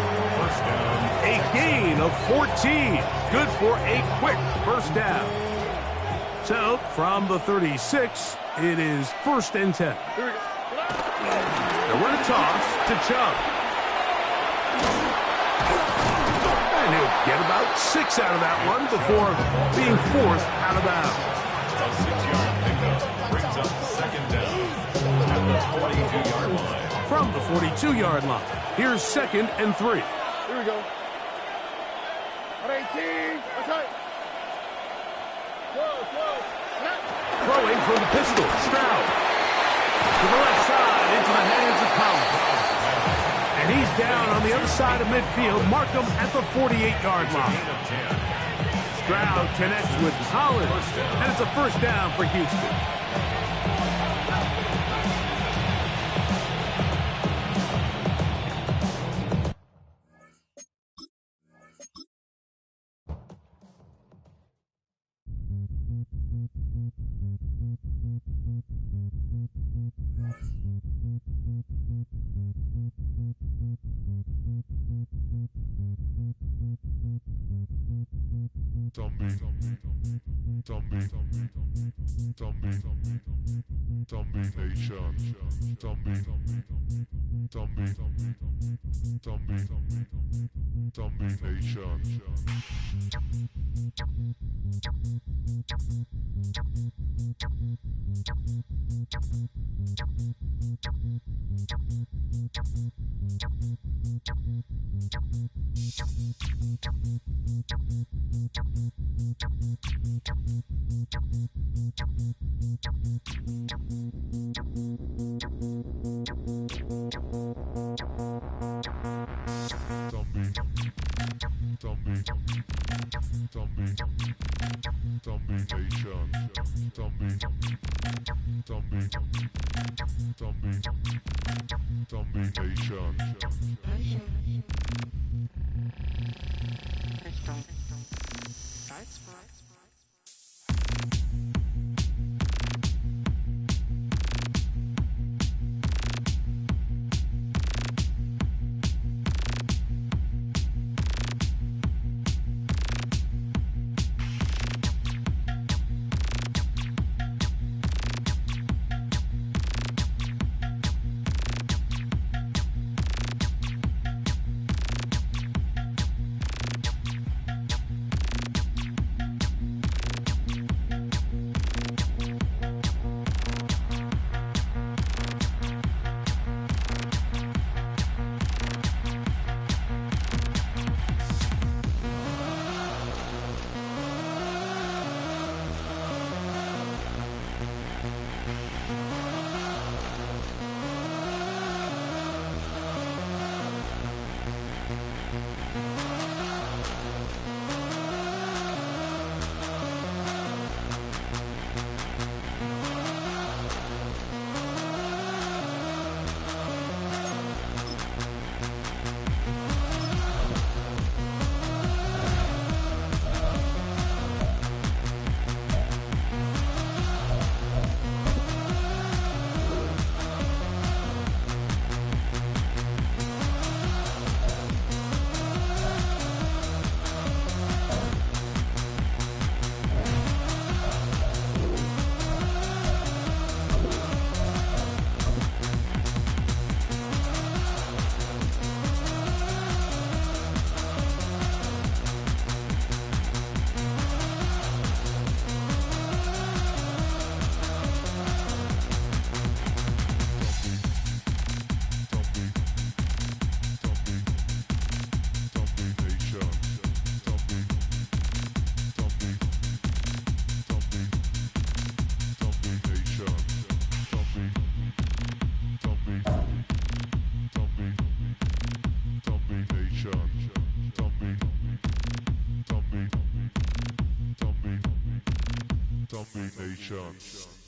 A gain of 14. Good for a quick first down. So, from the 36, it is 1st and 10. Now we're to toss to Chubb. And he'll get about 6 out of that one before being forced out of bounds. A 6-yard pickup brings up second down at the 42-yard line. From the 42-yard line, here's 2nd and 3. Here we go. 18. Okay. Throwing from the pistol, Stroud. To the left side, into the hands of Collins. And he's down on the other side of midfield. Mark him at the 48-yard line. Stroud connects with Collins. And it's a first down for Houston. Nation.